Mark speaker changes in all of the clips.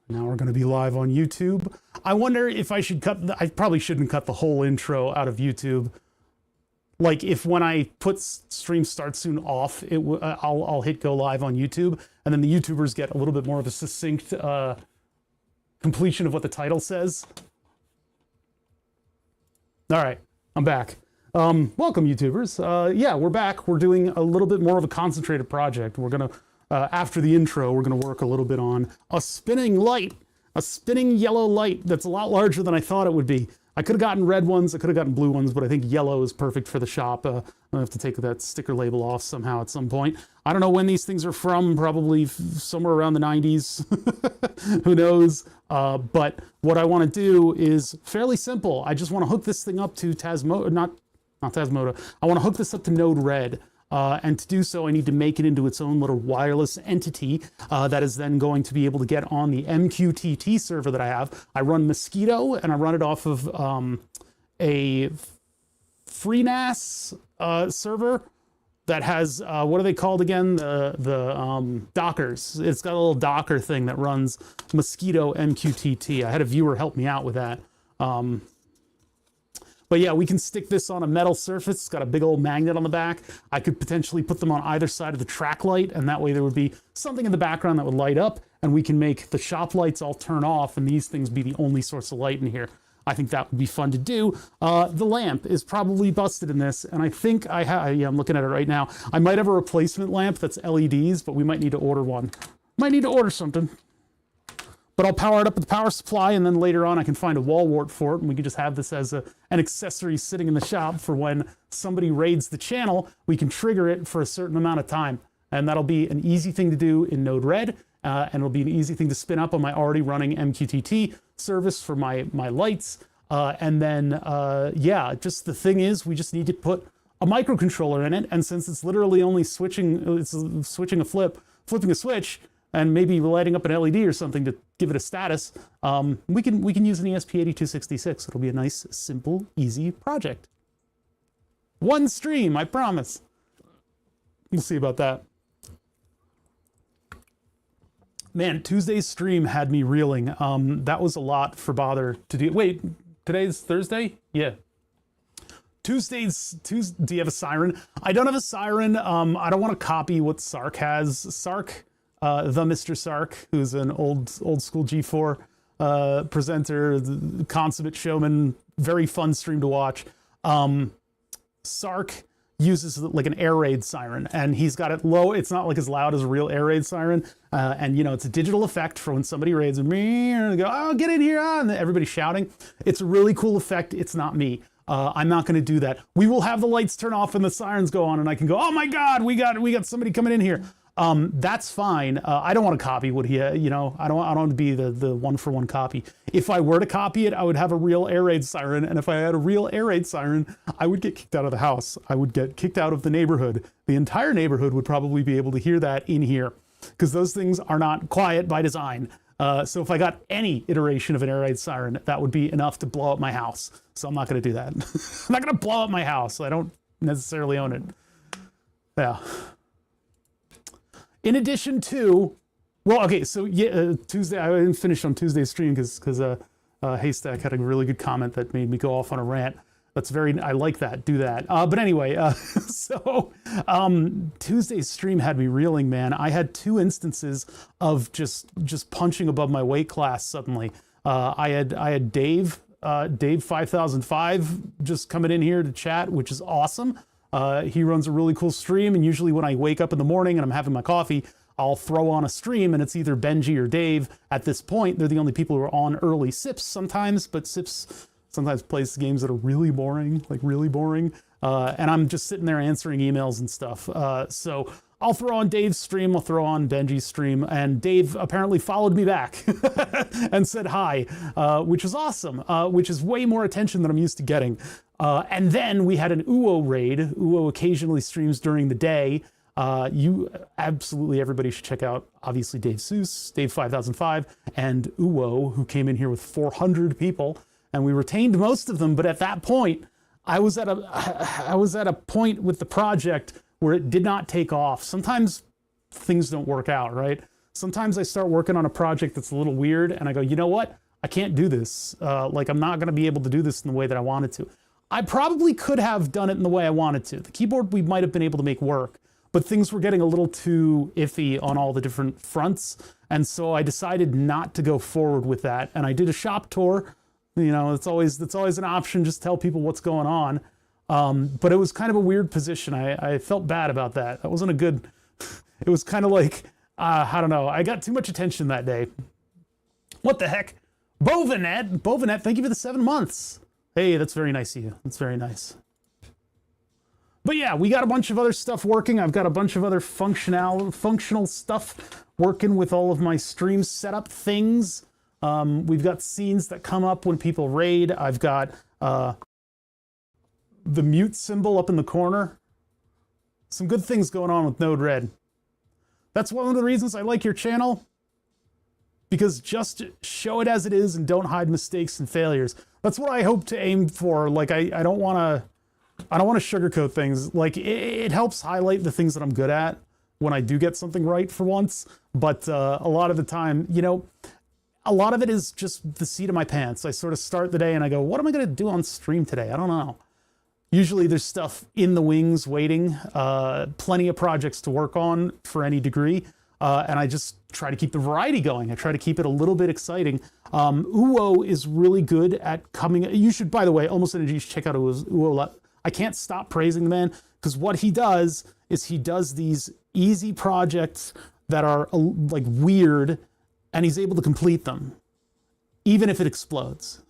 Speaker 1: Now we're going to be live on YouTube. I wonder if I should I probably shouldn't cut the whole intro out of YouTube. Like if when I put stream start soon off, I'll hit go live on YouTube, and then the YouTubers get a little bit more of a succinct completion of what the title says. All right, I'm back. Welcome, YouTubers. Yeah, we're back. We're doing a little bit more of a concentrated project. We're gonna, after the intro, we're gonna work a little bit on a spinning light, a spinning yellow light that's a lot larger than I thought it would be. I could have gotten red ones, I could have gotten blue ones, but I think yellow is perfect for the shop. I have to take that sticker label off somehow at some point. I don't know when these things are from, probably somewhere around the 90s. Who knows? But what I want to do is fairly simple. I just want to hook this thing up to not Tasmoda. I want to hook this up to Node-RED. And to do so, I need to make it into its own little wireless entity that is then going to be able to get on the MQTT server that I have. I run Mosquito, and I run it off of a FreeNAS server that has, what are they called again? The Dockers. It's got a little Docker thing that runs Mosquito MQTT. I had a viewer help me out with that. But yeah, we can stick this on a metal surface. It's got a big old magnet on the back. I could potentially put them on either side of the track light, and that way there would be something in the background that would light up, and we can make the shop lights all turn off and these things be the only source of light in here. I think that would be fun to do. The lamp is probably busted in this, and I think yeah, I'm looking at it right now. I might have a replacement lamp that's LEDs, but we might need to order one. Might need to order something. But I'll power it up with the power supply, and then later on I can find a wall wart for it, and we can just have this as an accessory sitting in the shop for when somebody raids the channel. We can trigger it for a certain amount of time, and that'll be an easy thing to do in Node-RED, and it'll be an easy thing to spin up on my already running MQTT service for my lights. And then, yeah, just the thing is, we just need to put a microcontroller in it, and since it's literally only flipping a switch, and maybe lighting up an LED or something to give it a status, we can use an ESP8266. It'll be a nice, simple, easy project. One stream, I promise. We'll see about that. Man, Tuesday's stream had me reeling. That was a lot for Bother to do. Wait, today's Thursday? Yeah. Do you have a siren? I don't have a siren. I don't want to copy what Sark has. Sark, the Mr. Sark, who's an old school G4 presenter, consummate showman, very fun stream to watch. Sark uses like an air raid siren, and he's got it low. It's not like as loud as a real air raid siren, and you know, it's a digital effect for when somebody raids and they go, oh, get in here, and everybody's shouting. It's a really cool effect. It's not me. I'm not going to do that. We will have the lights turn off and the sirens go on, and I can go, oh my God, we got somebody coming in here. That's fine. I don't want to copy what he, you know, I don't want to be the one-for-one copy. If I were to copy it, I would have a real air raid siren. And if I had a real air raid siren, I would get kicked out of the house. I would get kicked out of the neighborhood. The entire neighborhood would probably be able to hear that in here, because those things are not quiet by design. So if I got any iteration of an air raid siren, that would be enough to blow up my house. So I'm not going to do that. I'm not going to blow up my house. I don't necessarily own it. Yeah. In addition to, well, okay, so yeah, Tuesday, I didn't finish on Tuesday's stream because Haystack had a really good comment that made me go off on a rant. That's I like that, do that. But anyway, so Tuesday's stream had me reeling, man. I had 2 instances of just punching above my weight class suddenly. I had Dave 5005 just coming in here to chat, which is awesome. He runs a really cool stream, and usually when I wake up in the morning and I'm having my coffee, I'll throw on a stream, and it's either Benji or Dave. At this point, they're the only people who are on early. Sips sometimes, but Sips sometimes plays games that are really boring, and I'm just sitting there answering emails and stuff. So I'll throw on Dave's stream, I'll throw on Benji's stream, and Dave apparently followed me back and said hi, which is awesome, which is way more attention than I'm used to getting. And then we had an Uwo raid. Uwo occasionally streams during the day. Absolutely everybody should check out, obviously, Dave Seuss, Dave 5005, and Uwo, who came in here with 400 people, and we retained most of them. But at that point, I was at a point with the project where it did not take off. Sometimes things don't work out, right? sometimes I start working on a project that's a little weird and I go, you know what? I can't do this. Like I'm not going to be able to do this in the way that I wanted to. I probably could have done it in the way I wanted to. The keyboard we might have been able to make work, but things were getting a little too iffy on all the different fronts. And so I decided not to go forward with that. And I did a shop tour. You know, it's always an option. Just tell people what's going on. But it was kind of a weird position. I felt bad about that. That wasn't a good, it was kind of like, I don't know. I got too much attention that day. What the heck? Bovinet, thank you for the 7 months. Hey, that's very nice of you. That's very nice. But yeah, we got a bunch of other stuff working. I've got a bunch of other functional stuff working with all of my stream setup things. We've got scenes that come up when people raid. I've got the mute symbol up in the corner. Some good things going on with Node-RED. That's one of the reasons I like your channel. Because just show it as it is and don't hide mistakes and failures. That's what I hope to aim for. Like I don't want to sugarcoat things. Like it helps highlight the things that I'm good at when I do get something right for once. But a lot of the time, you know, a lot of it is just the seat of my pants. I sort of start the day and I go, what am I going to do on stream today? I don't know. Usually there's stuff in the wings waiting, plenty of projects to work on for any degree. And I just try to keep the variety going. I try to keep it a little bit exciting. Uwo is really good at coming. You should, by the way, Almost Energy, you should check out Uwo. I can't stop praising the man because what he does is he does these easy projects that are like weird and he's able to complete them, even if it explodes.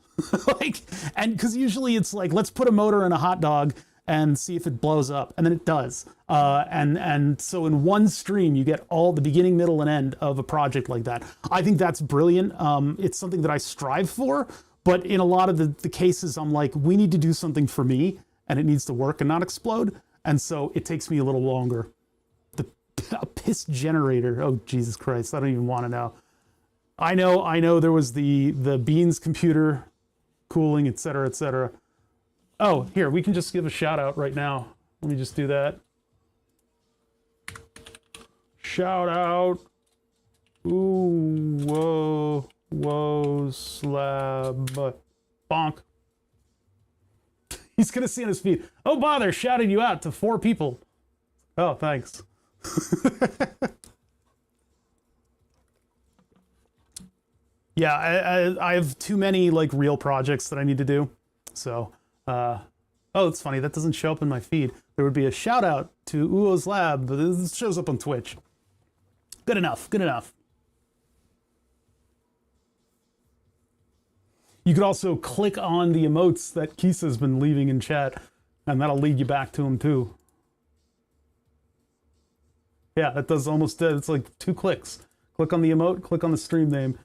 Speaker 1: Like, and because usually it's like, let's put a motor in a hot dog and see if it blows up, and then it does. And so in one stream, you get all the beginning, middle, and end of a project like that. I think that's brilliant. It's something that I strive for, but in a lot of the cases, I'm like, we need to do something for me, and it needs to work and not explode. And so it takes me a little longer. A piss generator. Oh, Jesus Christ. I don't even want to know. I know there was the Beans computer cooling, et cetera, et cetera. Oh, here, we can just give a shout out right now. Let me just do that. Shout out. Ooh, whoa, slab. Bonk. He's going to see on his feed. Oh, bother, shouting you out to 4 people. Oh, thanks. Yeah, I have too many like real projects that I need to do. So, oh, it's funny. That doesn't show up in my feed. There would be a shout out to Uo's Lab, but this shows up on Twitch. Good enough. Good enough. You could also click on the emotes that Kisa's been leaving in chat, and that'll lead you back to him too. Yeah, that does almost, it's like 2 clicks. Click on the emote, click on the stream name.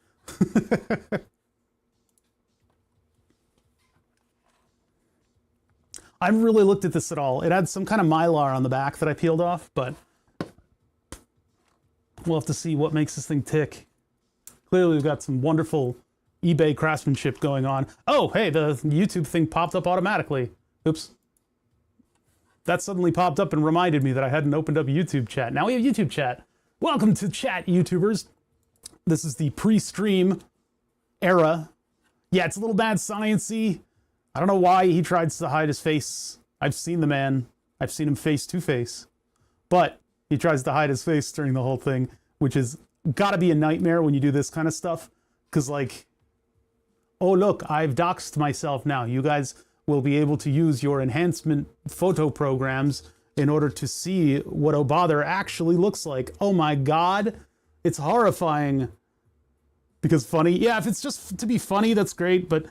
Speaker 1: I haven't really looked at this at all. It had some kind of mylar on the back that I peeled off, but we'll have to see what makes this thing tick. Clearly we've got some wonderful eBay craftsmanship going on. Oh, hey, the YouTube thing popped up automatically. Oops. That suddenly popped up and reminded me that I hadn't opened up YouTube chat. Now we have YouTube chat. Welcome to chat, YouTubers. This is the pre-stream era. Yeah, it's a little bad science-y. I don't know why he tries to hide his face. I've seen the man. I've seen him face to face. But he tries to hide his face during the whole thing, which is gotta be a nightmare when you do this kind of stuff. Because like, oh look, I've doxed myself now. You guys will be able to use your enhancement photo programs in order to see what Obother actually looks like. Oh my God, it's horrifying. Because funny, yeah, if it's just to be funny, that's great, but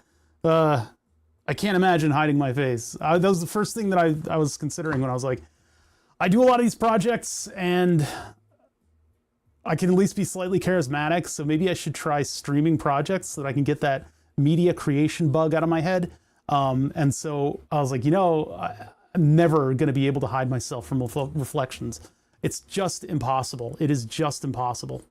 Speaker 1: I can't imagine hiding my face. That was the first thing that I was considering when I was like, I do a lot of these projects and I can at least be slightly charismatic, so maybe I should try streaming projects so that I can get that media creation bug out of my head. And so I was like, you know, I'm never going to be able to hide myself from reflections. It's just impossible. It is just impossible.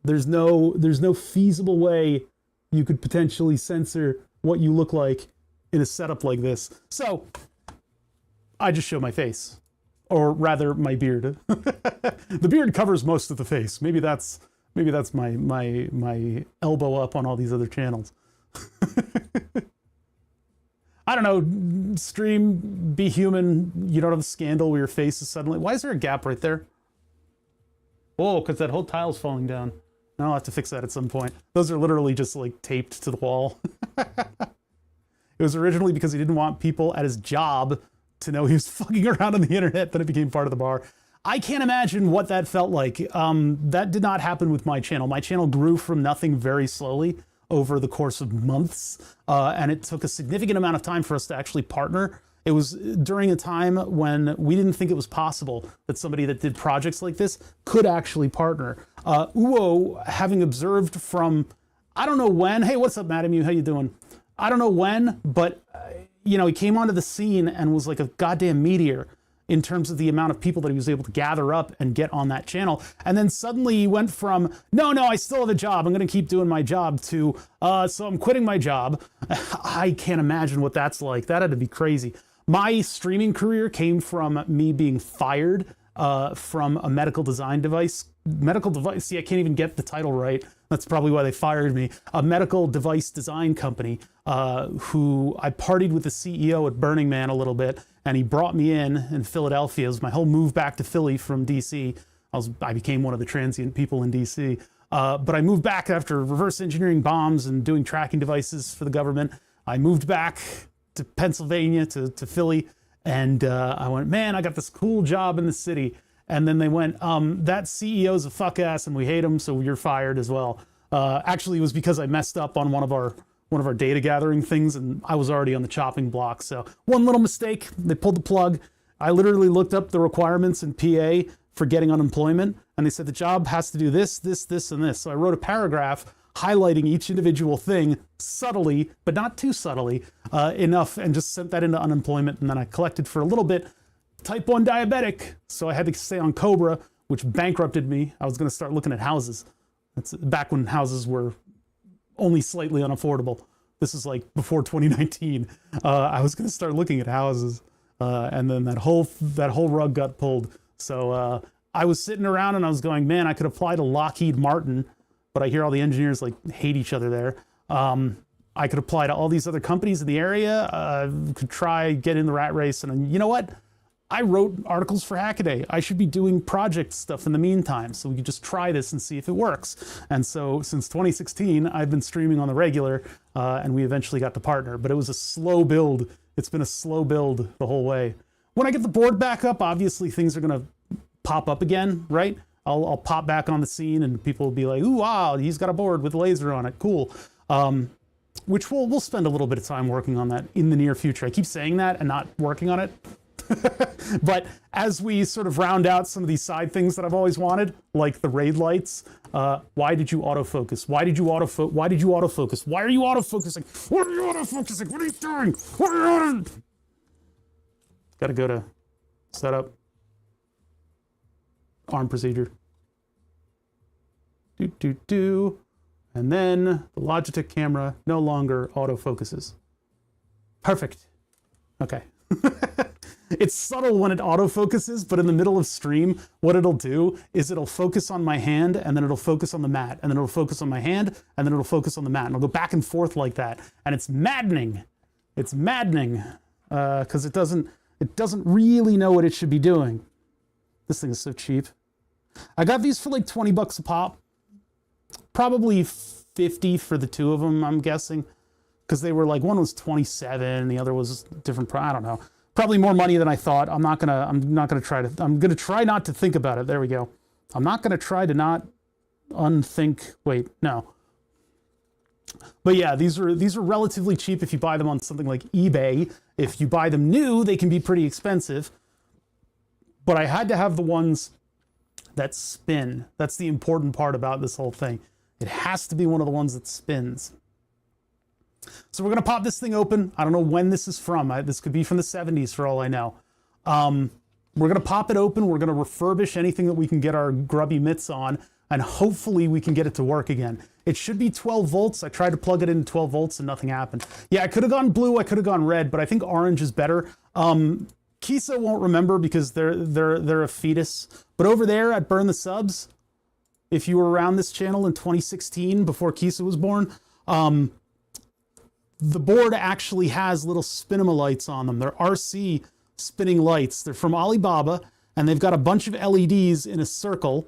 Speaker 1: There's no feasible way you could potentially censor what you look like in a setup like this. So I just show my face, or rather my beard. The beard covers most of the face. Maybe that's Maybe that's my elbow up on all these other channels. I don't know, stream, be human, you don't have a scandal where your face is suddenly... Why is there a gap right there? Oh, because that whole tile's falling down. I'll have to fix that at some point. Those are literally just like taped to the wall. It was originally because he didn't want people at his job to know he was fucking around on the internet, then it became part of the bar. I can't imagine what that felt like. That did not happen with my channel. My channel grew from nothing very slowly over the course of months, and it took a significant amount of time for us to actually partner. It was during a time when we didn't think it was possible that somebody that did projects like this could actually partner. Uwo, having observed from, I don't know when, hey, what's up, Madam You, how you doing? I don't know when, but you know, he came onto the scene and was like a goddamn meteor in terms of the amount of people that he was able to gather up and get on that channel. And then suddenly he went from, no, I still have a job, I'm gonna keep doing my job, to, so I'm quitting my job. I can't imagine what that's like. That had to be crazy. My streaming career came from me being fired from a medical device, see, I can't even get the title right. That's probably why they fired me. A medical device design company who I partied with the CEO at Burning Man a little bit, and he brought me in Philadelphia. It was my whole move back to Philly from DC. I became one of the transient people in DC. But I moved back after reverse engineering bombs and doing tracking devices for the government. I moved back to Pennsylvania, to Philly, and I went, man, I got this cool job in the city. And then they went, that CEO's a fuck ass and we hate him, so you're fired as well. Actually, it was because I messed up on one of our data gathering things, and I was already on the chopping block. So one little mistake, they pulled the plug. I literally looked up the requirements in PA for getting unemployment, and they said the job has to do this, this, this, and this. So I wrote a paragraph highlighting each individual thing subtly, but not too subtly enough, and just sent that into unemployment. And then I collected for a little bit. Type 1 diabetic, so I had to stay on Cobra, which bankrupted me. I was going to start looking at houses. That's back when houses were only slightly unaffordable. This is like before 2019. I was going to start looking at houses, and then that whole rug got pulled. So I was sitting around and I was going, man, I could apply to Lockheed Martin, but I hear all the engineers like hate each other there. I could apply to all these other companies in the area. Could try get in the rat race, and you know what? I wrote articles for Hackaday. I should be doing project stuff in the meantime, so we could just try this and see if it works. And so since 2016, I've been streaming on the regular, and we eventually got to partner, but it was a slow build. It's been a slow build the whole way. When I get the board back up, obviously things are gonna pop up again, right? I'll pop back on the scene and people will be like, ooh, wow, he's got a board with a laser on it, cool. Which we'll spend a little bit of time working on that in the near future. I keep saying that and not working on it. But as we sort of round out some of these side things that I've always wanted, like the raid lights, why did you autofocus? Why did you autofocus? Why did you autofocus? Why are you autofocusing? What are you autofocusing? What are you doing? What are you doing? Gotta go to setup, arm procedure. And then the Logitech camera no longer autofocuses. Perfect. Okay. It's subtle when it autofocuses, but in the middle of stream, what it'll do is it'll focus on my hand, and then it'll focus on the mat, and then it'll focus on my hand, and then it'll focus on the mat, and it'll go back and forth like that. And it's maddening. It's maddening because it doesn't really know what it should be doing. This thing is so cheap. I got these for like 20 bucks a pop. Probably 50 for the two of them, I'm guessing. Because they were like, one was 27, the other was different, I don't know. Probably more money than I thought. I'm gonna try not to think about it. There we go. I'm not gonna try to not unthink, wait, no. But yeah, these are relatively cheap if you buy them on something like eBay. If you buy them new, they can be pretty expensive. But I had to have the ones that spin. That's the important part about this whole thing. It has to be one of the ones that spins. So we're gonna pop this thing open. I don't know when this is from. This could be from the 70s for all I know. We're gonna pop it open. We're gonna refurbish anything that we can get our grubby mitts on, and hopefully we can get it to work again. It should be 12 volts. I tried to plug it into 12 volts and nothing happened. Yeah, I could have gone blue, I could have gone red, but I think orange is better. Kisa won't remember because they're a fetus. But over there at Burn the Subs, if you were around this channel in 2016 before Kisa was born, the board actually has little Spinnama lights on them. They're RC spinning lights. They're from Alibaba, and they've got a bunch of LEDs in a circle.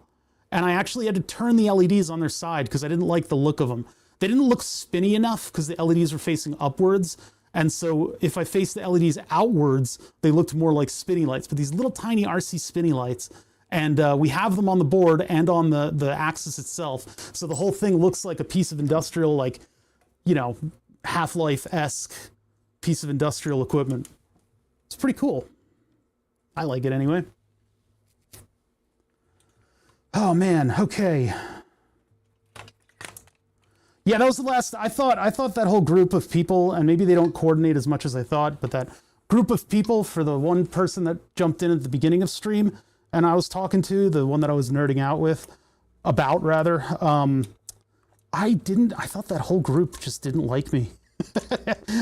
Speaker 1: And I actually had to turn the LEDs on their side because I didn't like the look of them. They didn't look spinny enough because the LEDs were facing upwards. And so if I faced the LEDs outwards, they looked more like spinny lights. But these little tiny RC spinny lights, and we have them on the board and on the axis itself. So the whole thing looks like a piece of industrial, like, you know, Half-Life-esque piece of industrial equipment. It's pretty cool. I like it anyway. Oh man, okay. Yeah, that was the last. I thought that whole group of people, and maybe they don't coordinate as much as I thought, but that group of people, for the one person that jumped in at the beginning of stream and I was talking to, the one that I was nerding out with, about rather, I thought that whole group just didn't like me.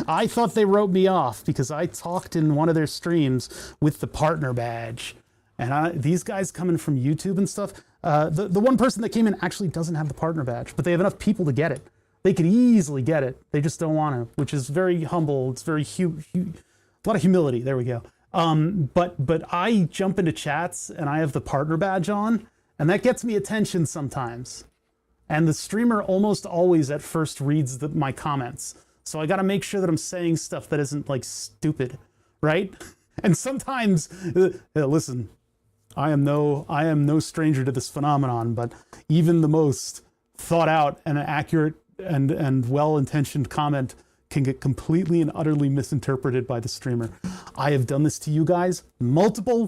Speaker 1: I thought they wrote me off because I talked in one of their streams with the partner badge. And these guys coming from YouTube and stuff, the one person that came in actually doesn't have the partner badge, but they have enough people to get it. They could easily get it. They just don't want to, which is very humble. It's very a lot of humility. There we go. But I jump into chats and I have the partner badge on, and that gets me attention sometimes. And the streamer almost always at first reads my comments. So I got to make sure that I'm saying stuff that isn't like stupid, right? And sometimes, listen, I am no stranger to this phenomenon, but even the most thought out and accurate and well-intentioned comment can get completely and utterly misinterpreted by the streamer. I have done this to you guys multiple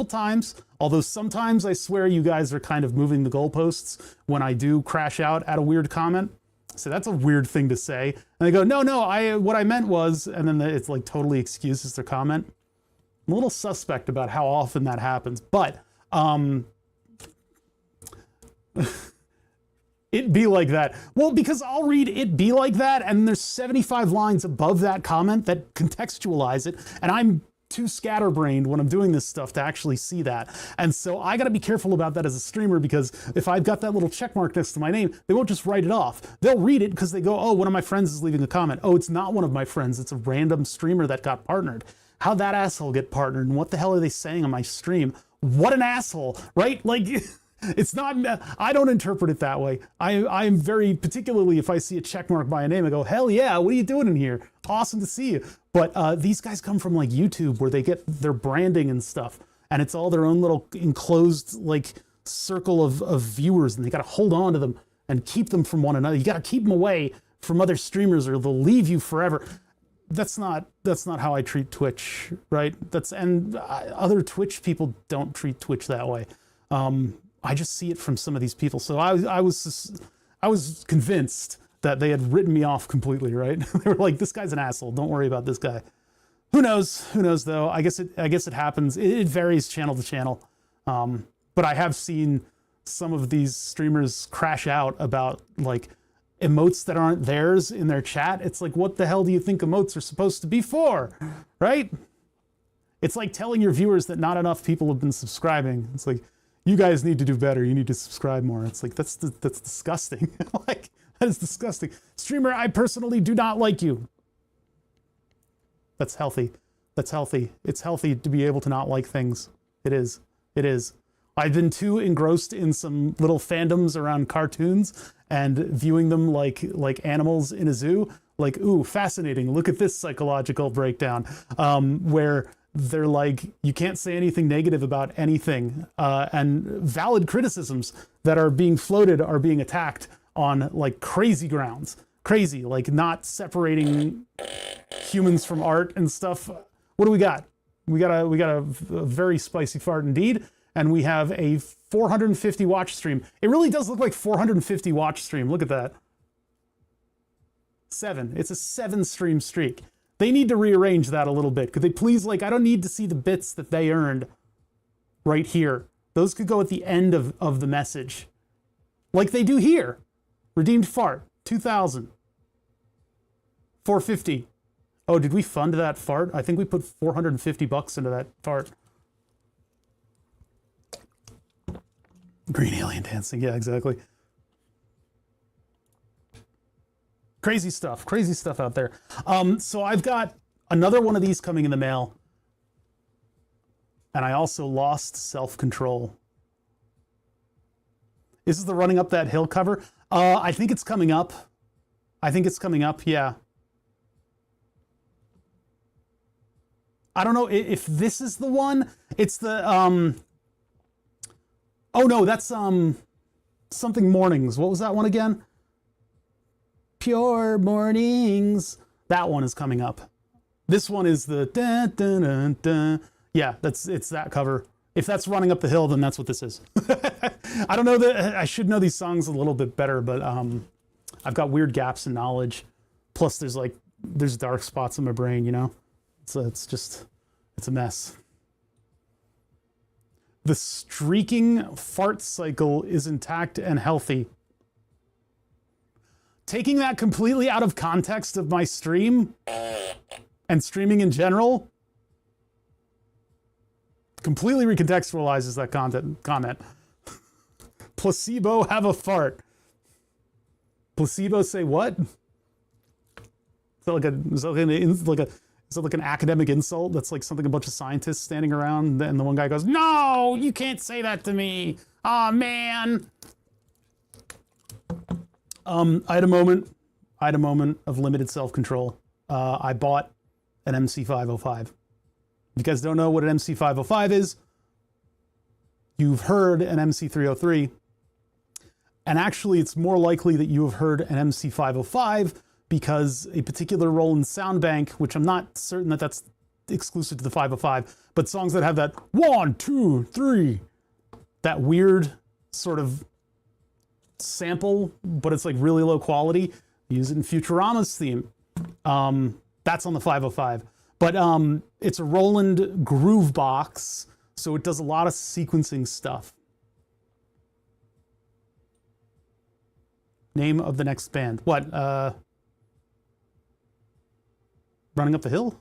Speaker 1: times, although sometimes I swear you guys are kind of moving the goalposts when I do crash out at a weird comment. So that's a weird thing to say. And they go, no, what I meant was, and then it's like totally excuses their comment. I'm a little suspect about how often that happens, but it be like that. Well, because I'll read it be like that, and there's 75 lines above that comment that contextualize it, and I'm too scatterbrained when I'm doing this stuff to actually see that. And so I gotta be careful about that as a streamer, because if I've got that little check mark next to my name, they won't just write it off. They'll read it because they go, oh, one of my friends is leaving a comment. Oh, it's not one of my friends, it's a random streamer that got partnered. How'd that asshole get partnered? And what the hell are they saying on my stream? What an asshole, right? Like, it's not, I don't interpret it that way. I'm very, particularly if I see a check mark by a name, I go, hell yeah, what are you doing in here? Awesome to see you. But these guys come from like YouTube, where they get their branding and stuff, and it's all their own little enclosed like circle of viewers, and they got to hold on to them and keep them from one another. You got to keep them away from other streamers or they'll leave you forever. That's not how I treat Twitch, right? Other Twitch people don't treat Twitch that way. I just see it from some of these people. So I was convinced that they had written me off completely, right? They were like, this guy's an asshole. Don't worry about this guy. Who knows? Who knows though? I guess it happens. It varies channel to channel. But I have seen some of these streamers crash out about like emotes that aren't theirs in their chat. It's like, what the hell do you think emotes are supposed to be for? Right? It's like telling your viewers that not enough people have been subscribing. It's like, you guys need to do better. You need to subscribe more. It's like, that's disgusting. Like, that is disgusting. Streamer, I personally do not like you. That's healthy. That's healthy. It's healthy to be able to not like things. It is. It is. I've been too engrossed in some little fandoms around cartoons and viewing them like animals in a zoo. Like, ooh, fascinating. Look at this psychological breakdown, where they're like, you can't say anything negative about anything, and valid criticisms that are being floated are being attacked on like crazy grounds. Crazy, like not separating humans from art and stuff. What do we got? We got a very spicy fart indeed, and we have a 450 watch stream. It really does look like 450 watch stream. Look at that. 7. It's a 7 stream streak. They need to rearrange that a little bit. Could they please, like, I don't need to see the bits that they earned right here. Those could go at the end of the message. Like they do here. Redeemed fart, 2,000. 450. Oh, did we fund that fart? I think we put 450 bucks into that fart. Green alien dancing. Yeah, exactly. Crazy stuff out there. So I've got another one of these coming in the mail. And I also lost self-control. This is the running up that hill cover. I think it's coming up. Yeah. I don't know if this is the one. It's the oh no, that's something mornings. What was that one again? Pure mornings. That one is coming up. This one is the dun, dun, dun, dun. Yeah, it's that cover. If that's running up the hill, then that's what this is. I don't know that I should know these songs a little bit better, but I've got weird gaps in knowledge. Plus, there's dark spots in my brain, you know. So it's a mess. The streaking fart cycle is intact and healthy. Taking that completely out of context of my stream and streaming in general completely recontextualizes that comment. Placebo have a fart. Placebo say what? Is that like an academic insult? That's like something a bunch of scientists standing around and the one guy goes, "No, you can't say that to me. Aw, man." I had a moment of limited self-control. I bought an MC505. If you guys don't know what an MC505 is, you've heard an MC303. And actually, it's more likely that you have heard an MC505 because a particular Roland sound bank, which I'm not certain that that's exclusive to the 505, but songs that have that 1, 2, 3, that weird sort of sample, but it's like really low quality. Use it in Futurama's theme. That's on the 505. But it's a Roland groove box, so it does a lot of sequencing stuff. Name of the next band. What? Running Up the Hill?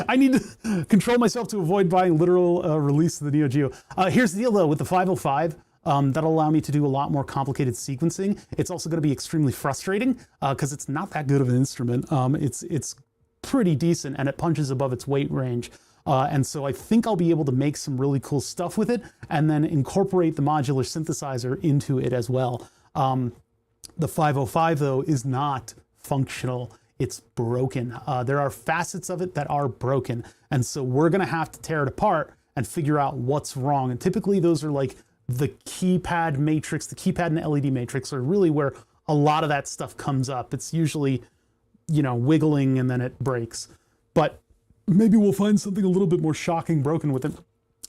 Speaker 1: I need to control myself to avoid buying literal release of the Neo Geo. Here's the deal, though, with the 505. That'll allow me to do a lot more complicated sequencing. It's also going to be extremely frustrating because it's not that good of an instrument. It's pretty decent and it punches above its weight range. And so I think I'll be able to make some really cool stuff with it and then incorporate the modular synthesizer into it as well. The 505, though, is not functional. It's broken. There are facets of it that are broken. And so we're going to have to tear it apart and figure out what's wrong. And typically those are like the keypad matrix, the keypad and the LED matrix are really where a lot of that stuff comes up. It's usually, you know, wiggling and then it breaks. But maybe we'll find something a little bit more shocking broken with it.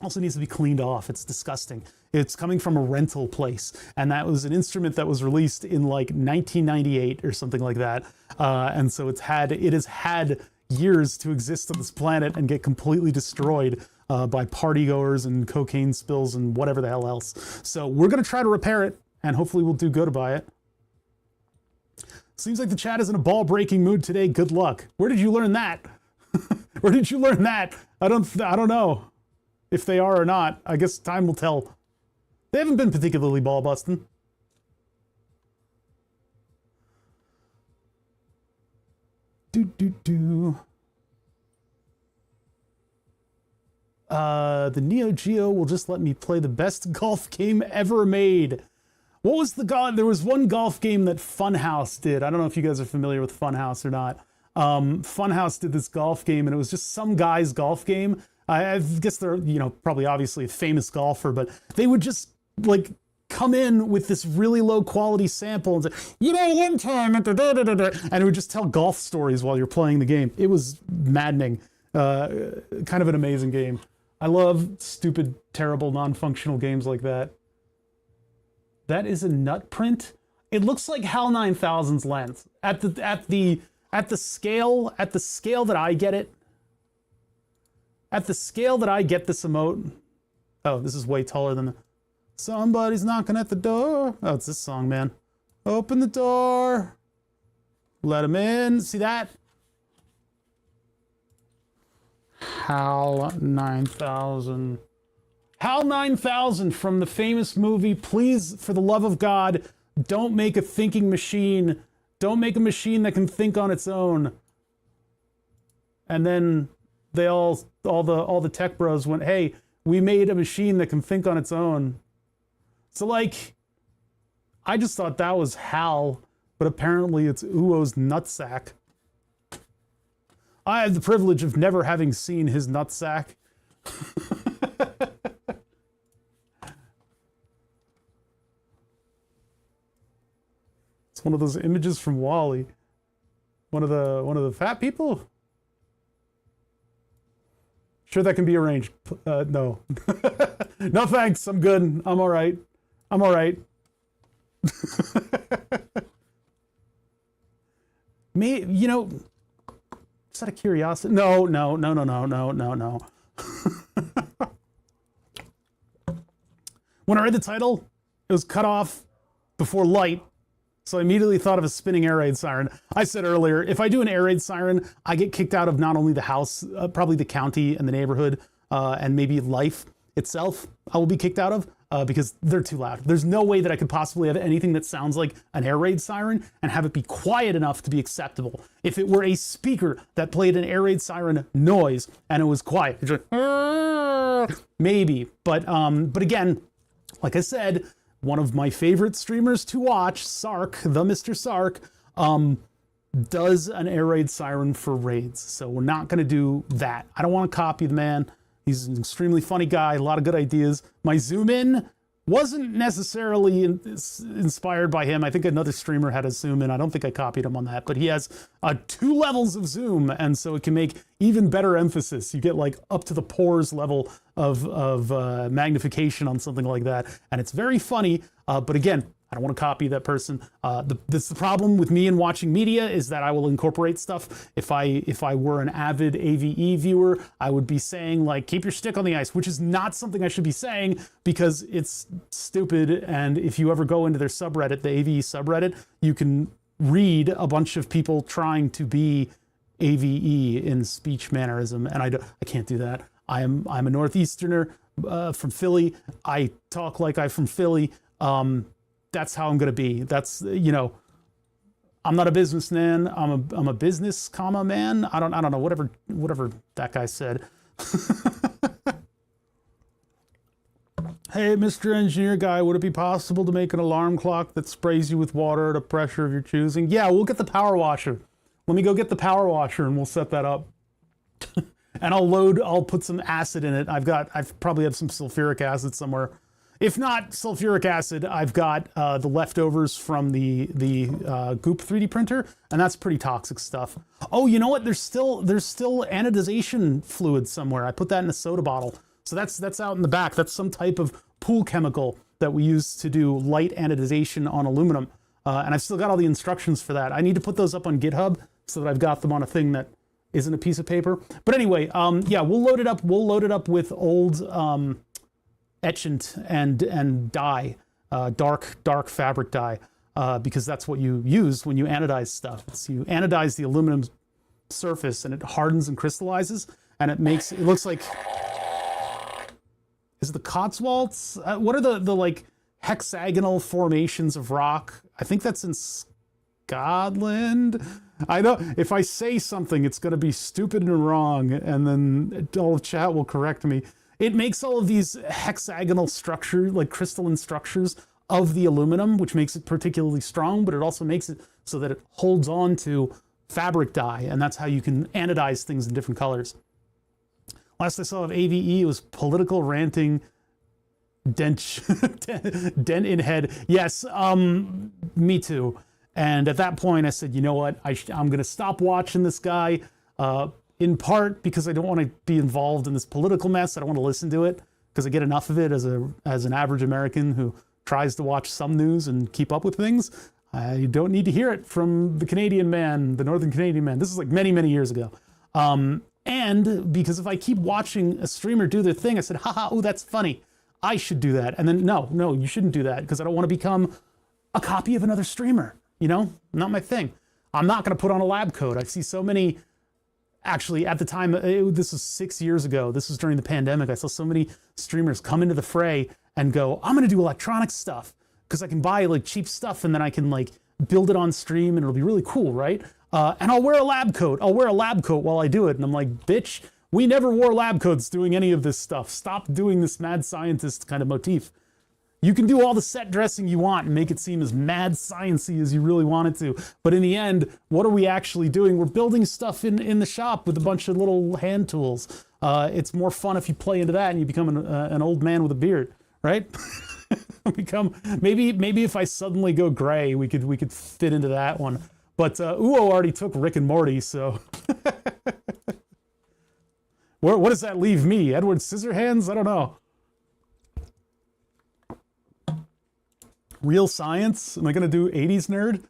Speaker 1: Also needs to be cleaned off. It's disgusting. It's coming from a rental place. And that was an instrument that was released in like 1998 or something like that. And so it has had years to exist on this planet and get completely destroyed by partygoers and cocaine spills and whatever the hell else. So we're going to try to repair it and hopefully we'll do good by it. Seems like the chat is in a ball-breaking mood today. Good luck. Where did you learn that? Where did you learn that? I don't know if they are or not. I guess time will tell. They haven't been particularly ball busting. The Neo Geo will just let me play the best golf game ever made. What was the golf? There was one golf game that Funhouse did. I don't know if you guys are familiar with Funhouse or not. Funhouse did this golf game, and it was just some guy's golf game. I guess they're, you know, probably obviously a famous golfer, but they would just like come in with this really low quality sample and say, you know, one time, and it would just tell golf stories while you're playing the game. It was maddening. Kind of an amazing game. I love stupid, terrible, non-functional games like that. That is a nut print. It looks like HAL 9000's lens at the scale that I get it. At the scale that I get this emote. Oh, this is way taller than the... Somebody's knocking at the door. Oh, it's this song, man. Open the door. Let him in. See that? HAL 9000 HAL 9000 from the famous movie, please, for the love of God, don't make a thinking machine. Don't make a machine that can think on its own. And then they all the tech bros went, hey, we made a machine that can think on its own. So like, I just thought that was HAL, but apparently it's Uo's nutsack. I have the privilege of never having seen his nutsack. It's one of those images from WALL-E. One of the fat people? Sure, that can be arranged. No. No thanks, I'm good. I'm all right. I'm all right. You know, just out of curiosity. No. When I read the title, it was cut off before light, so I immediately thought of a spinning air raid siren. I said earlier, if I do an air raid siren, I get kicked out of not only the house, probably the county and the neighborhood, and maybe life itself I will be kicked out of, because they're too loud. There's no way that I could possibly have anything that sounds like an air raid siren and have it be quiet enough to be acceptable. If it were a speaker that played an air raid siren noise and it was quiet, it's like, maybe. But again, like I said, one of my favorite streamers to watch, Sark, the Mr. Sark, does an air raid siren for raids. So we're not going to do that. I don't want to copy the man. He's an extremely funny guy, a lot of good ideas. My zoom in wasn't necessarily inspired by him. I think another streamer had a zoom in. I don't think I copied him on that, but he has 2 levels of zoom, and so it can make even better emphasis. You get like up to the pores level of magnification on something like that, and it's very funny. But again, I don't want to copy that person. That's the problem with me and watching media, is that I will incorporate stuff. If I were an avid AVE viewer, I would be saying like, keep your stick on the ice, which is not something I should be saying because it's stupid. And if you ever go into their subreddit, the AVE subreddit, you can read a bunch of people trying to be AVE in speech mannerism, and I can't do that. I'm a Northeasterner from Philly. I talk like I'm from Philly. That's how I'm going to be. That's, you know, I'm not a businessman. I'm a business comma man. I don't know, whatever that guy said. Hey, Mr. Engineer Guy, would it be possible to make an alarm clock that sprays you with water at a pressure of your choosing? Yeah, we'll get the power washer. Let me go get the power washer and we'll set that up. And I'll put some acid in it. I've probably have some sulfuric acid somewhere. If not sulfuric acid, I've got the leftovers from the Goop 3D printer, and that's pretty toxic stuff. Oh, you know what? There's still anodization fluid somewhere. I put that in a soda bottle. So that's out in the back. That's some type of pool chemical that we use to do light anodization on aluminum. And I've still got all the instructions for that. I need to put those up on GitHub so that I've got them on a thing that isn't a piece of paper. But anyway, yeah, we'll load it up. We'll load it up with old etchant and dye, dark fabric dye, because that's what you use when you anodize stuff. So you anodize the aluminum surface and it hardens and crystallizes, and it looks like, is it the Cotswolds? What are the like hexagonal formations of rock? I think that's in Scotland. I know if I say something, it's going to be stupid and wrong, and then all of chat will correct me. It makes all of these hexagonal structures, like crystalline structures of the aluminum, which makes it particularly strong, but it also makes it so that it holds on to fabric dye, and that's how you can anodize things in different colors. Last I saw of AVE was political ranting, dent in head. Yes, me too. And at that point I said, you know what, I'm gonna stop watching this guy, in part because I don't want to be involved in this political mess. I don't want to listen to it because I get enough of it as an average American who tries to watch some news and keep up with things. I don't need to hear it from the Canadian man, the Northern Canadian man. This is like many, many years ago. And because if I keep watching a streamer do their thing, I said, haha, oh, that's funny. I should do that. And then, no, you shouldn't do that because I don't want to become a copy of another streamer. You know, not my thing. I'm not going to put on a lab coat. I see so many actually, at the time, this was 6 years ago. This was during the pandemic. I saw so many streamers come into the fray and go, I'm going to do electronic stuff because I can buy like cheap stuff and then I can like build it on stream and it'll be really cool, right? And I'll wear a lab coat. I'll wear a lab coat while I do it. And I'm like, bitch, we never wore lab coats doing any of this stuff. Stop doing this mad scientist kind of motif. You can do all the set dressing you want and make it seem as mad science-y as you really want it to. But in the end, what are we actually doing? We're building stuff in the shop with a bunch of little hand tools. It's more fun if you play into that and you become an old man with a beard, right? Maybe if I suddenly go gray, we could fit into that one. But Uo already took Rick and Morty, so what does that leave me? Edward Scissorhands? I don't know. Real science? Am I going to do 80s nerd?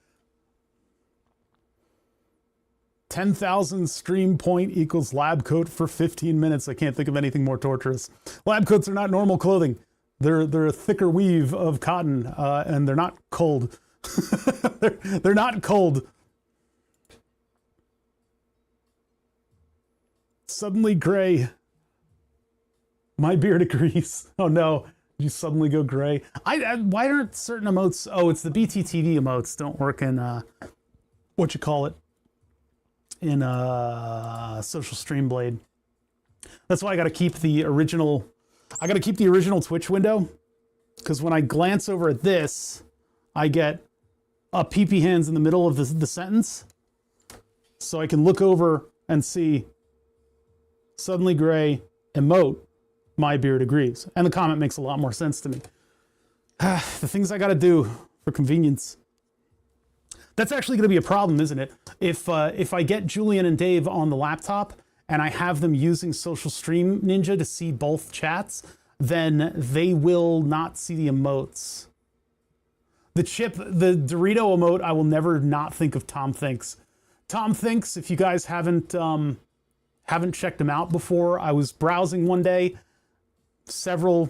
Speaker 1: 10,000 stream point equals lab coat for 15 minutes. I can't think of anything more torturous. Lab coats are not normal clothing. They're a thicker weave of cotton, and they're not cold. they're not cold. Suddenly gray. My beard agrees. Oh no. You suddenly go gray. Why aren't certain emotes? Oh, it's the BTTV emotes don't work in what you call it in Social Stream Blade. That's why I got to keep the original. I got to keep the original Twitch window because when I glance over at this, I get a PP hands in the middle of the sentence, so I can look over and see suddenly gray emote. My beard agrees. And the comment makes a lot more sense to me. The things I got to do for convenience. That's actually going to be a problem, isn't it? If I get Julian and Dave on the laptop and I have them using Social Stream Ninja to see both chats, then they will not see the emotes. The Dorito emote, I will never not think of Tom Thinks. Tom Thinks, if you guys haven't checked him out before, I was browsing one day,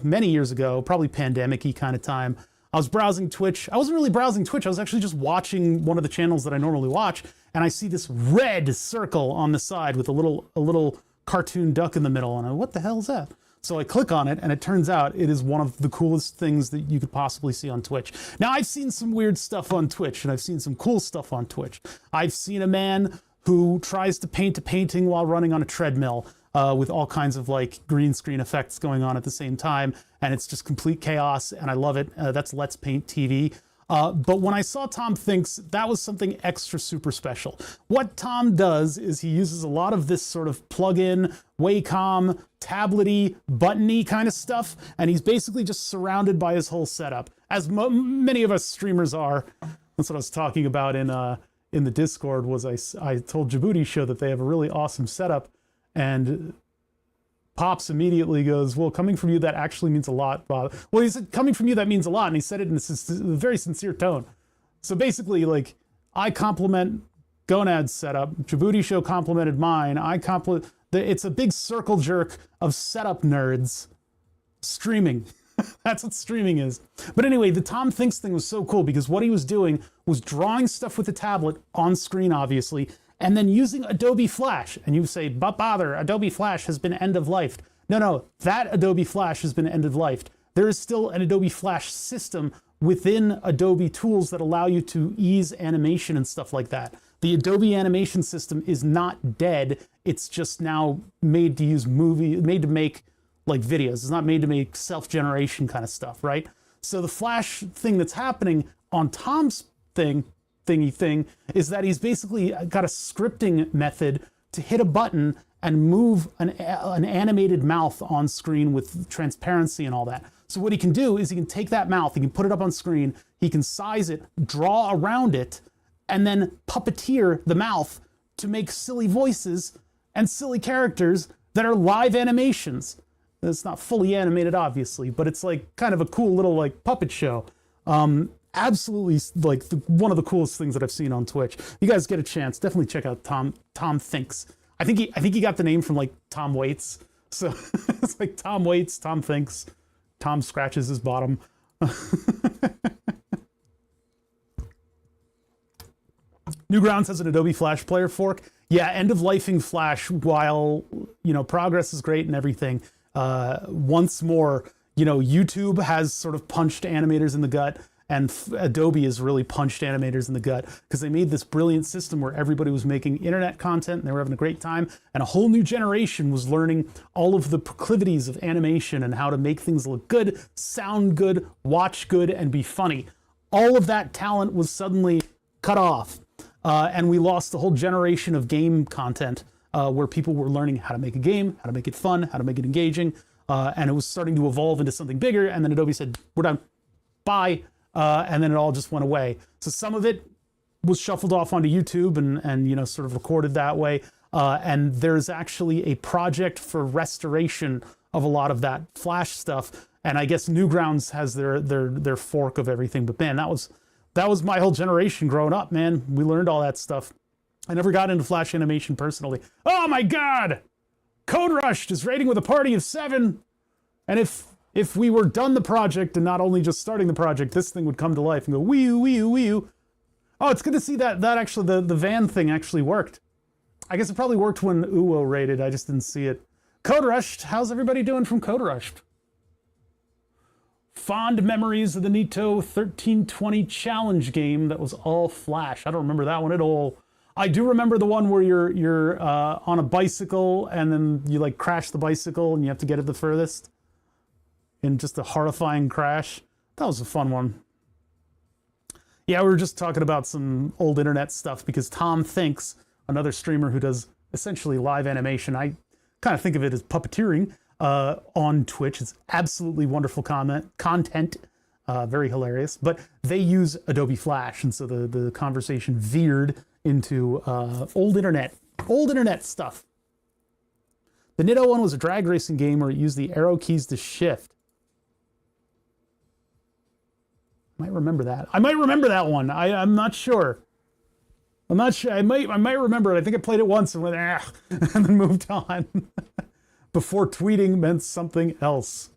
Speaker 1: many years ago, probably pandemic-y kind of time. I was browsing Twitch. I wasn't really browsing Twitch. I was actually just watching one of the channels that I normally watch, and I see this red circle on the side with a little cartoon duck in the middle, and what the hell is that? So I click on it, and it turns out it is one of the coolest things that you could possibly see on Twitch. Now, I've seen some weird stuff on Twitch, and I've seen some cool stuff on Twitch. I've seen a man who tries to paint a painting while running on a treadmill. With all kinds of like green screen effects going on at the same time, and it's just complete chaos, and I love it. That's Let's Paint TV. But when I saw Tom Thinks, that was something extra super special. What Tom does is he uses a lot of this sort of plug-in, Wacom, tablety, buttony kind of stuff, and he's basically just surrounded by his whole setup, as many of us streamers are. That's what I was talking about in the Discord. Was I told Djibouti Show that they have a really awesome setup. And Pops immediately goes, well, coming from you, that actually means a lot, Bob. Well, he said, coming from you, that means a lot. And he said it in a very sincere tone. So basically, like, I compliment Gonad's setup. Djibouti Show complimented mine. It's a big circle jerk of setup nerds streaming. That's what streaming is. But anyway, the Tom Thinks thing was so cool because what he was doing was drawing stuff with the tablet on screen, obviously, and then using Adobe Flash. And you say, but bother, Adobe Flash has been end of life. No, that Adobe Flash has been end of life. There is still an Adobe Flash system within Adobe tools that allow you to ease animation and stuff like that. The Adobe animation system is not dead. It's just now made to make like videos. It's not made to make self-generation kind of stuff, right? So the Flash thing that's happening on Tom's thingy thing is that he's basically got a scripting method to hit a button and move an animated mouth on screen with transparency and all that. So what he can do is he can take that mouth, he can put it up on screen, he can size it, draw around it, and then puppeteer the mouth to make silly voices and silly characters that are live animations. It's not fully animated, obviously, but it's like kind of a cool little like puppet show. Absolutely, like one of the coolest things that I've seen on Twitch. You guys get a chance, definitely check out Tom Thinks. I think he got the name from like Tom Waits. So it's like Tom Waits, Tom Thinks, Tom scratches his bottom. Newgrounds has an Adobe Flash Player fork. Yeah, end-of-lifing Flash, while, you know, progress is great and everything, once more, you know, YouTube has sort of punched animators in the gut, and Adobe has really punched animators in the gut, because they made this brilliant system where everybody was making internet content, and they were having a great time, and a whole new generation was learning all of the proclivities of animation and how to make things look good, sound good, watch good, and be funny. All of that talent was suddenly cut off. And we lost a whole generation of game content where people were learning how to make a game, how to make it fun, how to make it engaging. And it was starting to evolve into something bigger. And then Adobe said, we're done, bye. And then it all just went away. So some of it was shuffled off onto YouTube and you know, sort of recorded that way. And there's actually a project for restoration of a lot of that Flash stuff. And I guess Newgrounds has their fork of everything. But man, that was my whole generation growing up, man. We learned all that stuff. I never got into Flash animation personally. Oh my God! Code Rushed is rating with a party of 7. And if we were done the project and not only just starting the project, this thing would come to life and go wee-oo, wee-oo, wee-oo. Oh, it's good to see that actually the van thing actually worked. I guess it probably worked when Uwo rated. I just didn't see it. Code Rushed, how's everybody doing from Code Rushed? Fond memories of the Nito 1320 challenge game that was all Flash. I don't remember that one at all. I do remember the one where you're on a bicycle and then you like crash the bicycle and you have to get it the furthest in just a horrifying crash. That was a fun one. Yeah, we were just talking about some old internet stuff because Tom Thinks, another streamer who does essentially live animation, I kind of think of it as puppeteering, on Twitch. It's absolutely wonderful content, very hilarious, but they use Adobe Flash, and so the conversation veered into old internet stuff. The Nitto one was a drag racing game where it used the arrow keys to shift. I might remember that. I might remember that one. I'm not sure. I'm not sure. I might remember it. I think I played it once and went, and then moved on. Before tweeting meant something else.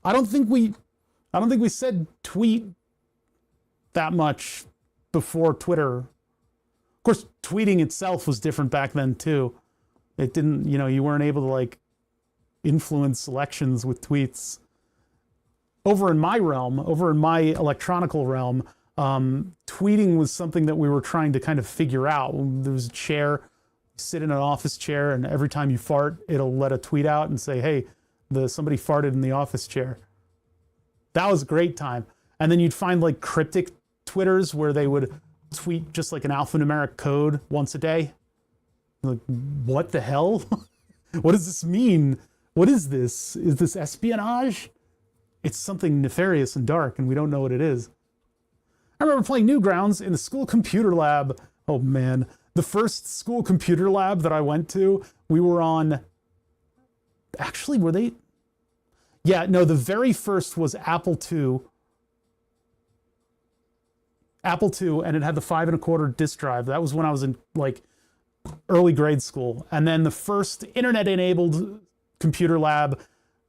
Speaker 1: I don't think we said tweet that much before Twitter. Of course, tweeting itself was different back then too. It didn't, you know, you weren't able to like influence elections with tweets. Over in my realm, over in my electronical realm, tweeting was something that we were trying to kind of figure out. There was a chair, sit in an office chair, and every time you fart, it'll let a tweet out and say, hey, somebody farted in the office chair. That was a great time. And then you'd find like cryptic Twitters where they would tweet just like an alphanumeric code once a day. Like, what the hell? What does this mean? What is this? Is this espionage? It's something nefarious and dark, and we don't know what it is. I remember playing Newgrounds in the school computer lab. Oh man, the first school computer lab that I went to, we were on, actually, were they? Yeah, no, the very first was Apple II. Apple II, and it had the 5 1/4 disk drive. That was when I was in like early grade school. And then the first internet-enabled computer lab,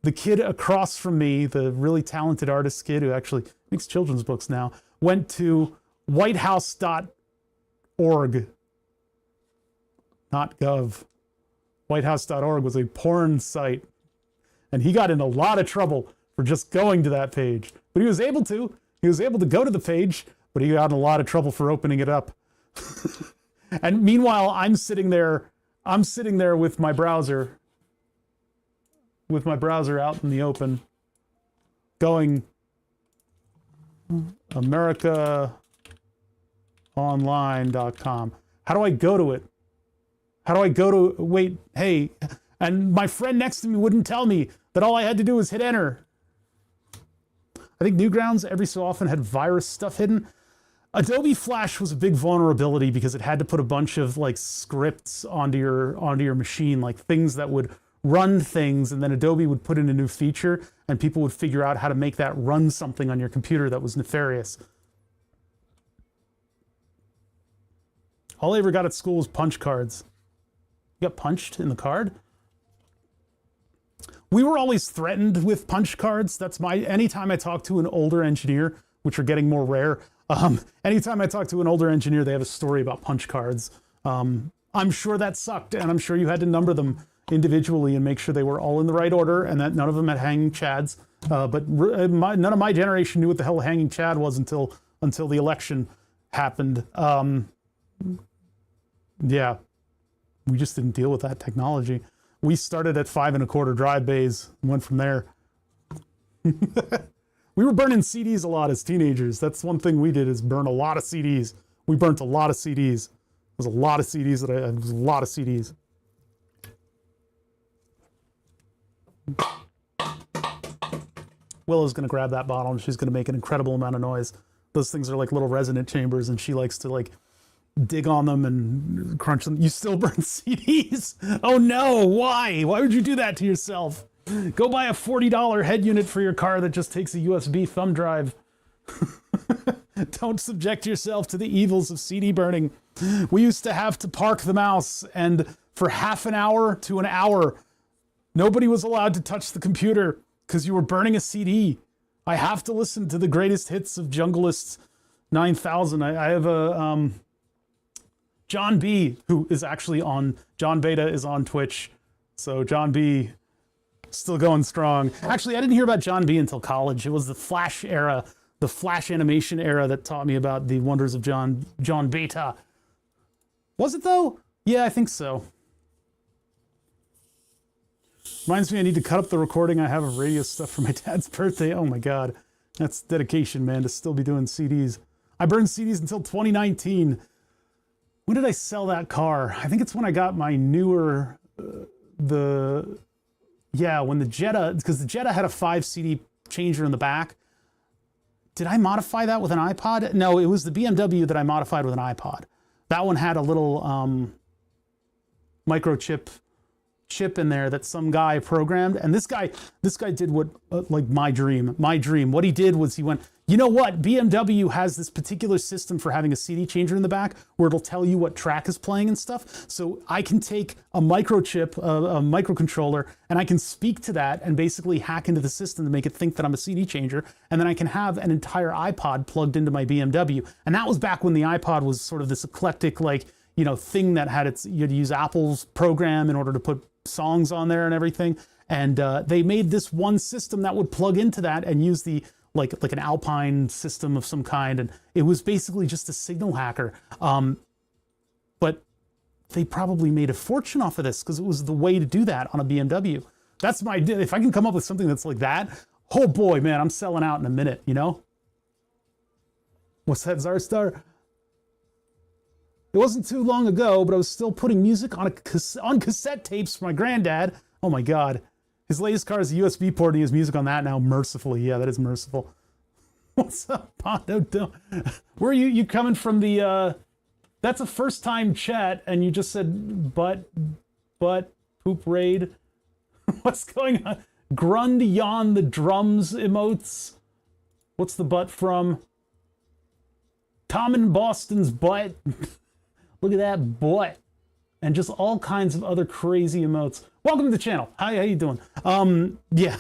Speaker 1: the kid across from me, the really talented artist kid who actually makes children's books now, went to whitehouse.org, not gov. Whitehouse.org was a porn site. And he got in a lot of trouble for just going to that page. But he was able to. He was able to go to the page, but he got in a lot of trouble for opening it up. And meanwhile, I'm sitting there with my browser out in the open, going americaonline.com. How do I go to it? How do I go to, wait, hey, and my friend next to me wouldn't tell me that all I had to do was hit enter. I think Newgrounds every so often had virus stuff hidden. Adobe Flash was a big vulnerability because it had to put a bunch of like scripts onto your machine, like things that would run things, and then Adobe would put in a new feature and people would figure out how to make that run something on your computer that was nefarious. All I ever got at school was punch cards. You got punched in the card? We were always threatened with punch cards. That's anytime I talk to an older engineer, which are getting more rare, Anytime I talk to an older engineer, they have a story about punch cards. I'm sure that sucked, and I'm sure you had to number them individually and make sure they were all in the right order and that none of them had hanging chads. But none of my generation knew what the hell a hanging chad was until the election happened. Yeah, we just didn't deal with that technology. We started at 5 1/4 drive bays and went from there. We were burning CDs a lot as teenagers. That's one thing we did, is burn a lot of CDs. We burnt a lot of CDs. There's a lot of CDs it was a lot of CDs. Willow's gonna grab that bottle and she's gonna make an incredible amount of noise. Those things are like little resonant chambers, and she likes to like dig on them and crunch them. You still burn CDs? Oh no, why? Why would you do that to yourself? Go buy a $40 head unit for your car that just takes a USB thumb drive. Don't subject yourself to the evils of CD burning. We used to have to park the mouse, and for half an hour to an hour, nobody was allowed to touch the computer because you were burning a CD. I have to listen to the greatest hits of Junglist 9000. I have a John B, who is actually on, John Beta is on Twitch. So John B, still going strong. Actually, I didn't hear about John B until college. It was the Flash era, the Flash animation era, that taught me about the wonders of John Beta. Was it though? Yeah, I think so. Reminds me I need to cut up the recording I have of radio stuff for my dad's birthday. Oh my God. That's dedication, man, to still be doing CDs. I burned CDs until 2019. When did I sell that car? I think it's when I got my newer, when the Jetta, because the Jetta had a 5 CD changer in the back. Did I modify that with an iPod? No, it was the BMW that I modified with an iPod. That one had a little microchip chip in there that some guy programmed, and this guy did what like my dream. What he did was he went, you know what, BMW has this particular system for having a CD changer in the back where it'll tell you what track is playing and stuff. So I can take a microchip, a microcontroller, and I can speak to that and basically hack into the system to make it think that I'm a CD changer, and then I can have an entire iPod plugged into my BMW. And that was back when the iPod was sort of this eclectic, like, you know, thing that had you had to use Apple's program in order to put songs on there and everything. And they made this one system that would plug into that and use the like an Alpine system of some kind, and it was basically just a signal hacker. But they probably made a fortune off of this because it was the way to do that on a BMW. That's my idea. If I can come up with something that's like that, oh boy, man, I'm selling out in a minute, you know? What's that, Zarstar? It wasn't too long ago, but I was still putting music on cassette tapes for my granddad. Oh my God. His latest car is a USB port, and he has music on that now, mercifully. Yeah, that is merciful. What's up, Pondo? Where are you coming from? That's a first time chat, and you just said butt, poop raid. What's going on? Grund yawn the drums emotes. What's the butt from? Tom in Boston's butt. Look at that butt. And just all kinds of other crazy emotes. Welcome to the channel. Hi, how you doing? Yeah.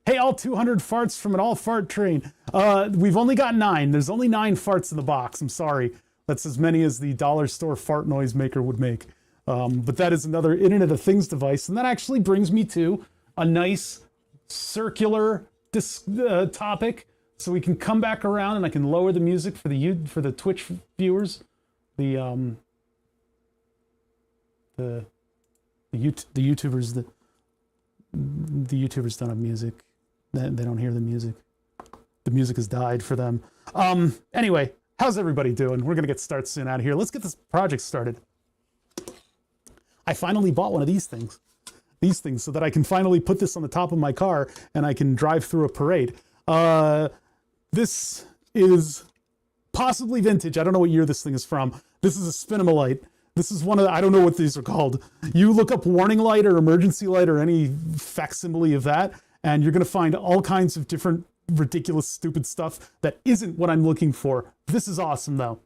Speaker 1: Hey, all 200 farts from an all fart train. We've only got 9. There's only 9 farts in the box. I'm sorry. That's as many as the dollar store fart noise maker would make. But that is another Internet of Things device. And that actually brings me to a nice circular topic. So we can come back around and I can lower the music for the Twitch viewers. The YouTubers don't have music. They don't hear the music. The music has died for them. Anyway, how's everybody doing? We're gonna get started soon out of here. Let's get this project started. I finally bought one of these things so that I can finally put this on the top of my car and I can drive through a parade. This is possibly vintage. I don't know what year this thing is from. This is a Spinnamathing. This is one of the, I don't know what these are called. You look up warning light or emergency light or any facsimile of that, and you're gonna find all kinds of different ridiculous, stupid stuff that isn't what I'm looking for. This is awesome though.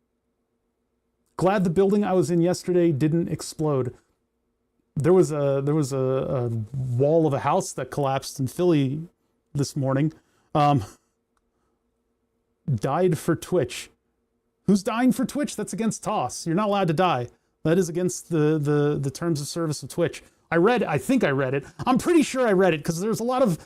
Speaker 1: Glad the building I was in yesterday didn't explode. There was a wall of a house that collapsed in Philly this morning. died for Twitch. Who's dying for Twitch? That's against TOS. You're not allowed to die. That is against the terms of service of Twitch. I think I read it. I'm pretty sure I read it because there's a lot of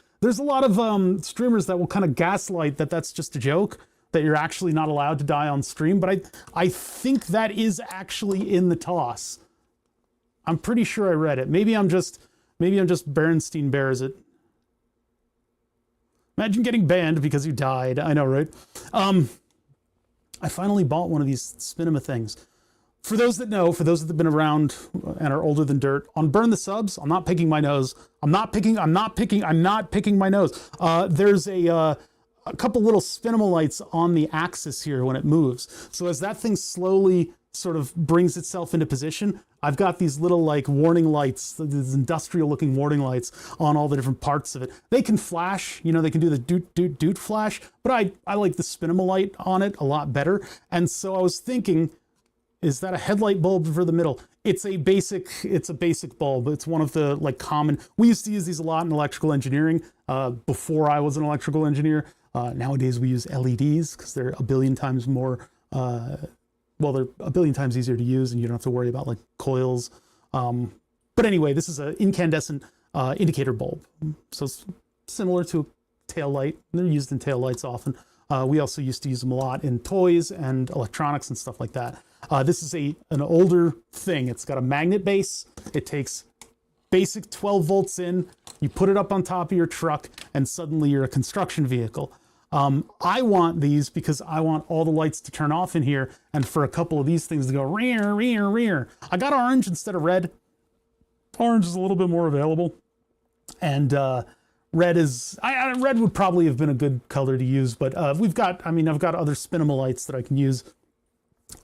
Speaker 1: streamers that will kind of gaslight that that's just a joke, that you're actually not allowed to die on stream. But I think that is actually in the TOS. I'm pretty sure I read it. Maybe I'm just Berenstein Bears it. Imagine getting banned because you died. I know, right? I finally bought one of these Spinnamathings. For those that know, for those that have been around and are older than dirt, on Burn the Subs, I'm not picking my nose. I'm not picking my nose. There's a couple little Spinnamolites on the axis here when it moves. So as that thing slowly sort of brings itself into position, I've got these little like warning lights, these industrial looking warning lights on all the different parts of it. They can flash, you know, they can do the doot doot doot flash, but I like the Spinnamolite on it a lot better. And so I was thinking, is that a headlight bulb for the middle? It's a basic bulb. It's one of the like common, we used to use these a lot in electrical engineering before I was an electrical engineer. Nowadays we use LEDs because they're a billion times more, well, they're a billion times easier to use and you don't have to worry about like coils. But anyway, this is an incandescent indicator bulb. So it's similar to a tail light. They're used in tail lights often. We also used to use them a lot in toys and electronics and stuff like that. This is an older thing. It's got a magnet base. It takes basic 12 volts in, you put it up on top of your truck, and suddenly you're a construction vehicle. I want these because I want all the lights to turn off in here and for a couple of these things to go rear, rear, rear. I got orange instead of red. Orange is a little bit more available. And red is, red would probably have been a good color to use, but I've got other Spinnamolites that I can use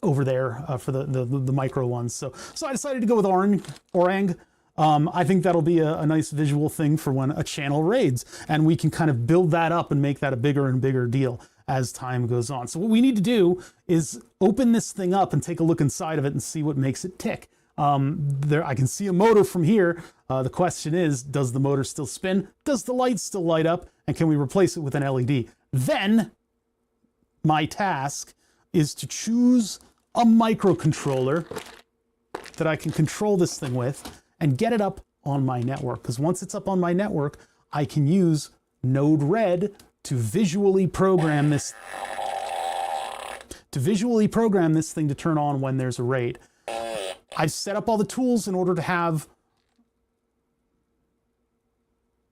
Speaker 1: over there for the micro ones. So I decided to go with orang. I think that'll be a nice visual thing for when a channel raids, and we can kind of build that up and make that a bigger and bigger deal as time goes on. So what we need to do is open this thing up and take a look inside of it and see what makes it tick. I can see a motor from here. The question is, does the motor still spin? Does the light still light up? And can we replace it with an LED? Then my task is to choose a microcontroller that I can control this thing with and get it up on my network. Because once it's up on my network, I can use Node Red to visually program this thing to turn on when there's a raid. I've set up all the tools in order to have,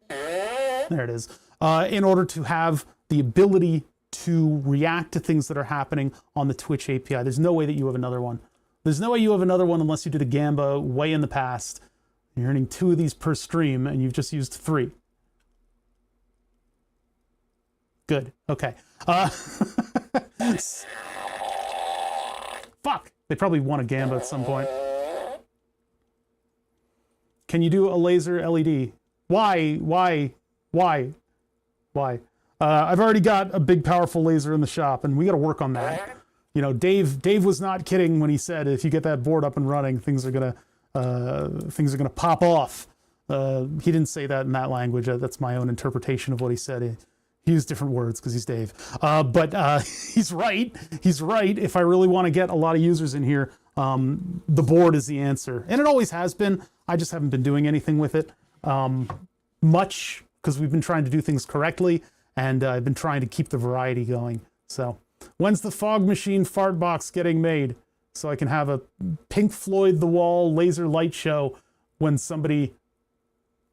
Speaker 1: there it is, in order to have the ability to react to things that are happening on the Twitch API. There's no way that you have another one. There's no way you have another one unless you did a Gamba way in the past. You're earning 2 of these per stream and you've just used 3. Good, okay. Fuck, they probably want a Gamba at some point. Can you do a laser LED? Why? I've already got a big powerful laser in the shop and we gotta work on that. You know, Dave was not kidding when he said if you get that board up and running, things are gonna pop off. He didn't say that in that language. That's my own interpretation of what he said. He used different words because he's Dave. But he's right. He's right. If I really want to get a lot of users in here, the board is the answer. And it always has been. I just haven't been doing anything with it much because we've been trying to do things correctly. And I've been trying to keep the variety going. So when's the Fog Machine fart box getting made? So I can have a Pink Floyd The Wall laser light show when somebody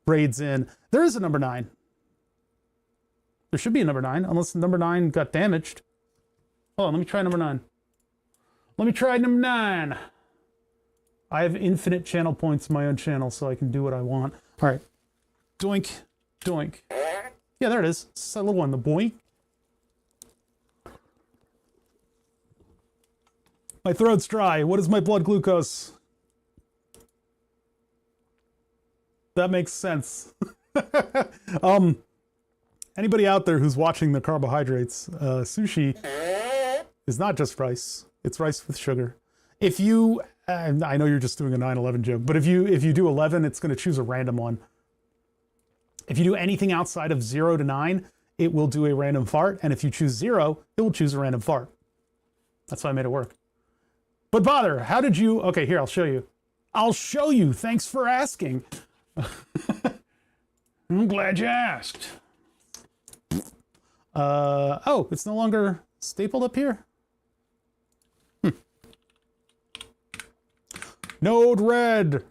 Speaker 1: raids in. There is a number 9. There should be a number 9, unless number 9 got damaged. Hold on, let me try number 9. Let me try number 9. I have infinite channel points in my own channel, so I can do what I want. All right. Doink, doink. Yeah, there it is. It's that little one, the boink. My throat's dry. What is my blood glucose? That makes sense. Anybody out there who's watching the carbohydrates, sushi is not just rice. It's rice with sugar. If you, I know you're just doing a 9/11 joke, but if you do 11, it's going to choose a random one. If you do anything outside of 0 to 9, it will do a random fart. And if you choose 0, it will choose a random fart. That's why I made it work. But Bother, how did you... Okay, here, I'll show you. I'll show you. Thanks for asking. I'm glad you asked. Oh, it's no longer stapled up here? Node-RED.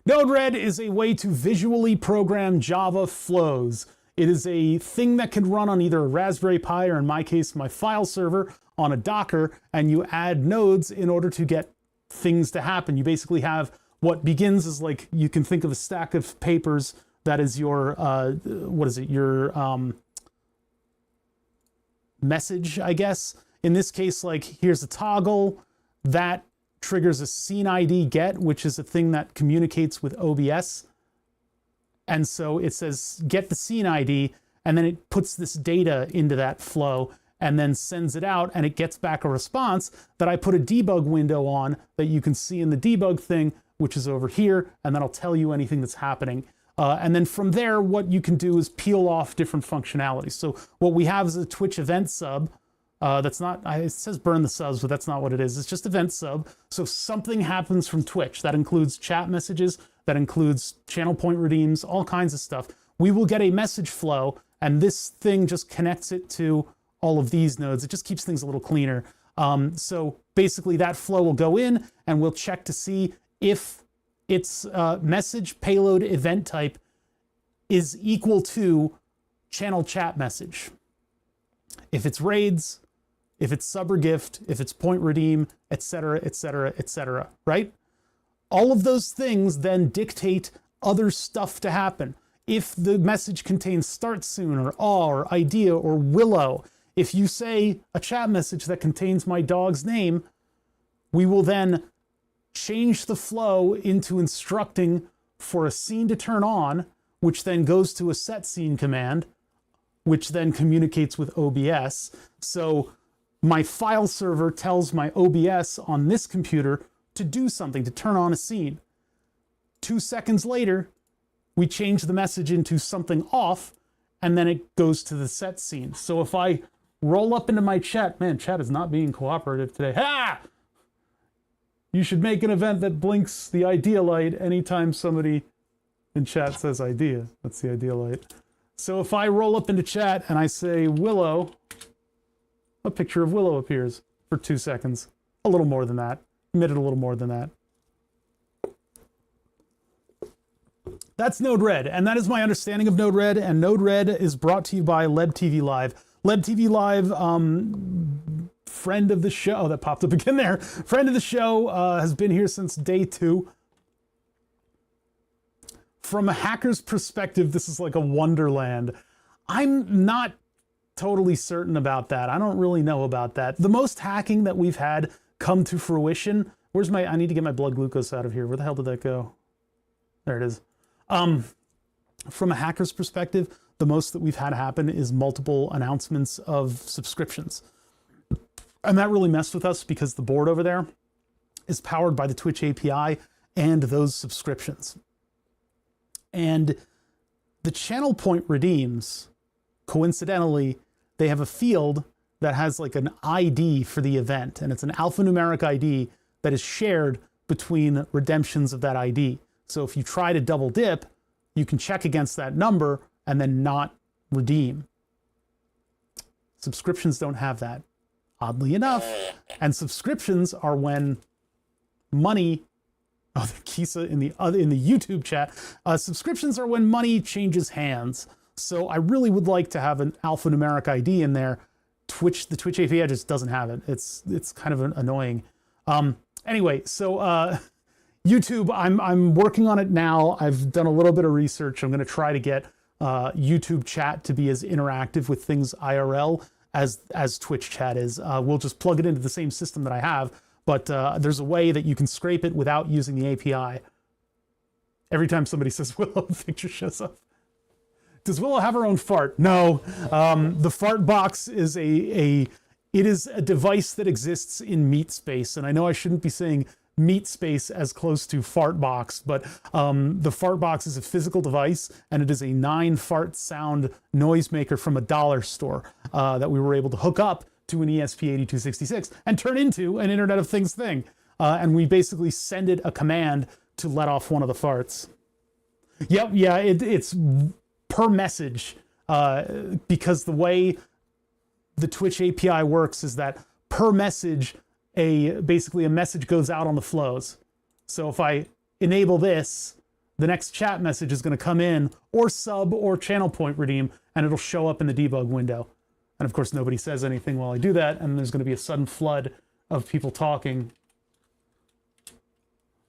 Speaker 1: Node-RED is a way to visually program Java flows. It is a thing that can run on either a Raspberry Pi or, in my case, my file server on a Docker, and you add nodes in order to get things to happen. You basically have what begins as, like, you can think of a stack of papers that is your, what is it, your message, I guess. In this case, like, here's a toggle that triggers a scene ID get, which is a thing that communicates with OBS. And so it says, get the scene ID, and then it puts this data into that flow and then sends it out, and it gets back a response that I put a debug window on that you can see in the debug thing, which is over here, and that'll tell you anything that's happening. And then from there, what you can do is peel off different functionalities. So what we have is a Twitch event sub. That's not, it says burn the subs, but that's not what it is. It's just event sub. So something happens from Twitch. That includes chat messages, that includes channel point redeems, all kinds of stuff. We will get a message flow, and this thing just connects it to all of these nodes. It just keeps things a little cleaner. So basically that flow will go in, and we'll check to see if its message payload event type is equal to channel chat message. If it's raids, if it's sub or gift, if it's point redeem, etc., etc., etc., right? All of those things then dictate other stuff to happen. If the message contains start soon or aw or idea or willow, if you say a chat message that contains my dog's name, we will then change the flow into instructing for a scene to turn on, which then goes to a set scene command, which then communicates with OBS. So my file server tells my OBS on this computer to do something, to turn on a scene. 2 seconds later, we change the message into something off, and then it goes to the set scene. So if I roll up into my chat, man, chat is not being cooperative today. Ha! You should make an event that blinks the idea light anytime somebody in chat says idea. That's the idea light. So if I roll up into chat and I say Willow, a picture of Willow appears for 2 seconds. A little more than that. Admit it, a little more than that. That's Node-RED, and that is my understanding of Node-RED, and Node-RED is brought to you by LebTV Live. LebTV Live, friend of the show, oh, that popped up again there. Friend of the show, has been here since day 2. From a hacker's perspective, this is like a wonderland. I'm not totally certain about that. I don't really know about that. The most hacking that we've had come to fruition, where's my, I need to get my blood glucose out of here. Where the hell did that go? There it is. From a hacker's perspective, the most that we've had happen is multiple announcements of subscriptions. And that really messed with us because the board over there is powered by the Twitch API and those subscriptions. And the channel point redeems, coincidentally, they have a field that has like an ID for the event, and it's an alphanumeric ID that is shared between redemptions of that ID. So if you try to double dip, you can check against that number and then not redeem. Subscriptions don't have that, oddly enough. And subscriptions are when money, oh, the Kisa in the YouTube chat, subscriptions are when money changes hands. So I really would like to have an alphanumeric ID in there. The Twitch API just doesn't have it. It's kind of annoying. Anyway, so YouTube, I'm working on it now. I've done a little bit of research. I'm going to try to get YouTube chat to be as interactive with things IRL as Twitch chat is. We'll just plug it into the same system that I have, but there's a way that you can scrape it without using the API. Every time somebody says Willow, the picture shows up. Does Willow have her own fart? No. The fart box is it is a device that exists in meat space, and I know I shouldn't be saying meat space as close to Fartbox, but the Fartbox is a physical device, and it is a 9-fart sound noisemaker from a dollar store that we were able to hook up to an ESP8266 and turn into an Internet of Things thing. And we basically send it a command to let off one of the farts. Yep, yeah, it's per message, because the way the Twitch API works is that per message, basically a message goes out on the flows. So if I enable this, the next chat message is going to come in, or sub or channel point redeem, and it'll show up in the debug window. And of course, nobody says anything while I do that, and there's going to be a sudden flood of people talking.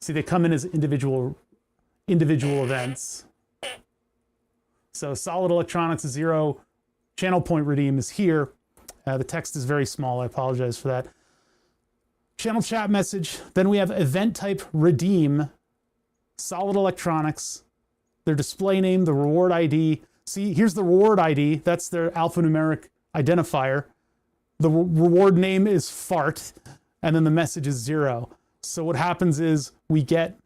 Speaker 1: See, they come in as individual events. So solid electronics is 0, channel point redeem is here. The text is very small, I apologize for that. Channel chat message, then we have event type redeem, solid electronics, their display name, the reward ID. See, here's the reward ID, that's their alphanumeric identifier. The reward name is fart, and then the message is 0. So what happens is we get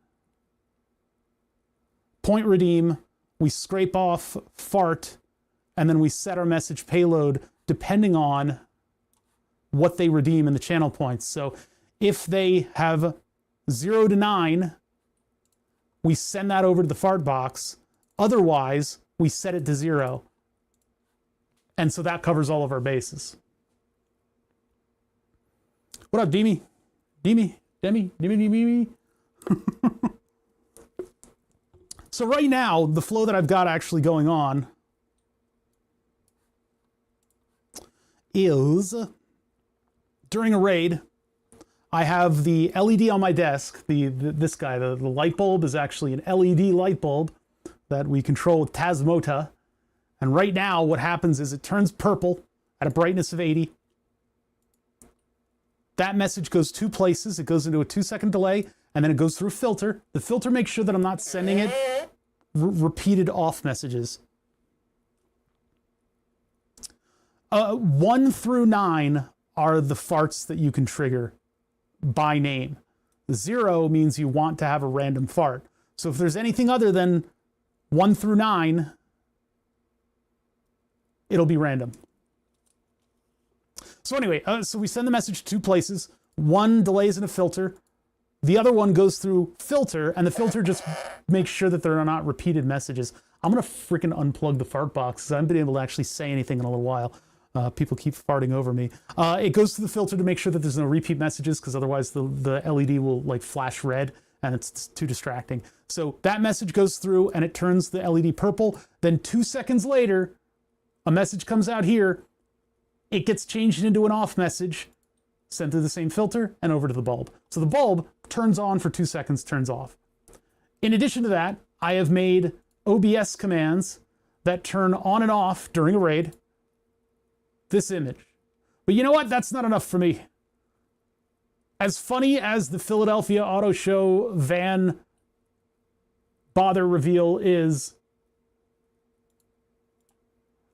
Speaker 1: point redeem, we scrape off fart, and then we set our message payload depending on what they redeem in the channel points. So if they have 0 to 9, we send that over to the fart box. Otherwise, we set it to 0. And so that covers all of our bases. What up, Demi? Demi? So right now, the flow that I've got actually going on is, during a raid, I have the LED on my desk. This guy, the light bulb is actually an LED light bulb that we control with Tasmota. And right now, what happens is it turns purple at a brightness of 80. That message goes 2 places. It goes into a 2-second delay, and then it goes through a filter. The filter makes sure that I'm not sending it repeated off messages. 1 through 9 are the farts that you can trigger by name. 0 means you want to have a random fart. So if there's anything other than 1 through 9, it'll be random. So anyway, so we send the message 2 places. One delays in a filter. The other one goes through filter, and the filter just makes sure that there are not repeated messages. I'm going to freaking unplug the fart box because I haven't been able to actually say anything in a little while. People keep farting over me. It goes through the filter to make sure that there's no repeat messages, because otherwise the LED will like flash red and it's too distracting. So that message goes through and it turns the LED purple. Then 2 seconds later, a message comes out here. It gets changed into an off message, sent through the same filter and over to the bulb. So the bulb turns on for 2 seconds, turns off. In addition to that, I have made OBS commands that turn on and off during a raid. This image. But you know what? That's not enough for me. As funny as the Philadelphia Auto Show van bother reveal is,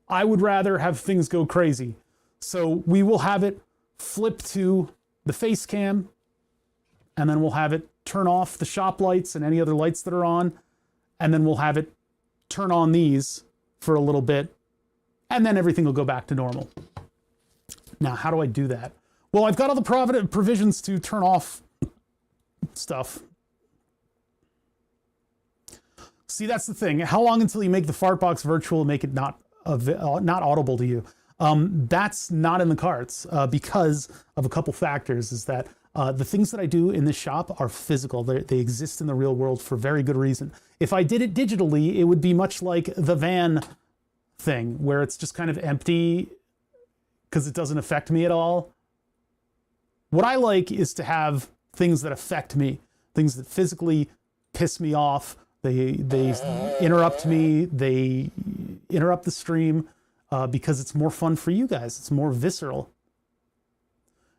Speaker 1: I would rather have things go crazy. So we will have it flip to the face cam, and then we'll have it turn off the shop lights and any other lights that are on, and then we'll have it turn on these for a little bit, and then everything will go back to normal. Now, how do I do that? Well, I've got all the provisions to turn off stuff. See, that's the thing. How long until you make the Fartbox virtual and make it not audible to you? That's not in the cards because of a couple factors. Is that the things that I do in this shop are physical. They exist in the real world for very good reason. If I did it digitally, it would be much like the van thing, where it's just kind of empty because it doesn't affect me at all. What I like is to have things that affect me, things that physically piss me off. They interrupt me. They interrupt the stream because it's more fun for you guys. It's more visceral.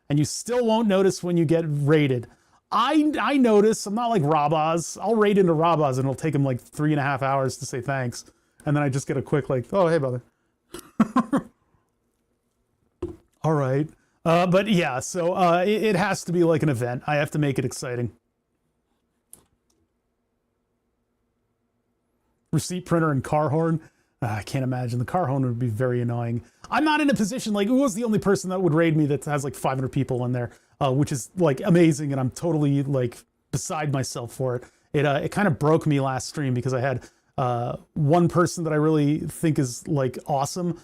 Speaker 1: And you still won't notice when you get raided. I notice. I'm not like Rabaz. I'll raid into Rabaz and it'll take him like 3.5 hours to say thanks. And then I just get a quick like, oh, hey, brother. All right. But yeah, so it has to be like an event. I have to make it exciting. receipt printer and car horn. I can't imagine. The car horn would be very annoying. I'm not in a position, like, Uwo's the only person that would raid me that has like 500 people in there, which is like amazing, and I'm totally like beside myself for it. It kind of broke me last stream because I had one person that I really think is like awesome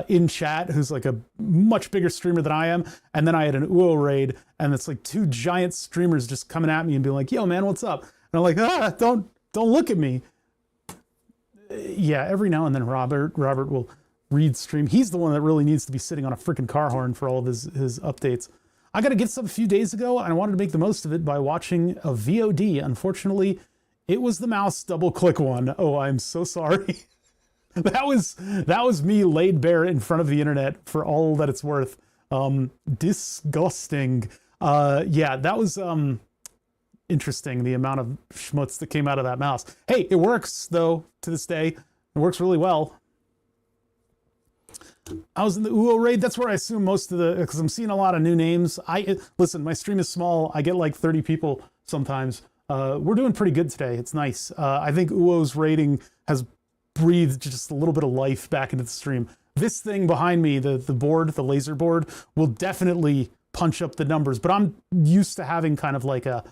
Speaker 1: in chat, who's like a much bigger streamer than I am, and then I had an Uwo raid, and it's like two giant streamers just coming at me and being like, "Yo, man, what's up?" And I'm like, don't look at me. Yeah, every now and then Robert will read stream. He's the one that really needs to be sitting on a freaking car horn for all of his updates. I got to get some a few days ago, and I wanted to make the most of it by watching a VOD. Unfortunately, it was the mouse double click one. Oh, I'm so sorry. That was me laid bare in front of the internet for all that it's worth. Disgusting. Yeah, that was interesting, the amount of schmutz that came out of that mouse. Hey, it works though to this day. It works really well. I was in the Uwo raid. That's where I assume most of the, because I'm seeing a lot of new names. Listen, my stream is small. I get like 30 people sometimes. We're doing pretty good today. It's nice. I think Uwo's rating has breathed just a little bit of life back into the stream. This thing behind me, the board, the laser board, will definitely punch up the numbers, but I'm used to having kind of like a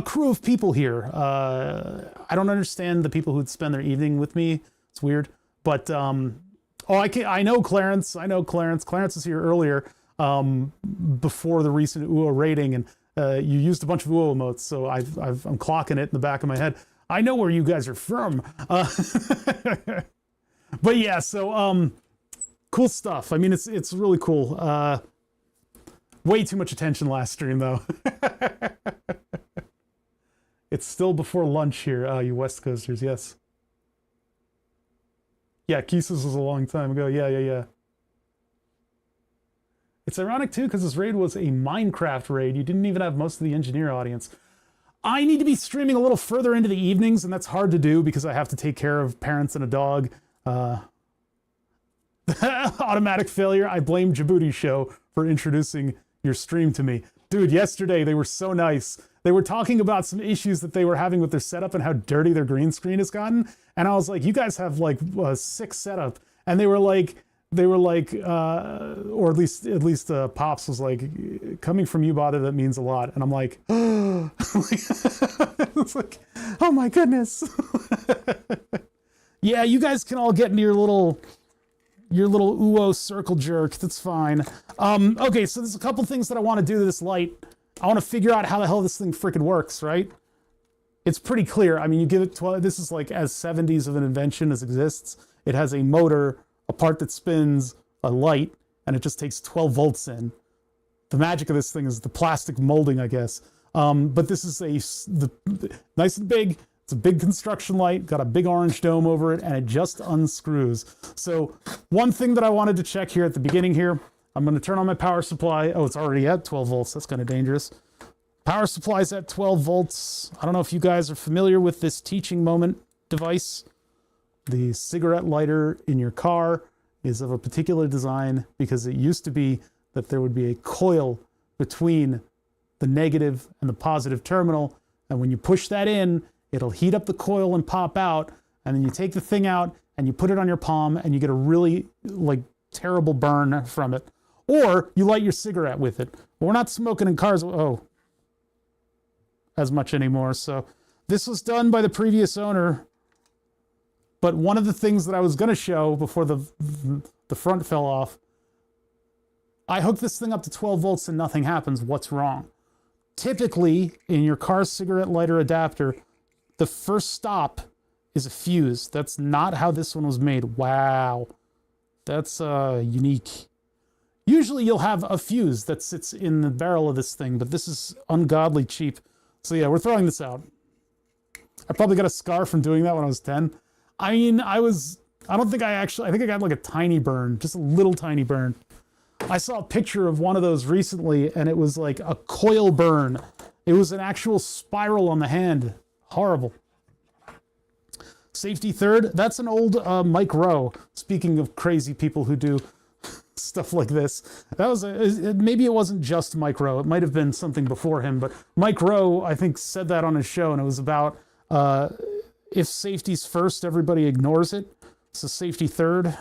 Speaker 1: crew of people here. I don't understand the people who'd spend their evening with me. It's weird, but I know Clarence. Clarence was here earlier before the recent Uwo rating, and you used a bunch of Uwo emotes, so I'm clocking it in the back of my head. I know where you guys are from. But yeah, so cool stuff. I mean, it's really cool. Way too much attention last stream though. It's still before lunch here, you West Coasters, yes. Yeah, Kisus was a long time ago. Yeah. It's ironic too, because this raid was a Minecraft raid. You didn't even have most of the engineer audience. I need to be streaming a little further into the evenings, and that's hard to do because I have to take care of parents and a dog. Automatic failure. I blame Djibouti Show for introducing your stream to me. Dude, yesterday they were so nice. They were talking about some issues that they were having with their setup and how dirty their green screen has gotten. And I was like, you guys have like a sick setup. And they were like, or at least Pops was like, coming from you, Bada, that means a lot. And I'm like, it's like, oh my goodness. Yeah, you guys can all get into your little Uwo circle jerk. That's fine. Okay, so there's a couple things that I want to do to this light. I want to figure out how the hell this thing freaking works, right? It's pretty clear. I mean, you give it 12, this is like as 70s of an invention as exists. It has a motor, a part that spins, a light, and it just takes 12 volts in. The magic of this thing is the plastic molding, I guess. But this is nice and big. It's a big construction light, got a big orange dome over it, and it just unscrews. So one thing that I wanted to check here at the beginning here, I'm going to turn on my power supply. Oh, it's already at 12 volts. That's kind of dangerous. Power supply's at 12 volts. I don't know if you guys are familiar with this teaching moment device. The cigarette lighter in your car is of a particular design because it used to be that there would be a coil between the negative and the positive terminal. And when you push that in, it'll heat up the coil and pop out. And then you take the thing out and you put it on your palm and you get a really like terrible burn from it. Or you light your cigarette with it. But we're not smoking in cars as much anymore. So this was done by the previous owner. But one of the things that I was going to show before the front fell off, I hooked this thing up to 12 volts and nothing happens. What's wrong? Typically, in your car's cigarette lighter adapter, the first stop is a fuse. That's not how this one was made. Wow. That's unique. Usually you'll have a fuse that sits in the barrel of this thing, but this is ungodly cheap. So yeah, we're throwing this out. I probably got a scar from doing that when I was 10. I mean, I think I got like a tiny burn, just a little tiny burn. I saw a picture of one of those recently, and it was like a coil burn. It was an actual spiral on the hand. Horrible. Safety third, that's an old Mike Rowe. Speaking of crazy people who do stuff like this. That was maybe it wasn't just Mike Rowe. It might have been something before him, but Mike Rowe, I think, said that on his show, and it was about if safety's first, everybody ignores it. So safety third.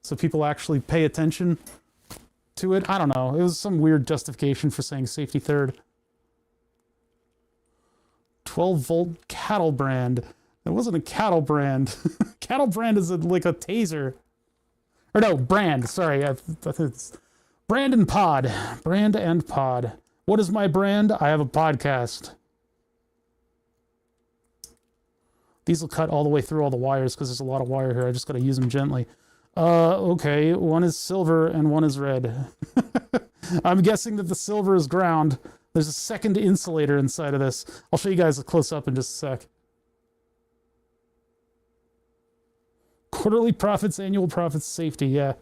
Speaker 1: So people actually pay attention to it. I don't know. It was some weird justification for saying safety third. 12-volt cattle brand. It wasn't a cattle brand. Cattle brand is like a taser. Or no, brand. Sorry. It's brand and pod. Brand and pod. What is my brand? I have a podcast. These will cut all the way through all the wires because there's a lot of wire here. I just got to use them gently. Okay. One is silver and one is red. I'm guessing that the silver is ground. There's a second insulator inside of this. I'll show you guys a close-up in just a sec. Quarterly profits, annual profits, safety, yeah.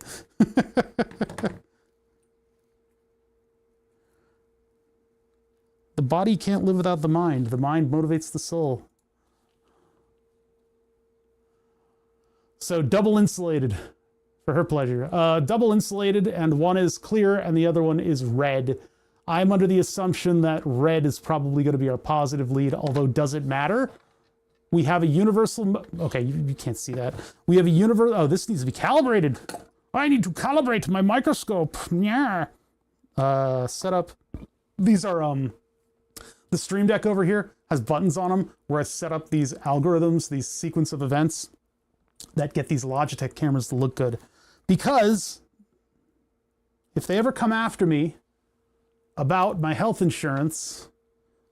Speaker 1: The body can't live without the mind. The mind motivates the soul. So double insulated for her pleasure. Double insulated, and one is clear and the other one is red. I'm under the assumption that red is probably going to be our positive lead, although does it matter? We have a universal... Okay, you can't see that. We have a universal... Oh, this needs to be calibrated. I need to calibrate my microscope. Yeah. Setup. These are... The Stream Deck over here has buttons on them where I set up these algorithms, these sequence of events that get these Logitech cameras to look good. Because if they ever come after me about my health insurance,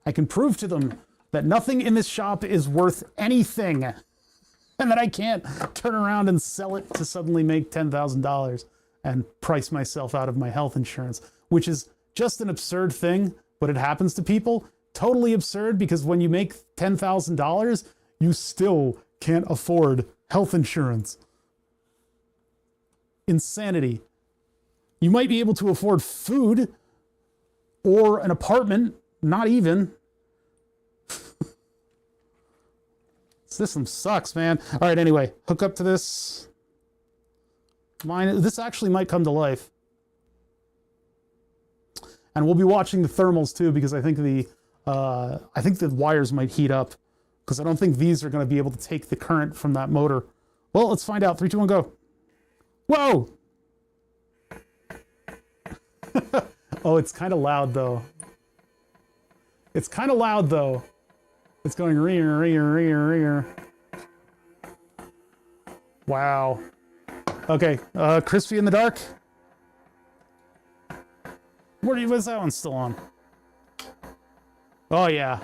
Speaker 1: I can prove to them that nothing in this shop is worth anything and that I can't turn around and sell it to suddenly make $10,000 and price myself out of my health insurance, which is just an absurd thing, but it happens to people. Totally absurd, because when you make $10,000, you still can't afford health insurance. Insanity. You might be able to afford food or an apartment, not even. System sucks, man. All right, anyway, hook up to this. This actually might come to life. And we'll be watching the thermals too, because I think the wires might heat up, because I don't think these are going to be able to take the current from that motor. Well, let's find out. 3, 2, 1, go. Whoa! Oh, it's kind of loud though. It's kind of loud though. It's going ringer, ringer, ringer, ringer. Wow. Okay, crispy in the dark. Was that one still on? Oh yeah.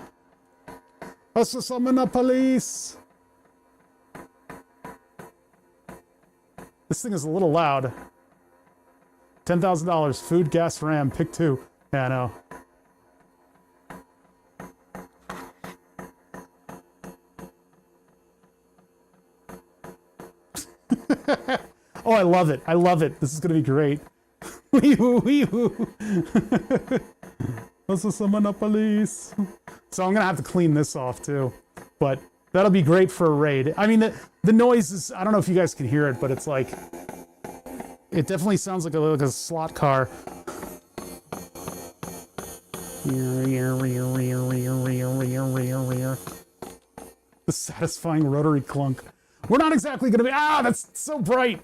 Speaker 1: Let's summon the police. This thing is a little loud. $10,000, food, gas, RAM, pick 2. Yeah, I know. Oh, I love it. I love it. This is going to be great. Wee-hoo, wee-hoo. Let's summon the police. So I'm going to have to clean this off too. But that'll be great for a raid. I mean, the noise is... I don't know if you guys can hear it, but it's like... It definitely sounds like a slot car. The satisfying rotary clunk. We're not exactly going to be... Ah, that's so bright.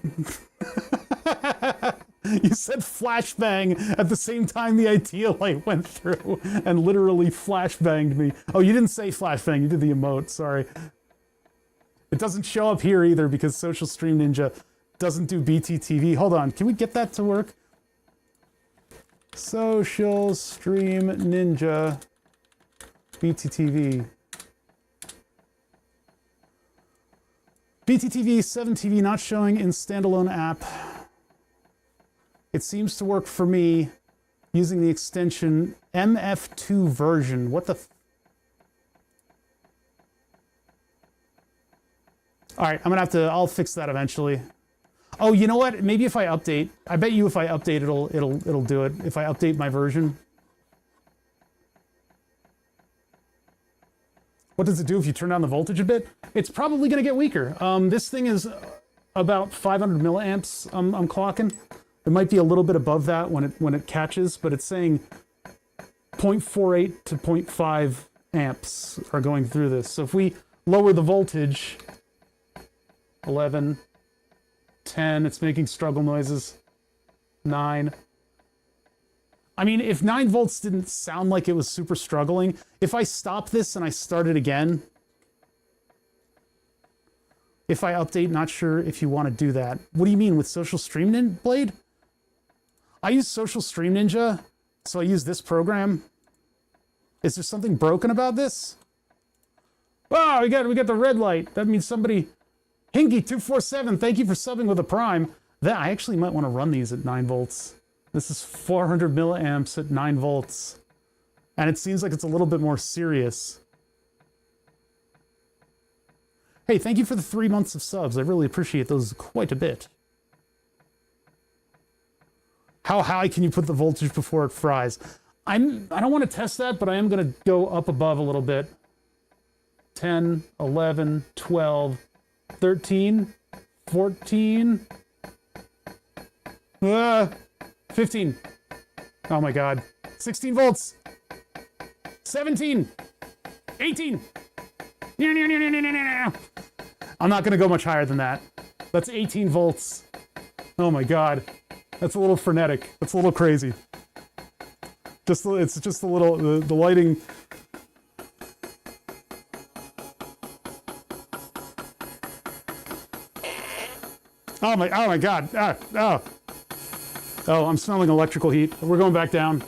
Speaker 1: You said flashbang at the same time the idea light went through and literally flashbanged me. Oh, you didn't say flashbang. You did the emote. Sorry. It doesn't show up here either because Social Stream Ninja doesn't do BTTV. Hold on. Can we get that to work? Social Stream Ninja BTTV. BTTV 7TV not showing in standalone app. It seems to work for me using the extension MF2 version. What the... All right, I'm gonna have to... I'll fix that eventually. Oh, you know what? Maybe if I update... I bet you if I update, it'll do it. If I update my version. What does it do if you turn down the voltage a bit? It's probably gonna get weaker. This thing is about 500 milliamps I'm clocking. It might be a little bit above that when it catches, but it's saying 0.48 to 0.5 amps are going through this. So if we lower the voltage. 11, 10, it's making struggle noises. 9. I mean, if 9 volts didn't sound like it was super struggling, if I stop this and I start it again, if I update, not sure if you want to do that. What do you mean with Social Stream Blade? I use Social Stream Ninja, so I use this program. Is there something broken about this? Wow, we got the red light. That means somebody... Hinky247, thank you for subbing with a Prime. That I actually might want to run these at 9 volts. This is 400 milliamps at 9 volts. And it seems like it's a little bit more serious. Hey, thank you for the 3 months of subs. I really appreciate those quite a bit. How high can you put the voltage before it fries? I don't want to test that, but I am going to go up above a little bit. 10, 11, 12, 13, 14, 15. Oh my God. 16 volts. 17, 18. I'm not going to go much higher than that. That's 18 volts. Oh my God. That's a little frenetic. That's a little crazy. It's just a little, the lighting. Oh my God. Oh, I'm smelling electrical heat. We're going back down.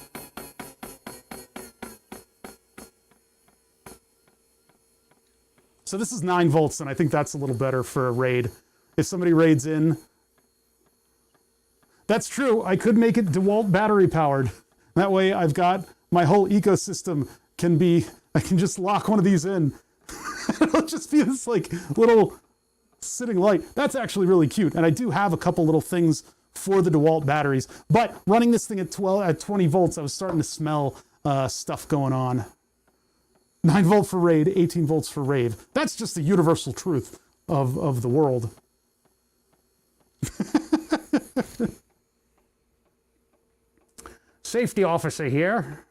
Speaker 1: So this is 9 volts, and I think that's a little better for a raid. If somebody raids in. That's true. I could make it DeWalt battery powered. That way I've got my whole ecosystem I can just lock one of these in. It'll just be this like little sitting light. That's actually really cute. And I do have a couple little things for the DeWalt batteries, but running this thing at 20 volts, I was starting to smell stuff going on. 9 volt for raid, 18 volts for rave. That's just the universal truth of the world. Safety officer here.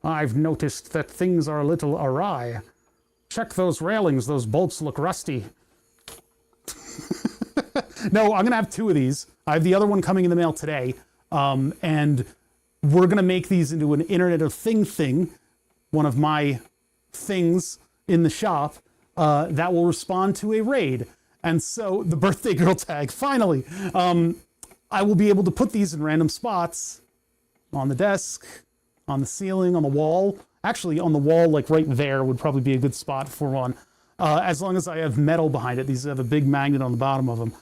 Speaker 1: I've noticed that things are a little awry. Check those railings, those bolts look rusty. No, I'm gonna have 2 of these. I have the other one coming in the mail today. And we're gonna make these into an Internet of thing, one of my things in the shop that will respond to a raid. And so the birthday girl tag, finally, I will be able to put these in random spots on the desk, on the ceiling, on the wall. Actually, on the wall, like right there, would probably be a good spot for one. As long as I have metal behind it. These have a big magnet on the bottom of them.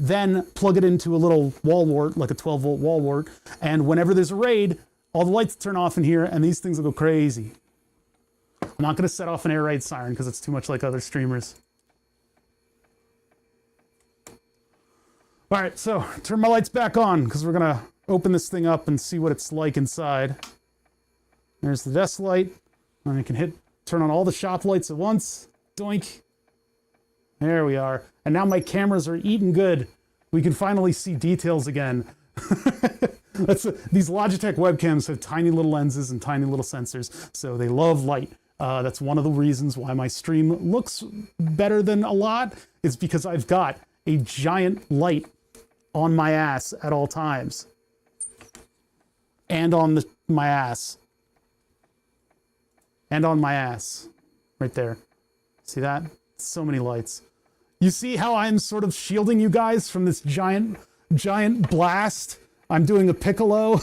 Speaker 1: Then plug it into a little wall wart, like a 12 volt wall wart. And whenever there's a raid, all the lights turn off in here and these things will go crazy. I'm not going to set off an air raid siren because it's too much like other streamers. All right, so turn my lights back on because we're going to open this thing up and see what it's like inside. There's the desk light. And I can turn on all the shop lights at once. Doink. There we are. And now my cameras are eating good. We can finally see details again. These Logitech webcams have tiny little lenses and tiny little sensors, so they love light. That's one of the reasons why my stream looks better than a lot, is because I've got a giant light on my ass at all times. And on my ass. And on my ass. Right there. See that? So many lights. You see how I'm sort of shielding you guys from this giant blast? I'm doing a piccolo.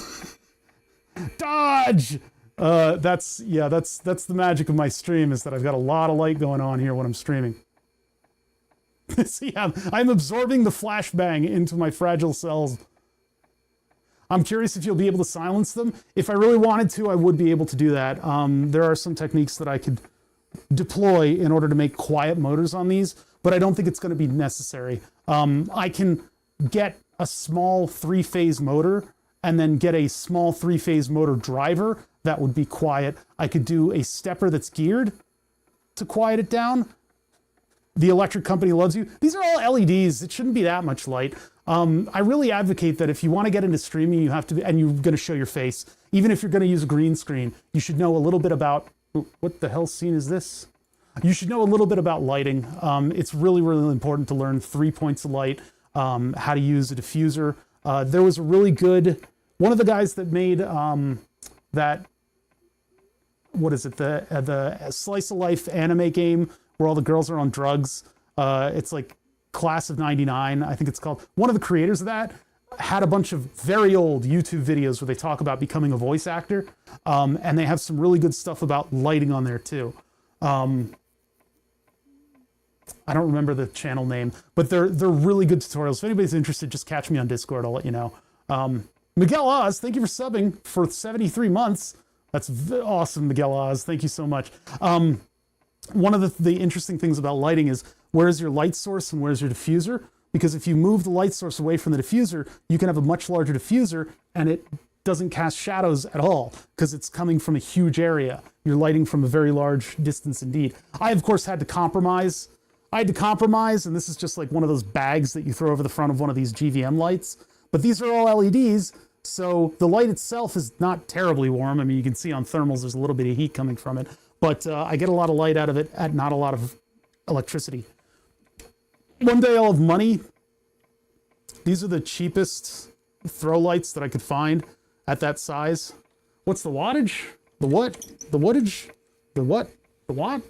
Speaker 1: Dodge! That's the magic of my stream, is that I've got a lot of light going on here when I'm streaming. See, I'm absorbing the flashbang into my fragile cells. I'm curious if you'll be able to silence them. If I really wanted to, I would be able to do that. There are some techniques that I could deploy in order to make quiet motors on these, but I don't think it's going to be necessary. I can get a small 3-phase motor and then get a small 3-phase motor driver that would be quiet. I could do a stepper that's geared to quiet it down. The electric company loves you. These are all LEDs. It shouldn't be that much light. I really advocate that if you want to get into streaming, you have to, and you're going to show your face, even if you're going to use a green screen, you should know a little bit about, what the hell scene is this? You should know a little bit about lighting. It's really, really important to learn 3 points of light, how to use a diffuser. There was a really good, one of the guys that made that, what is it, the slice of life anime game where all the girls are on drugs. It's like Class of 99, I think it's called. One of the creators of that had a bunch of very old YouTube videos where they talk about becoming a voice actor. And they have some really good stuff about lighting on there too. I don't remember the channel name, but they're really good tutorials. If anybody's interested, just catch me on Discord. I'll let you know. Miguel Oz, thank you for subbing for 73 months. That's awesome, Miguel Oz. Thank you so much. One of the interesting things about lighting is where's your light source and where's your diffuser? Because if you move the light source away from the diffuser, you can have a much larger diffuser and it doesn't cast shadows at all because it's coming from a huge area. You're lighting from a very large distance indeed. I, of course, had to compromise. And this is just like one of those bags that you throw over the front of one of these GVM lights. But these are all LEDs, so the light itself is not terribly warm. I mean, you can see on thermals there's a little bit of heat coming from it, but I get a lot of light out of it at not a lot of electricity. One day I'll have money. These are the cheapest throw lights that I could find at that size. What's the wattage? The what? The wattage? The what? The what?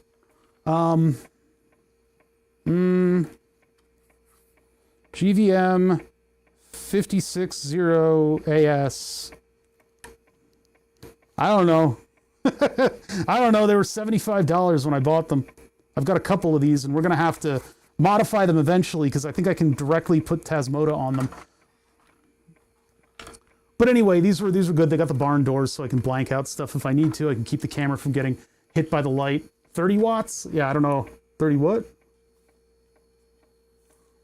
Speaker 1: GVM 560AS. I don't know. I don't know. They were $75 when I bought them. I've got a couple of these and we're going to have to modify them eventually because I think I can directly put Tasmota on them. But anyway, these were good. They got the barn doors so I can blank out stuff if I need to. I can keep the camera from getting hit by the light. 30 watts? Yeah, I don't know. 30 what?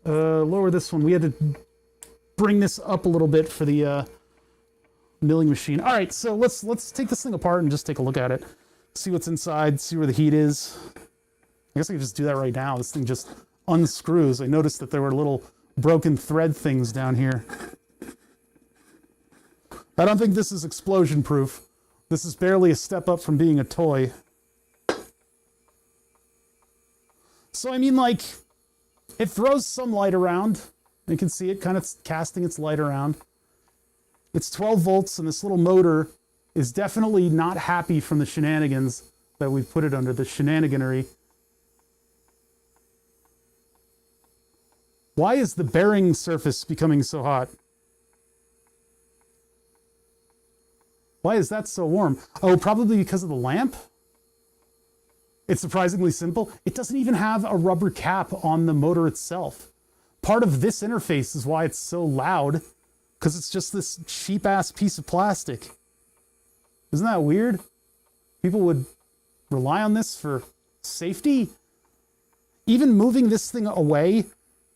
Speaker 1: Lower this one. We had to bring this up a little bit for the milling machine. All right, so let's take this thing apart and just take a look at it. See what's inside, see where the heat is. I guess I can just do that right now. This thing just unscrews. I noticed that there were little broken thread things down here. I don't think this is explosion proof. This is barely a step up from being a toy. So I mean, like, it throws some light around. You can see it kind of casting its light around. It's 12 volts and this little motor is definitely not happy from the shenanigans that we've put it under, the shenaniganery. Why is the bearing surface becoming so hot? Why is that so warm? Oh, probably because of the lamp? It's surprisingly simple. It doesn't even have a rubber cap on the motor itself. Part of this interface is why it's so loud, because it's just this cheap-ass piece of plastic. Isn't that weird? People would rely on this for safety? Even moving this thing away.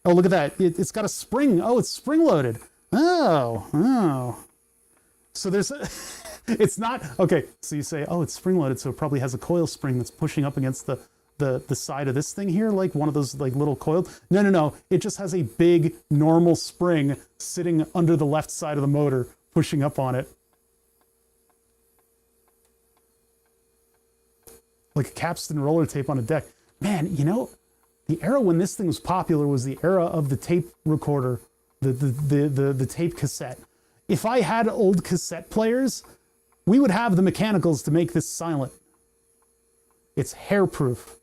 Speaker 1: Oh, look at that. It's got a spring. Oh, it's spring-loaded. Oh. So there's a... It's not... Okay, so you say, oh, it's spring-loaded, so it probably has a coil spring that's pushing up against the side of this thing here, like one of those like little coiled. No. It just has a big, normal spring sitting under the left side of the motor, pushing up on it. Like a capstan roller tape on a deck. Man, you know, the era when this thing was popular was the era of the tape recorder, the tape cassette. If I had old cassette players, we would have the mechanicals to make this silent. It's hairproof.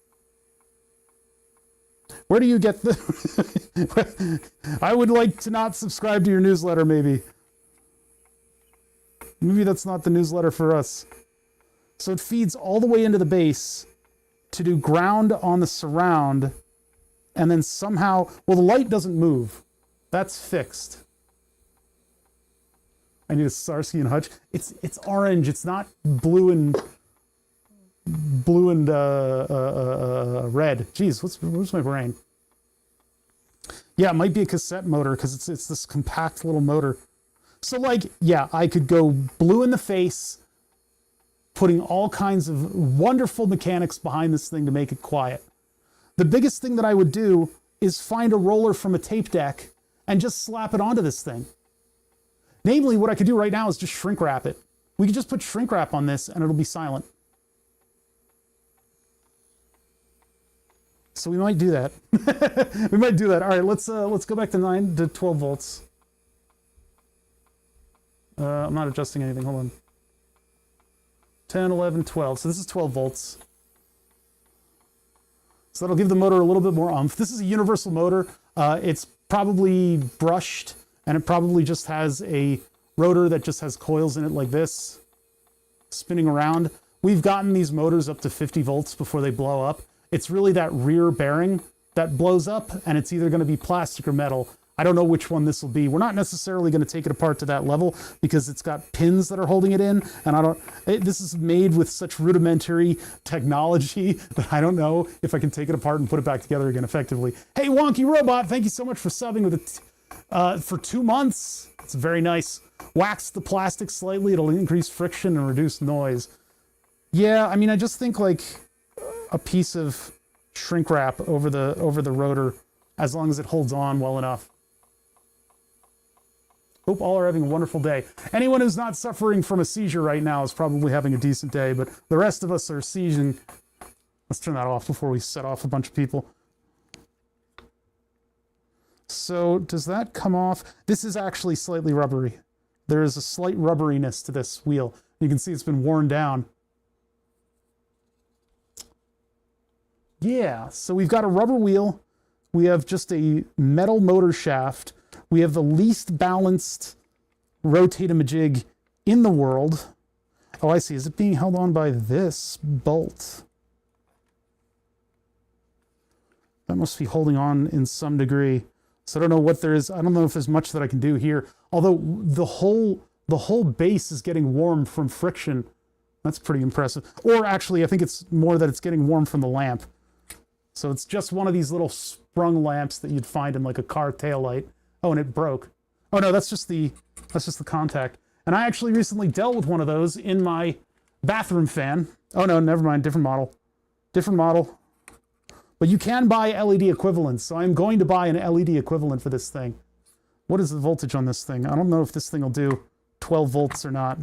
Speaker 1: Where do you get the... I would like to not subscribe to your newsletter, maybe. Maybe that's not the newsletter for us. So it feeds all the way into the base to do ground on the surround, and then somehow... Well, the light doesn't move. That's fixed. I need a Starsky and Hutch. It's orange. It's not blue and red. Jeez, where's my brain? Yeah, it might be a cassette motor because it's this compact little motor. So like, yeah, I could go blue in the face, putting all kinds of wonderful mechanics behind this thing to make it quiet. The biggest thing that I would do is find a roller from a tape deck and just slap it onto this thing. Namely, what I could do right now is just shrink wrap it. We could just put shrink wrap on this and it'll be silent. So we might do that. We might do that. All right, let's go back to 9 to 12 volts. I'm not adjusting anything. Hold on. 10, 11, 12. So this is 12 volts. So that'll give the motor a little bit more oomph. This is a universal motor. It's probably brushed, and it probably just has a rotor that just has coils in it like this, spinning around. We've gotten these motors up to 50 volts before they blow up. It's really that rear bearing that blows up, and it's either going to be plastic or metal. I don't know which one this will be. We're not necessarily going to take it apart to that level because it's got pins that are holding it in, and this is made with such rudimentary technology that I don't know if I can take it apart and put it back together again effectively. Hey, Wonky Robot, thank you so much for subbing with for 2 months. It's very nice. Wax the plastic slightly. It'll increase friction and reduce noise. Yeah, I mean, I just think like a piece of shrink wrap over the rotor, as long as it holds on well enough. Hope all are having a wonderful day. Anyone who's not suffering from a seizure right now is probably having a decent day, but the rest of us are seizing. Let's turn that off before we set off a bunch of people. So does that come off? This is actually slightly rubbery. There is a slight rubberiness to this wheel. You can see it's been worn down. Yeah, so we've got a rubber wheel. We have just a metal motor shaft. We have the least balanced rotate-a-majig in the world. Oh, I see. Is it being held on by this bolt? That must be holding on in some degree. So I don't know what there is. I don't know if there's much that I can do here. Although the whole base is getting warm from friction. That's pretty impressive. Or actually, I think it's more that it's getting warm from the lamp. So it's just one of these little sprung lamps that you'd find in like a car taillight. Oh, and it broke. Oh no, that's just the contact. And I actually recently dealt with one of those in my bathroom fan. Oh no, never mind, different model. Different model. But you can buy LED equivalents, so I'm going to buy an LED equivalent for this thing. What is the voltage on this thing? I don't know if this thing will do 12 volts or not.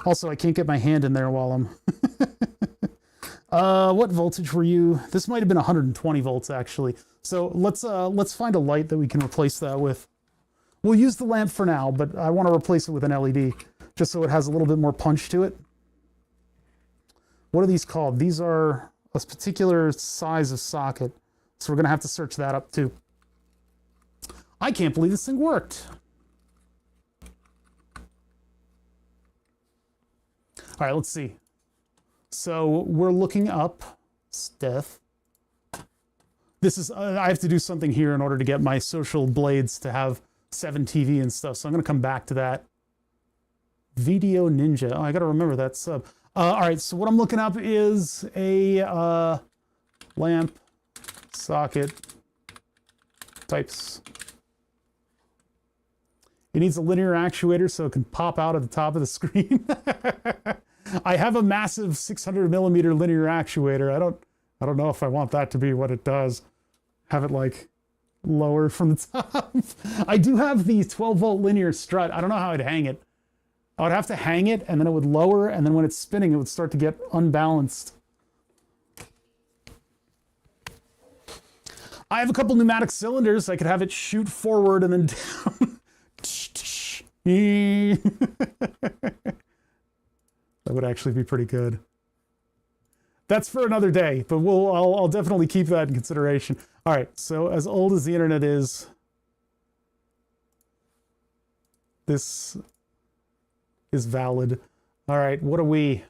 Speaker 1: Also, I can't get my hand in there while I'm... what voltage were you? This might have been 120 volts, actually. So let's find a light that we can replace that with. We'll use the lamp for now, but I want to replace it with an LED, just so it has a little bit more punch to it. What are these called? These are a particular size of socket, so we're going to have to search that up too. I can't believe this thing worked. All right, let's see. So we're looking up Steph. This is, I have to do something here in order to get my social blades to have 7 TV and stuff. So I'm going to come back to that. Video Ninja. Oh, I got to remember that sub. All right, so what I'm looking up is a lamp socket types. It needs a linear actuator so it can pop out at the top of the screen. I have a massive 600 millimeter linear actuator. I don't know if I want that to be what it does. Have it like lower from the top. I do have the 12 volt linear strut. I don't know how I'd hang it. I would have to hang it and then it would lower, and then when it's spinning it would start to get unbalanced. I have a couple pneumatic cylinders. I could have it shoot forward and then down. That would actually be pretty good. That's for another day, but I'll definitely keep that in consideration. All right, so as old as the internet is, this is valid. All right, what are we?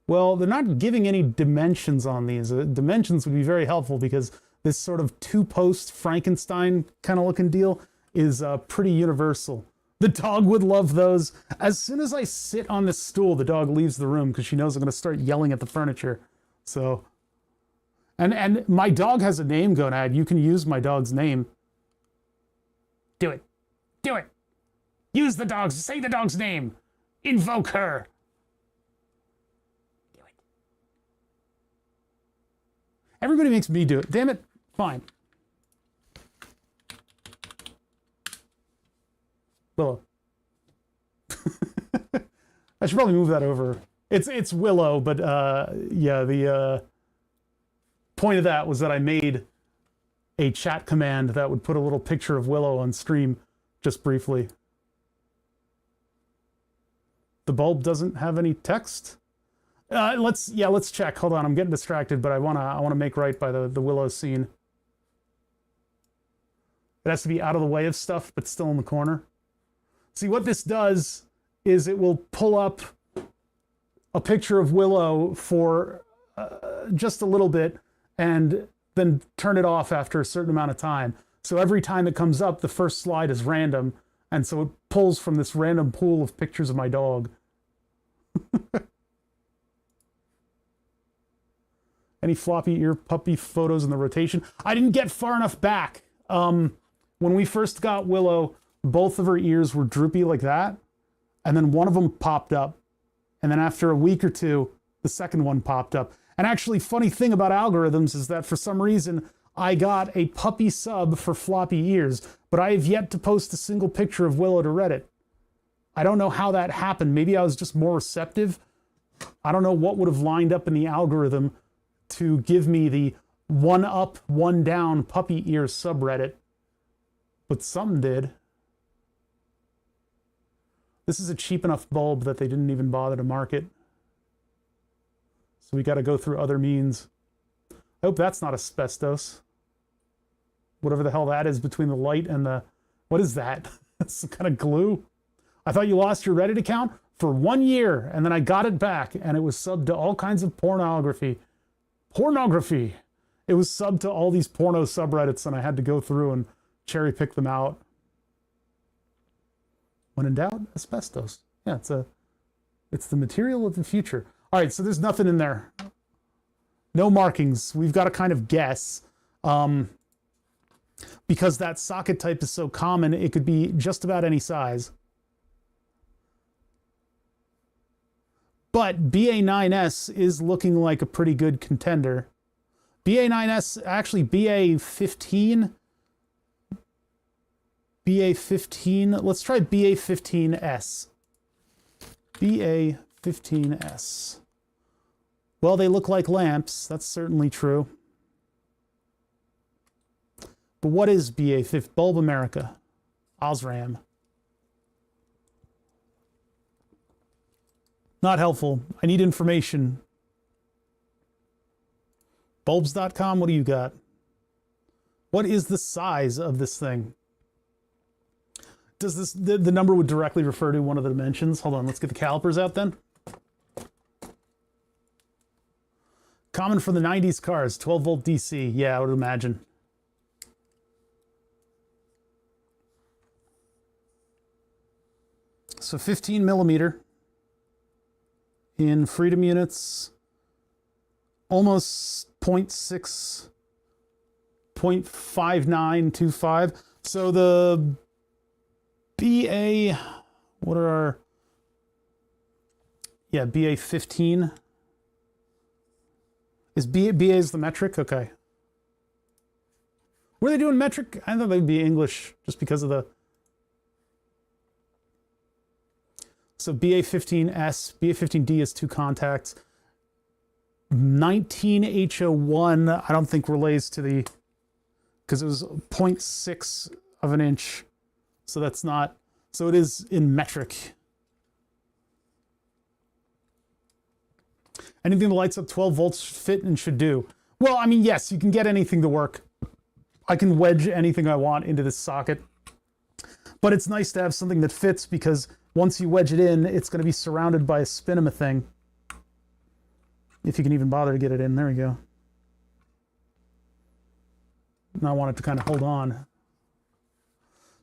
Speaker 1: Well, they're not giving any dimensions on these. Dimensions would be very helpful because this sort of two-post Frankenstein kind of looking deal is pretty universal. The dog would love those. As soon as I sit on this stool, the dog leaves the room because she knows I'm going to start yelling at the furniture. So, and my dog has a name, Gonad. You can use my dog's name. Do it. Do it. Use the dog's, say the dog's name. Invoke her. Do it. Everybody makes me do it. Damn it. Fine. Willow. I should probably move that over It's Willow, but yeah, the point of that was that I made a chat command that would put a little picture of Willow on stream just briefly. The bulb doesn't have any text. Let's check. Hold on, I'm getting distracted, but I wanna make right by the Willow scene. It has to be out of the way of stuff, but still in the corner. See, what this does is it will pull up a picture of Willow for just a little bit and then turn it off after a certain amount of time. So every time it comes up, the first slide is random, and so it pulls from this random pool of pictures of my dog. Any floppy ear puppy photos in the rotation? I didn't get far enough back. When we first got Willow, both of her ears were droopy like that, and then one of them popped up. And then after a week or two, the second one popped up. And actually, funny thing about algorithms is that for some reason, I got a puppy sub for floppy ears, but I have yet to post a single picture of Willow to Reddit. I don't know how that happened. Maybe I was just more receptive. I don't know what would have lined up in the algorithm to give me the one up, one down puppy ear subreddit, but some did. This is a cheap enough bulb that they didn't even bother to market. So we got to go through other means. I hope that's not asbestos. Whatever the hell that is between the light and the... What is that? That's some kind of glue? I thought you lost your Reddit account for 1 year, and then I got it back, and it was subbed to all kinds of pornography. Pornography! It was subbed to all these porno subreddits, and I had to go through and cherry pick them out. When in doubt, asbestos. Yeah, it's the material of the future. All right, so there's nothing in there. No markings. We've got to kind of guess. Because that socket type is so common, it could be just about any size. But BA9S is looking like a pretty good contender. BA9S, actually BA15. BA15, let's try BA15S. BA15S. Well, they look like lamps, that's certainly true. But what is BA15? Bulb America. Osram. Not helpful. I need information. Bulbs.com, what do you got? What is the size of this thing? Does this, the number would directly refer to one of the dimensions? Hold on, let's get the calipers out then. Common for the 90s cars, 12 volt DC. Yeah, I would imagine. So 15 millimeter in freedom units, almost 0.6, 0.5925. So the BA, what are our, yeah, BA15. Is BA is the metric? Okay. Were they doing metric? I thought they'd be English just because of the... So BA15S, BA15D is 2 contacts. 19H01, I don't think relays to the... Because it was 0.6 of an inch. So that's not... So it is in metric. Anything that lights up 12 volts fit and should do. Well, I mean, yes, you can get anything to work. I can wedge anything I want into this socket. But it's nice to have something that fits because once you wedge it in, it's going to be surrounded by a Spinnamathing. If you can even bother to get it in. There we go. Now I want it to kind of hold on.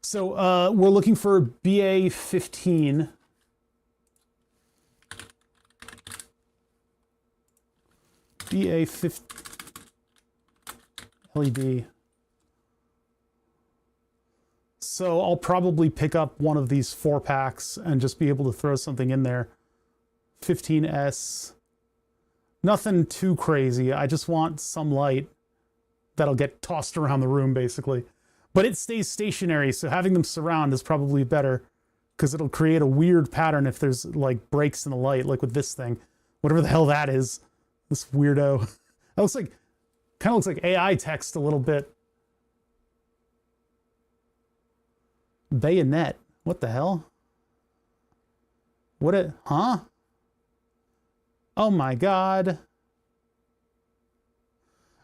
Speaker 1: So we're looking for BA15. BA15 LED. So I'll probably pick up one of these 4-packs and just be able to throw something in there. 15S. Nothing too crazy. I just want some light that'll get tossed around the room, basically. But it stays stationary, so having them surround is probably better because it'll create a weird pattern if there's like breaks in the light, like with this thing. whatever the hell that is. This weirdo. That looks like, kind of looks like AI text a little bit. Bayonet. What the hell? What it, huh? Oh my God.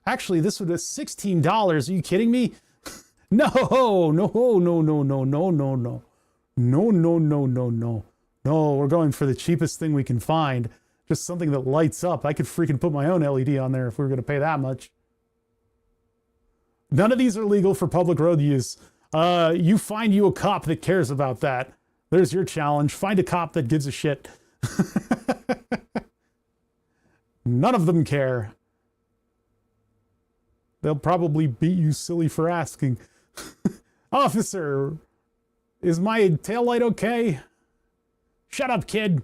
Speaker 1: Actually, this was $16. Are you kidding me? No, no, no, no, no, no, no, no, no. No, no, no, no, no. No, we're going for the cheapest thing we can find. Just something that lights up. I could freaking put my own LED on there if we were going to pay that much. None of these are legal for public road use. You find you a cop that cares about that. There's your challenge. Find a cop that gives a shit. None of them care. They'll probably beat you silly for asking. Officer, is my taillight okay? Shut up, kid.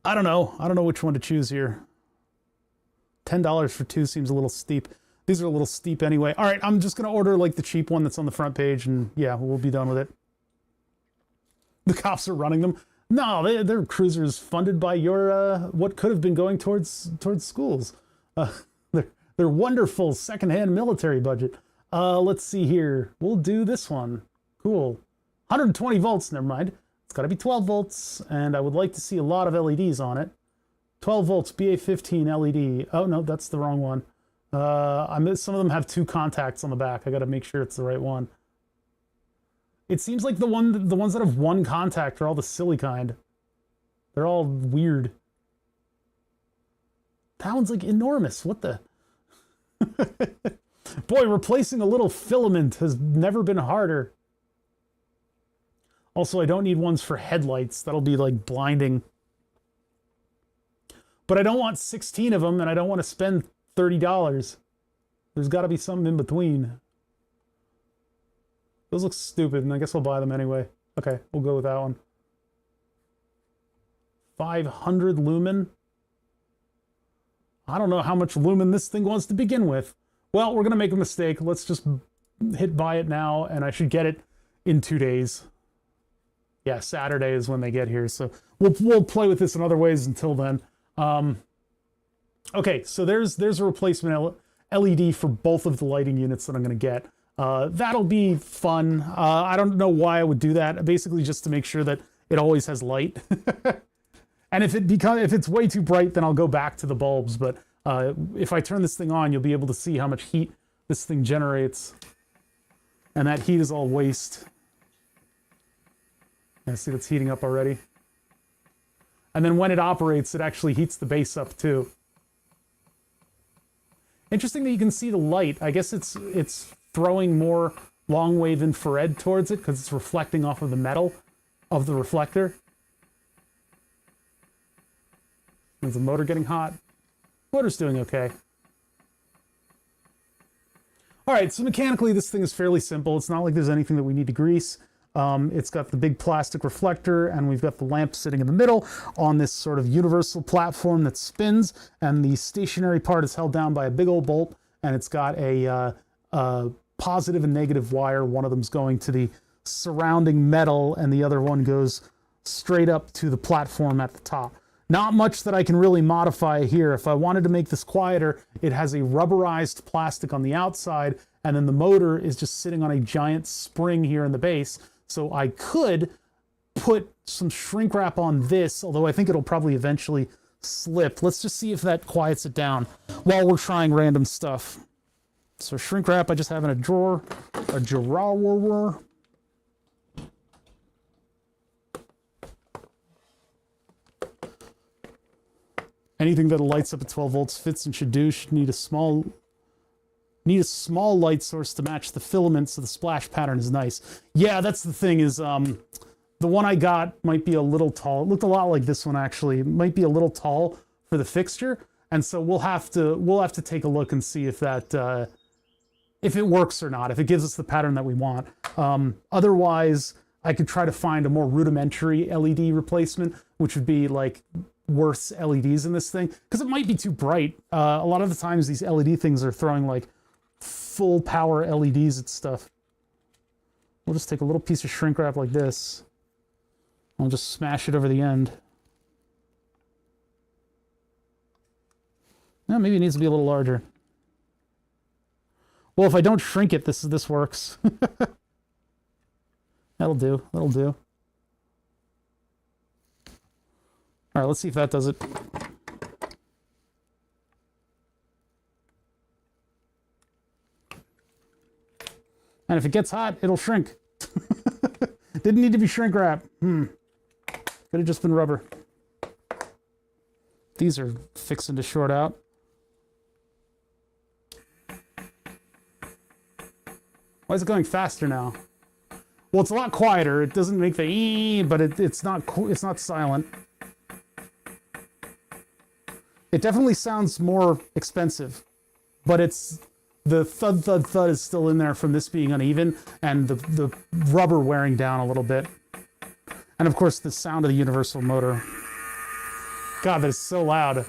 Speaker 1: I don't know. I don't know which one to choose here. $10 for 2 seems a little steep. These are a little steep anyway. All right, I'm just going to order like the cheap one that's on the front page, and yeah, we'll be done with it. The cops are running them. No, they're cruisers funded by your what could have been going towards schools. They're wonderful secondhand military budget. Let's see here. We'll do this one. Cool. 120 volts. Never mind. It's got to be 12 volts, and I would like to see a lot of LEDs on it. 12 volts BA15 LED. Oh no, that's the wrong one. Some of them have 2 contacts on the back. I got to make sure it's the right one. It seems like the ones that have 1 contact are all the silly kind. They're all weird. That one's like enormous. What the? Boy, replacing a little filament has never been harder. Also, I don't need ones for headlights. That'll be like blinding. But I don't want 16 of them, and I don't want to spend $30. There's got to be something in between. Those look stupid, and I guess I'll buy them anyway. Okay, we'll go with that one. 500 lumen. I don't know how much lumen this thing wants to begin with. Well, we're going to make a mistake. Let's just hit buy it now, and I should get it in 2 days. Yeah, Saturday is when they get here, so we'll play with this in other ways until then. Okay, so there's a replacement LED for both of the lighting units that I'm going to get. That'll be fun. I don't know why I would do that. Basically, just to make sure that it always has light. And if it's way too bright, then I'll go back to the bulbs. But if I turn this thing on, you'll be able to see how much heat this thing generates. And that heat is all waste. I see that's heating up already. And then when it operates, it actually heats the base up too. Interesting that you can see the light. I guess it's throwing more long wave infrared towards it because it's reflecting off of the metal of the reflector. Is the motor getting hot? Motor's doing okay. All right, so mechanically this thing is fairly simple. It's not like there's anything that we need to grease. It's got the big plastic reflector, and we've got the lamp sitting in the middle on this sort of universal platform that spins, and the stationary part is held down by a big old bolt, and it's got a positive and negative wire. One of them's going to the surrounding metal, and the other one goes straight up to the platform at the top. Not much that I can really modify here. If I wanted to make this quieter, it has a rubberized plastic on the outside, and then the motor is just sitting on a giant spring here in the base. So I could put some shrink wrap on this, although I think it'll probably eventually slip. Let's just see if that quiets it down while we're trying random stuff. So shrink wrap I just have in a drawer, a drawer. Anything that lights up at 12 volts fits and should do. Should need a small light source to match the filament, so the splash pattern is nice. Yeah, that's the thing is, the one I got might be a little tall. It looked a lot like this one actually. It might be a little tall for the fixture, and so we'll have to take a look and see if that if it works or not, if it gives us the pattern that we want. Otherwise, I could try to find a more rudimentary LED replacement, which would be like worse LEDs in this thing, because it might be too bright. A lot of the times these LED things are throwing like full power LEDs at stuff. We'll just take a little piece of shrink wrap like this. I'll just smash it over the end. Now maybe it needs to be a little larger. Well, if I don't shrink it, this works. That'll do. That'll do. All right, let's see if that does it. And if it gets hot, it'll shrink. Didn't need to be shrink wrap. Could have just been rubber. These are fixing to short out. Why is it going faster now? Well, it's a lot quieter. It doesn't make the ee, but it's not silent. It definitely sounds more expensive, but the thud thud thud is still in there from this being uneven and the rubber wearing down a little bit. And of course the sound of the universal motor. God, that is so loud.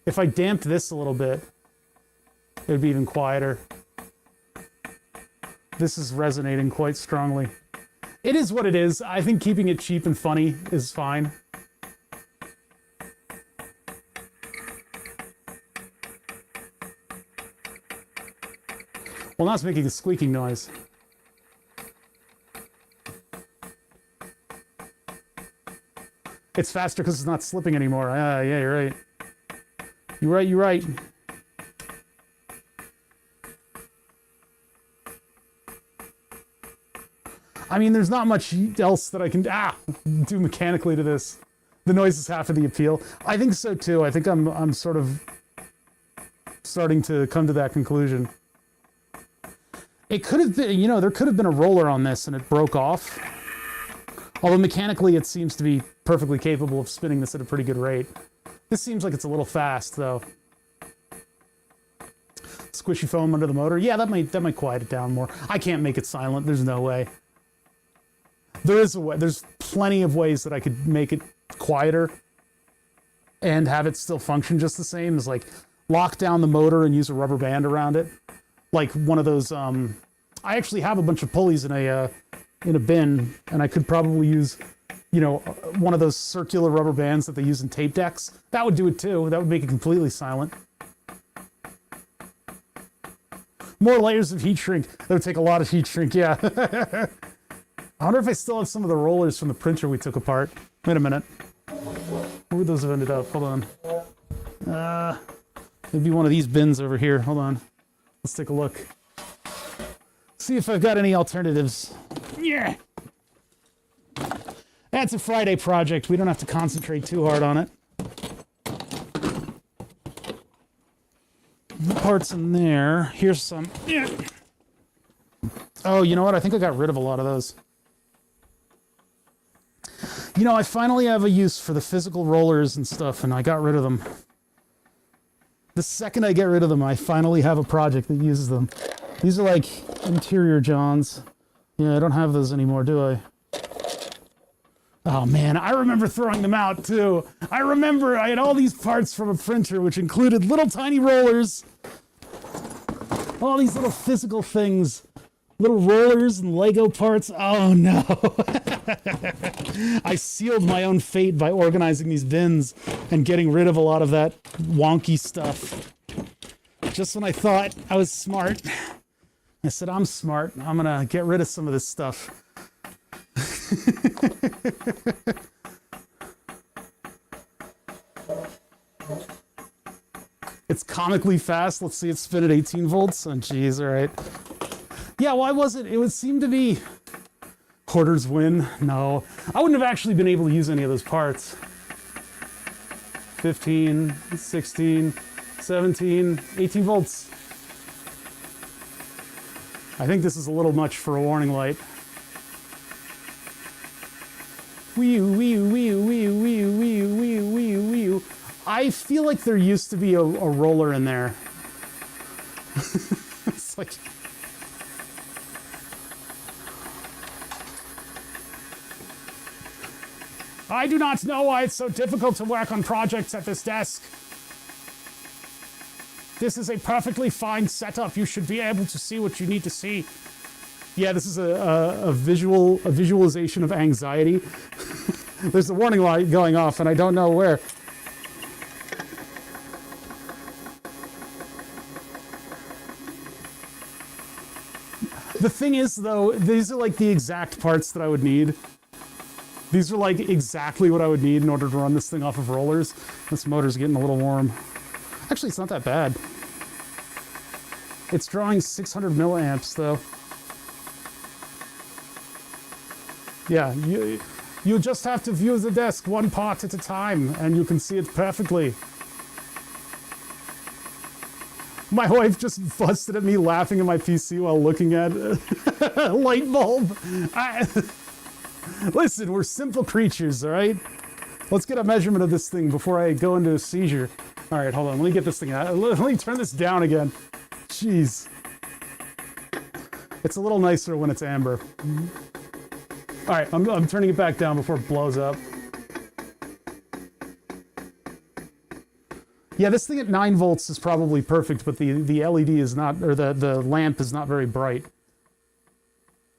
Speaker 1: If I damped this a little bit, it would be even quieter. This is resonating quite strongly. It is what it is. I think keeping it cheap and funny is fine. Well, now it's making a squeaking noise. It's faster because it's not slipping anymore. Yeah, you're right. You're right. I mean, there's not much else that I can do mechanically to this. The noise is half of the appeal. I think so too. I think I'm sort of starting to come to that conclusion. It could have been, there could have been a roller on this and it broke off. Although mechanically it seems to be perfectly capable of spinning this at a pretty good rate. This seems like it's a little fast though. Squishy foam under the motor. Yeah, that might quiet it down more. I can't make it silent. There's no way. There is a way. There's plenty of ways that I could make it quieter and have it still function just the same. As like lock down the motor and use a rubber band around it. Like one of those, I actually have a bunch of pulleys in a bin, and I could probably use, one of those circular rubber bands that they use in tape decks. That would do it too. That would make it completely silent. More layers of heat shrink. That would take a lot of heat shrink, yeah. I wonder if I still have some of the rollers from the printer we took apart. Wait a minute. Where would those have ended up? Hold on. Maybe one of these bins over here. Hold on. Let's take a look. See if I've got any alternatives. Yeah. That's a Friday project. We don't have to concentrate too hard on it. Parts in there. Here's some. Yeah. Oh, you know what? I think I got rid of a lot of those. I finally have a use for the physical rollers and stuff, and I got rid of them. The second I get rid of them, I finally have a project that uses them. These are like interior Johns. Yeah, I don't have those anymore, do I? Oh man, I remember throwing them out too. I remember I had all these parts from a printer which included little tiny rollers. All these little physical things. Little rollers and Lego parts. Oh no. I sealed my own fate by organizing these bins and getting rid of a lot of that wonky stuff. Just when I thought I was smart, I said, I'm smart. I'm gonna get rid of some of this stuff. It's comically fast. Let's see it spin at 18 volts. Oh, geez, all right. Yeah, why was it? It would seem to be quarters win. No, I wouldn't have actually been able to use any of those parts. 15, 16, 17, 18 volts. I think this is a little much for a warning light. Wee-oo. I feel like there used to be a roller in there. It's like... I do not know why it's so difficult to work on projects at this desk. This is a perfectly fine setup. You should be able to see what you need to see. Yeah, this is a visualization of anxiety. There's a warning light going off, and I don't know where. The thing is, though, these are like the exact parts that I would need. These are like exactly what I would need in order to run this thing off of rollers. This motor's getting a little warm. Actually, it's not that bad. It's drawing 600 milliamps, though. Yeah, you just have to view the desk one part at a time, and you can see it perfectly. My wife just busted at me laughing at my PC while looking at a light bulb. Listen, we're simple creatures, all right? Let's get a measurement of this thing before I go into a seizure. All right, hold on. Let me get this thing out. Let me turn this down again. Jeez. It's a little nicer when it's amber. All right, I'm turning it back down before it blows up. Yeah, this thing at 9 volts is probably perfect, but the LED is not, or the lamp is not very bright.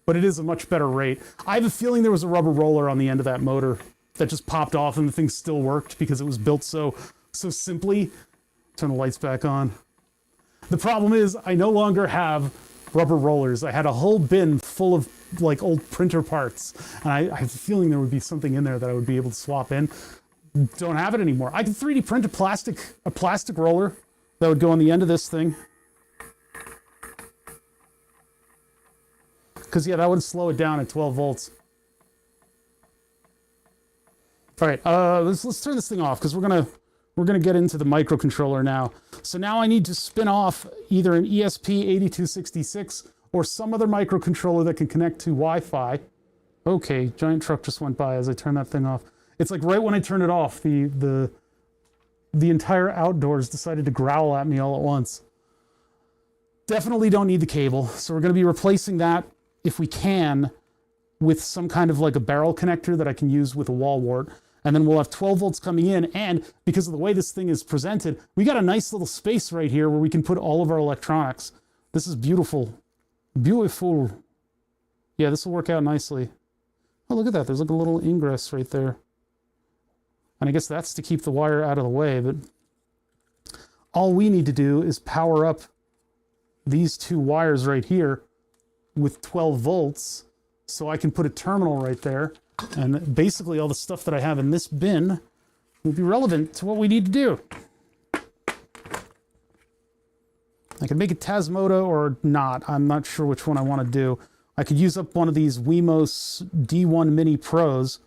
Speaker 1: But it is a much better rate. I have a feeling there was a rubber roller on the end of that motor that just popped off and the thing still worked because it was built so simply. Turn the lights back on. The problem is I no longer have rubber rollers. I had a whole bin full of like old printer parts, and I have a feeling there would be something in there that I would be able to swap in. Don't have it anymore. I could 3D print a plastic roller that would go on the end of this thing. Because yeah, that would slow it down at 12 volts. All right, let's turn this thing off because we're gonna get into the microcontroller now. So now I need to spin off either an ESP8266 or some other microcontroller that can connect to Wi-Fi. Okay, giant truck just went by as I turned that thing off. It's like right when I turned it off, the entire outdoors decided to growl at me all at once. Definitely don't need the cable, so we're going to be replacing that, if we can, with some kind of like a barrel connector that I can use with a wall wart. And then we'll have 12 volts coming in, and because of the way this thing is presented, we got a nice little space right here where we can put all of our electronics. This is beautiful. Beautiful. Yeah, this will work out nicely. Oh, look at that. There's like a little ingress right there. And I guess that's to keep the wire out of the way, but all we need to do is power up these two wires right here with 12 volts, so I can put a terminal right there, and basically all the stuff that I have in this bin will be relevant to what we need to do. I can make it Tasmota or not. I'm not sure which one I want to do. I could use up one of these Wemos D1 Mini Pros,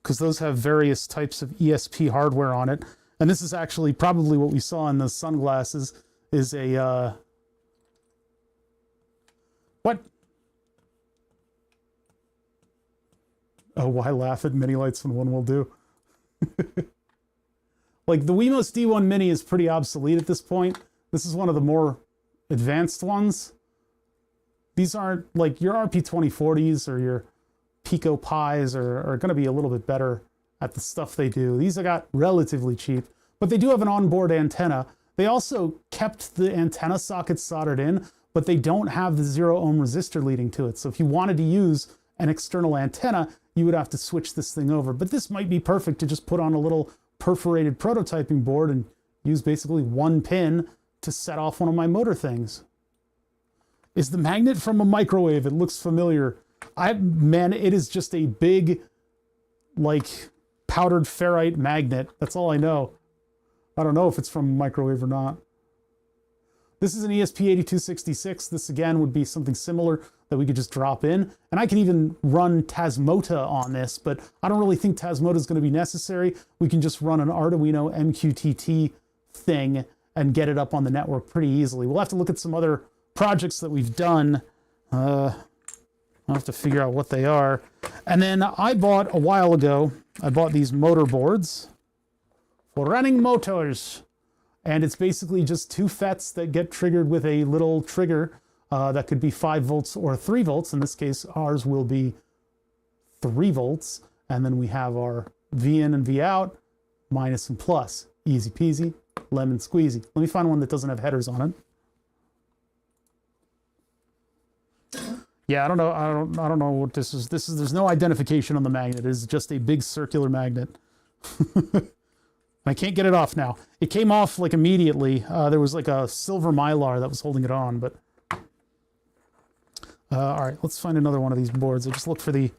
Speaker 1: because those have various types of ESP hardware on it. And this is actually probably what we saw in the sunglasses, is a, what? Oh, why laugh at mini lights when one will do? Like, the Wemos D1 Mini is pretty obsolete at this point. This is one of the more advanced ones. These aren't, like, your RP2040s or your Pico Pies are going to be a little bit better at the stuff they do. These I got relatively cheap, but they do have an onboard antenna. They also kept the antenna socket soldered in, but they don't have the 0 ohm resistor leading to it. So if you wanted to use an external antenna, you would have to switch this thing over. But this might be perfect to just put on a little perforated prototyping board and use basically one pin to set off one of my motor things. Is the magnet from a microwave? It looks familiar. Man, it is just a big, like, powdered ferrite magnet. That's all I know. I don't know if it's from a microwave or not. This is an ESP8266. This, again, would be something similar that we could just drop in. And I can even run Tasmota on this, but I don't really think Tasmota is going to be necessary. We can just run an Arduino MQTT thing and get it up on the network pretty easily. We'll have to look at some other projects that we've done. I'll have to figure out what they are. And then I bought, a while ago, I bought these motor boards for running motors. And it's basically just two FETs that get triggered with a little trigger that could be 5 volts or 3 volts. In this case, ours will be 3 volts. And then we have our V in and V out, minus and plus. Easy peasy, lemon squeezy. Let me find one that doesn't have headers on it. Yeah, I don't know. I don't know what this is. There's no identification on the magnet. It is just a big circular magnet. I can't get it off now. It came off like immediately. There was like a silver mylar that was holding it on, but all right, let's find another one of these boards. I just look for the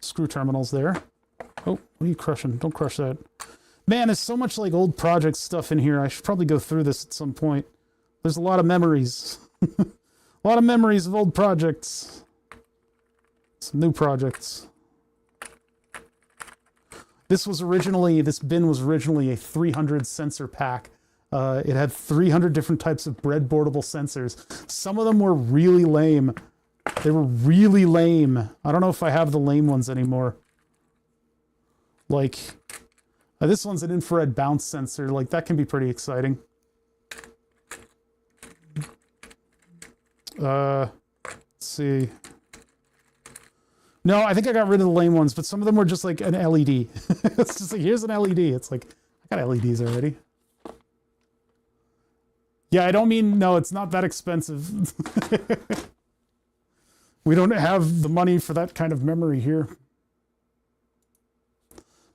Speaker 1: screw terminals there. Oh, what are you crushing? Don't crush that. Man, there's so much like old project stuff in here. I should probably go through this at some point. There's a lot of memories. A lot of memories of old projects. Some new projects. This bin was originally a 300 sensor pack. It had 300 different types of breadboardable sensors. Some of them were really lame. They were really lame. I don't know if I have the lame ones anymore. Like, this one's an infrared bounce sensor. Like, that can be pretty exciting. Let's see. No, I think I got rid of the lame ones, but some of them were just like an LED. It's just like, here's an LED. It's like, I got LEDs already. Yeah, I don't mean, no, it's not that expensive. We don't have the money for that kind of memory here.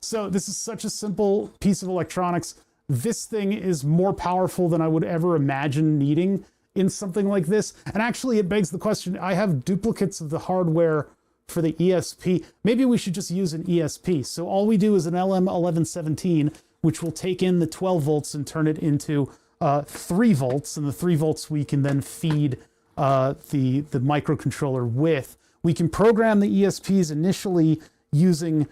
Speaker 1: So this is such a simple piece of electronics. This thing is more powerful than I would ever imagine needing in something like this. And actually, it begs the question, I have duplicates of the hardware for the ESP. Maybe we should just use an ESP. So all we do is an LM1117, which will take in the 12 volts and turn it into 3 volts. And the 3 volts we can then feed the microcontroller with. We can program the ESPs initially using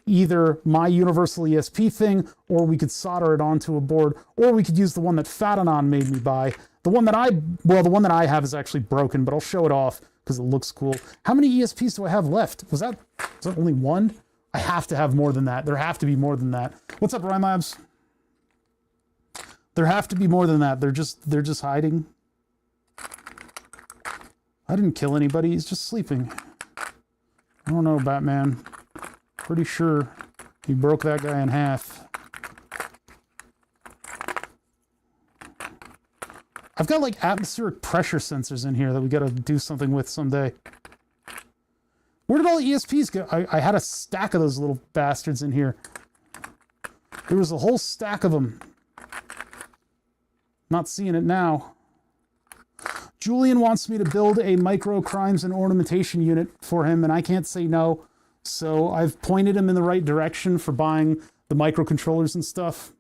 Speaker 1: either my universal ESP thing, or we could solder it onto a board, or we could use the one that Fatanon made me buy. The one that I have is actually broken, but I'll show it off because it looks cool. How many ESPs do I have left? Was that only one? I have to have more than that. There have to be more than that. What's up, Rhymlabs? There have to be more than that. They're just hiding. I didn't kill anybody. He's just sleeping. I don't know, Batman. Pretty sure he broke that guy in half. I've got like atmospheric pressure sensors in here that we got to do something with someday. Where did all the ESPs go? I had a stack of those little bastards in here. There was a whole stack of them. Not seeing it now. Julian wants me to build a micro crimes and ornamentation unit for him, and I can't say no. So I've pointed him in the right direction for buying the microcontrollers and stuff.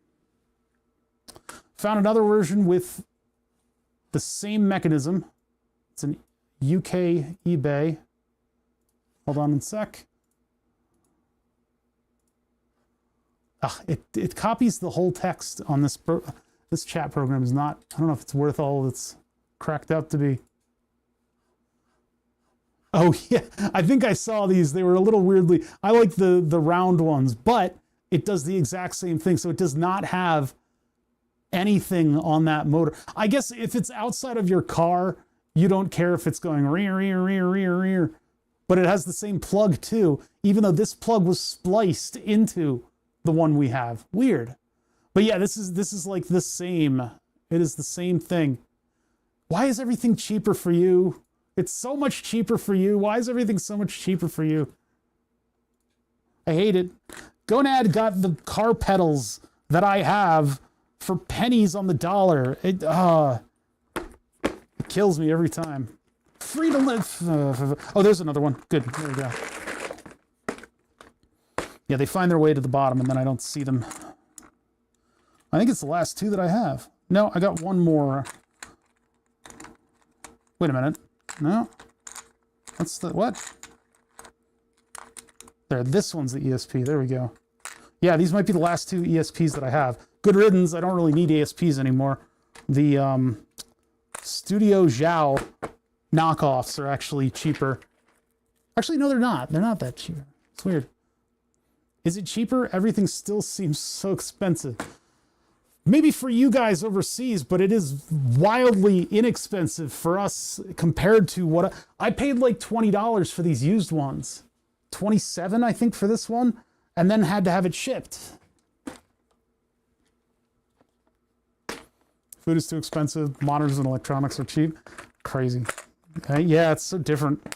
Speaker 1: Found another version with the same mechanism. It's an UK eBay. Hold on a sec. It copies the whole text on this this chat program is not, I don't know if it's worth all it's cracked up to be. Oh yeah, I think I saw these. They were a little weirdly, I like the round ones, but it does the exact same thing. So it does not have anything on that motor. I guess if it's outside of your car, you don't care if it's going rear, rear, rear, rear, rear. But it has the same plug too, even though this plug was spliced into the one we have. Weird. But yeah, this is like the same. It is the same thing. Why is everything cheaper for you? It's so much cheaper for you. Why is everything so much cheaper for you? I hate it. Gonad got the car pedals that I have for pennies on the dollar. It kills me every time. Free to live. Oh, there's another one. Good. There we go. Yeah, they find their way to the bottom and then I don't see them. I think it's the last two that I have. No, I got one more. Wait a minute. No. That's the, what? There, this one's the ESP. There we go. Yeah, these might be the last two ESPs that I have. Good riddance. I don't really need ESPs anymore. The Studio Zhao knockoffs are actually cheaper. Actually, no, they're not. They're not that cheap. It's weird. Is it cheaper? Everything still seems so expensive. Maybe for you guys overseas, but it is wildly inexpensive for us compared to what I paid like $20 for these used ones. 27, I think, for this one, and then had to have it shipped. Food is too expensive. Monitors and electronics are cheap. Crazy. Okay, yeah, it's so different.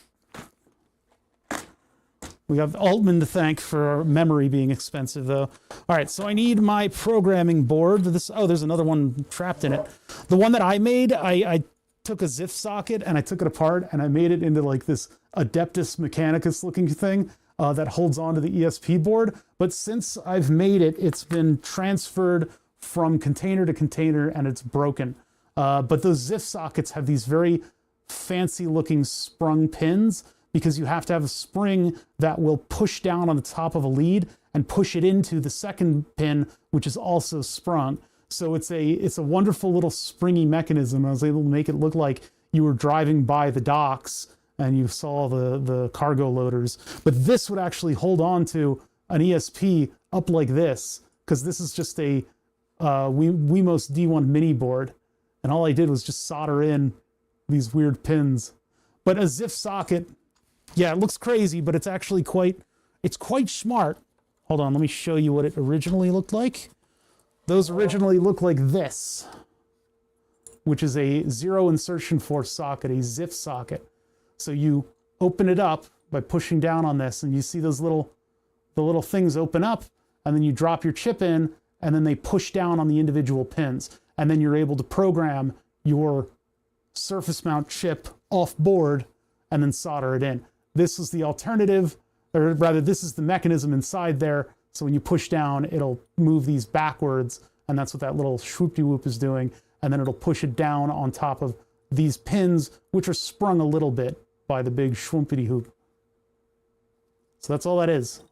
Speaker 1: We have Altman to thank for our memory being expensive, though. All right, so I need my programming board. Oh, there's another one trapped in it. The one that I made, I took a ZIF socket and I took it apart and I made it into like this Adeptus Mechanicus looking thing that holds onto the ESP board. But since I've made it, it's been transferred from container to container and it's broken. But those ZIF sockets have these very fancy looking sprung pins, because you have to have a spring that will push down on the top of a lead and push it into the second pin, which is also sprung. So it's a wonderful little springy mechanism. I was able to make it look like you were driving by the docks and you saw the cargo loaders. But this would actually hold on to an ESP up like this, because this is just a Wemos D1 mini board. And all I did was just solder in these weird pins. But a ZIF socket, yeah, it looks crazy, but it's actually quite smart. Hold on, let me show you what it originally looked like. Those originally look like this, which is a zero insertion force socket, a ZIF socket. So you open it up by pushing down on this, and you see the little things open up, and then you drop your chip in, and then they push down on the individual pins. And then you're able to program your surface mount chip off board and then solder it in. This is the alternative, or rather this is the mechanism inside there. So when you push down, it'll move these backwards, and that's what that little swoop-de-whoop is doing. And then it'll push it down on top of these pins, which are sprung a little bit by the big schwumpity-hoop. So that's all that is.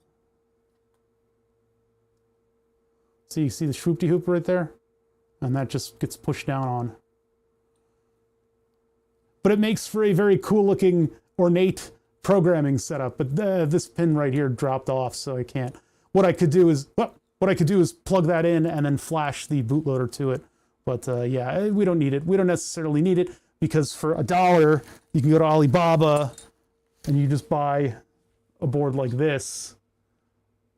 Speaker 1: So you see the swoop-de-hoop right there? And that just gets pushed down on. But it makes for a very cool-looking, ornate programming setup. But this pin right here dropped off, so I can't. What I could do is plug that in and then flash the bootloader to it. But yeah, we don't need it. We don't necessarily need it, because for $1, you can go to Alibaba and you just buy a board like this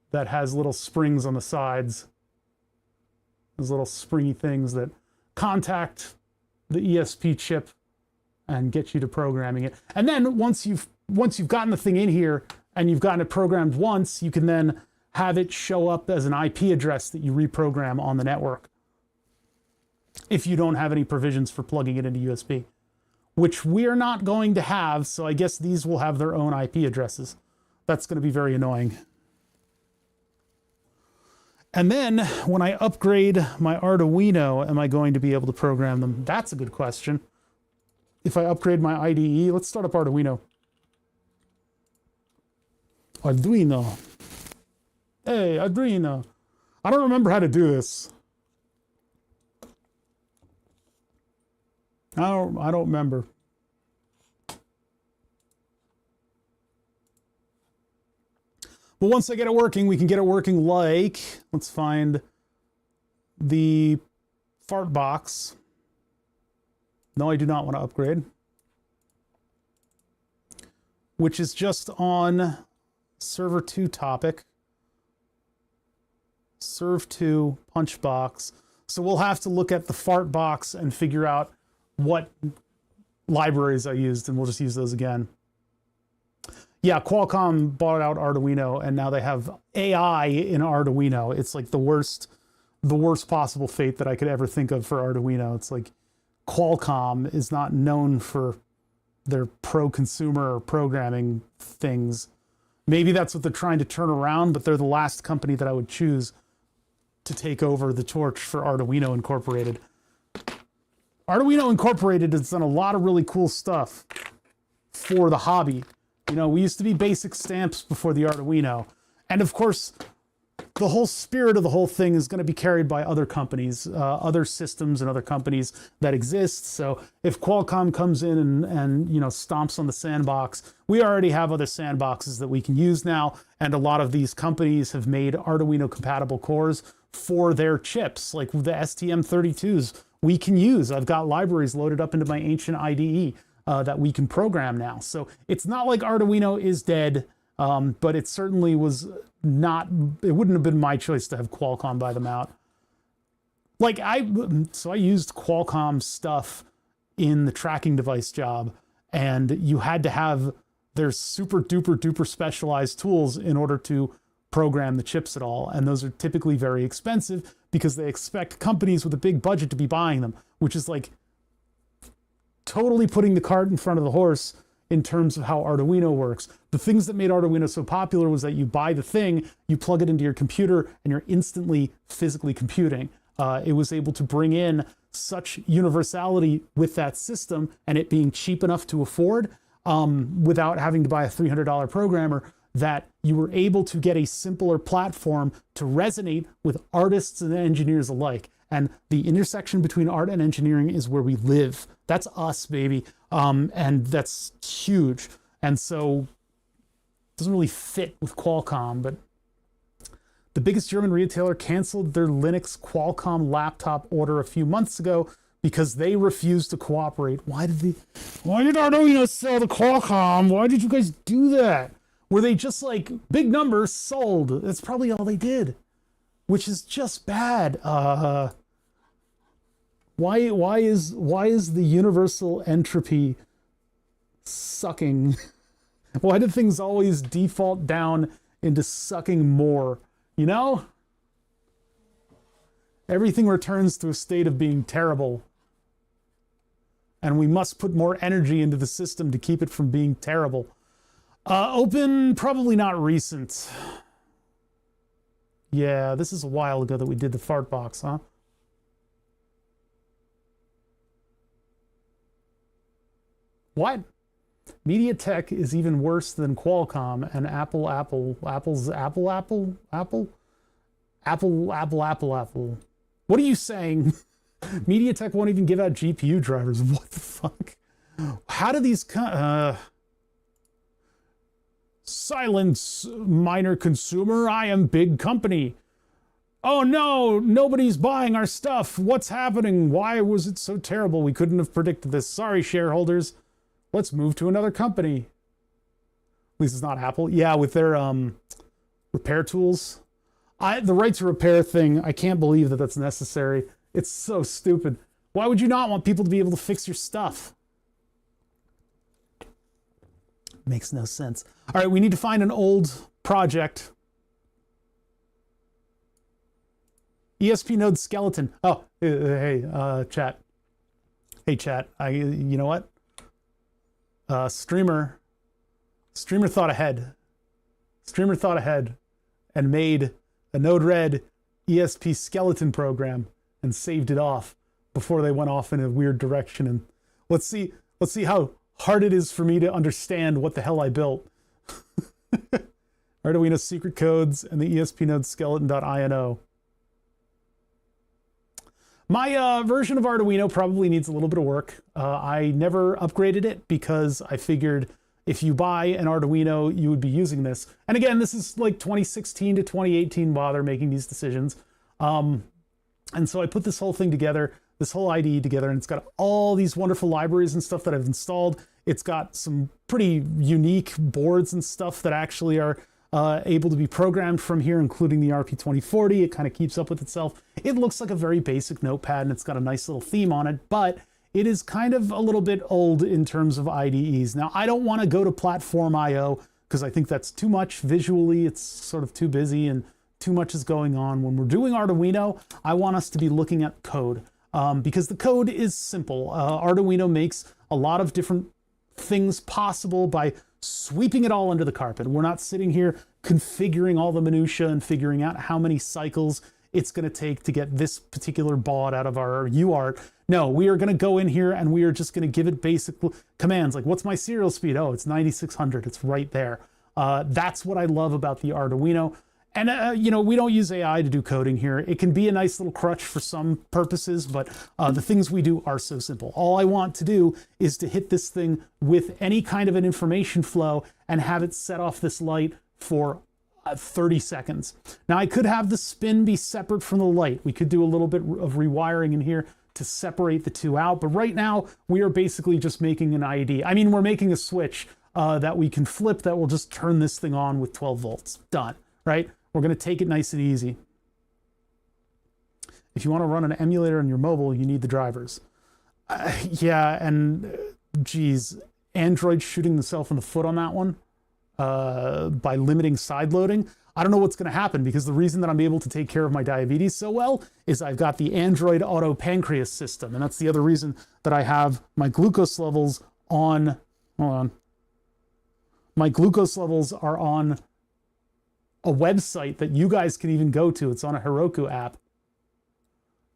Speaker 1: that has little springs on the sides. Those little springy things that contact the ESP chip and get you to programming it. And then once you've gotten the thing in here and you've gotten it programmed once, you can then have it show up as an IP address that you reprogram on the network, if you don't have any provisions for plugging it into USB, which we're not going to have. So I guess these will have their own IP addresses. That's going to be very annoying. And then when I upgrade my Arduino, am I going to be able to program them? That's a good question. If I upgrade my IDE, let's start up Arduino. Arduino. Hey, Arduino. I don't remember how to do this. I don't remember. But once I get it working, we can get it working like, let's find the fart box. No, I do not want to upgrade. Which is just on server 2 topic. Serve 2 punch box. So we'll have to look at the fart box and figure out what libraries I used, and we'll just use those again. Yeah, Qualcomm bought out Arduino, and now they have AI in Arduino. It's like the worst possible fate that I could ever think of for Arduino. It's like Qualcomm is not known for their pro-consumer programming things. Maybe that's what they're trying to turn around, but they're the last company that I would choose to take over the torch for Arduino Incorporated. Arduino Incorporated has done a lot of really cool stuff for the hobby. You know, we used to be Basic Stamps before the Arduino. And of course, the whole spirit of the whole thing is going to be carried by other companies, other systems and other companies that exist. So if Qualcomm comes in and you know, stomps on the sandbox, we already have other sandboxes that we can use now. And a lot of these companies have made Arduino compatible cores for their chips, like the STM32s we can use. I've got libraries loaded up into my ancient IDE that we can program now. So it's not like Arduino is dead, but it certainly was not, it wouldn't have been my choice to have Qualcomm buy them out. Like I used Qualcomm stuff in the tracking device job, and you had to have their super duper duper specialized tools in order to program the chips at all. And those are typically very expensive because they expect companies with a big budget to be buying them, which is like totally putting the cart in front of the horse in terms of how Arduino works. The things that made Arduino so popular was that you buy the thing, you plug it into your computer, and you're instantly physically computing. It was able to bring in such universality with that system and it being cheap enough to afford without having to buy a $300 programmer, that you were able to get a simpler platform to resonate with artists and engineers alike. And the intersection between art and engineering is where we live. That's us, baby. And that's huge. And so it doesn't really fit with Qualcomm, but the biggest German retailer canceled their Linux Qualcomm laptop order a few months ago because they refused to cooperate. Why did Arduino sell to Qualcomm? Why did you guys do that? Were they just like, big numbers sold? That's probably all they did, which is just bad. Why is the universal entropy sucking? Why do things always default down into sucking more? You know? Everything returns to a state of being terrible. And we must put more energy into the system to keep it from being terrible. Open, probably not recent. Yeah, this is a while ago that we did the fart box, huh? What? MediaTek is even worse than Qualcomm and Apple's Apple. What are you saying? MediaTek won't even give out GPU drivers. What the fuck? How do these silence, minor consumer, I am big company. Oh no, nobody's buying our stuff. What's happening? Why was it so terrible? We couldn't have predicted this. Sorry, shareholders. Let's move to another company. At least it's not Apple. Yeah, with their repair tools. The right to repair thing, I can't believe that that's necessary. It's so stupid. Why would you not want people to be able to fix your stuff? Makes no sense. All right, we need to find an old project. ESP node skeleton. Oh, hey, chat. Hey, chat. You know what? Streamer thought ahead. Streamer thought ahead and made a Node-RED ESP skeleton program and saved it off before they went off in a weird direction. And let's see how hard it is for me to understand what the hell I built. Arduino secret codes and the ESP node skeleton.ino. My version of Arduino probably needs a little bit of work. I never upgraded it because I figured if you buy an Arduino, you would be using this. And again, this is like 2016 to 2018 while they're making these decisions. And so I put this whole thing together, this whole IDE together, and it's got all these wonderful libraries and stuff that I've installed. It's got some pretty unique boards and stuff that actually are able to be programmed from here, including the RP2040. It kind of keeps up with itself. It looks like a very basic notepad, and it's got a nice little theme on it, but it is kind of a little bit old in terms of IDEs. Now, I don't want to go to Platform IO because I think that's too much visually. It's sort of too busy and too much is going on. When we're doing Arduino, I want us to be looking at code because the code is simple. Arduino makes a lot of different things possible by sweeping it all under the carpet. We're not sitting here configuring all the minutia and figuring out how many cycles it's going to take to get this particular baud out of our UART. No, we are going to go in here and we are just going to give it basic commands like, what's my serial speed? Oh, it's 9600. It's right there. That's what I love about the Arduino. And, you know, we don't use AI to do coding here. It can be a nice little crutch for some purposes, but the things we do are so simple. All I want to do is to hit this thing with any kind of an information flow and have it set off this light for 30 seconds. Now, I could have the spin be separate from the light. We could do a little bit of rewiring in here to separate the two out, but right now we are basically just making an ID. I mean, we're making a switch that we can flip that will just turn this thing on with 12 volts. Done, right? We're going to take it nice and easy. If you want to run an emulator on your mobile, you need the drivers. Yeah, and geez, Android shooting themselves in the foot on that one by limiting side loading. I don't know what's going to happen, because the reason that I'm able to take care of my diabetes so well is I've got the Android auto pancreas system. And that's the other reason that I have my glucose levels on, hold on. My glucose levels are on a website that you guys can even go to. It's on a Heroku app.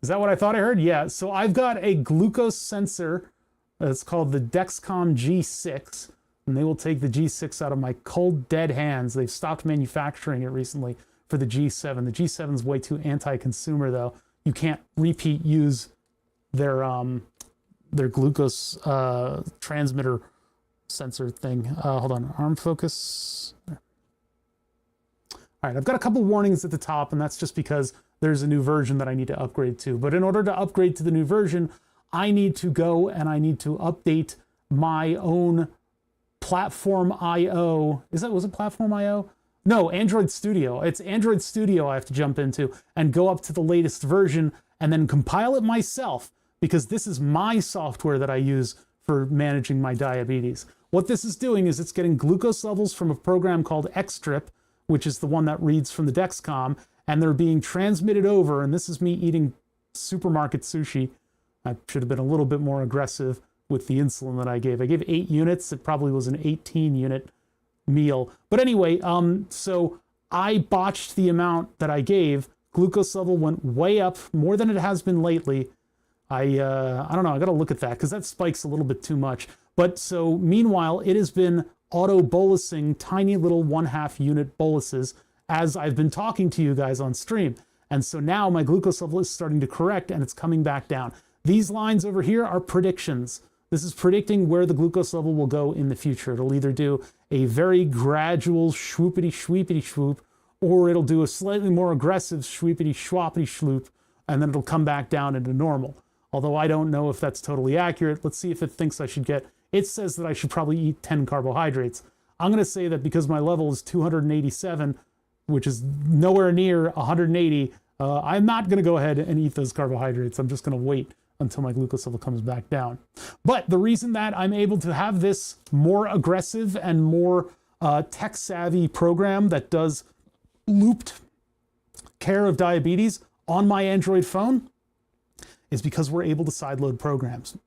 Speaker 1: Is that what I thought I heard? Yeah. So I've got a glucose sensor. It's called the Dexcom G6. And they will take the G6 out of my cold, dead hands. They've stopped manufacturing it recently for the G7. The G7 is way too anti-consumer, though. You can't repeat use their glucose transmitter sensor thing. Hold on, arm focus. All right, I've got a couple warnings at the top, and that's just because there's a new version that I need to upgrade to. But in order to upgrade to the new version, I need to go and I need to update my own Platform IO. Was it Platform IO? No, Android Studio. It's Android Studio I have to jump into and go up to the latest version and then compile it myself, because this is my software that I use for managing my diabetes. What this is doing is it's getting glucose levels from a program called Xtrip, which is the one that reads from the Dexcom, and they're being transmitted over, and this is me eating supermarket sushi. I should have been a little bit more aggressive with the insulin that I gave. I gave 8 units. It probably was an 18 unit meal. But anyway, so I botched the amount that I gave. Glucose level went way up, more than it has been lately. I don't know, I gotta look at that, because that spikes a little bit too much. But so meanwhile, it has been auto bolusing tiny little 1/2 unit boluses as I've been talking to you guys on stream. And so now my glucose level is starting to correct and it's coming back down. These lines over here are predictions. This is predicting where the glucose level will go in the future. It'll either do a very gradual swoopity swoop, or it'll do a slightly more aggressive swoopity swoop, and then it'll come back down into normal. Although I don't know if that's totally accurate. Let's see if it thinks I should get, it says that I should probably eat 10 carbohydrates. I'm gonna say that because my level is 287, which is nowhere near 180, I'm not gonna go ahead and eat those carbohydrates. I'm just gonna wait until my glucose level comes back down. But the reason that I'm able to have this more aggressive and more tech-savvy program that does looped care of diabetes on my Android phone is because we're able to sideload programs.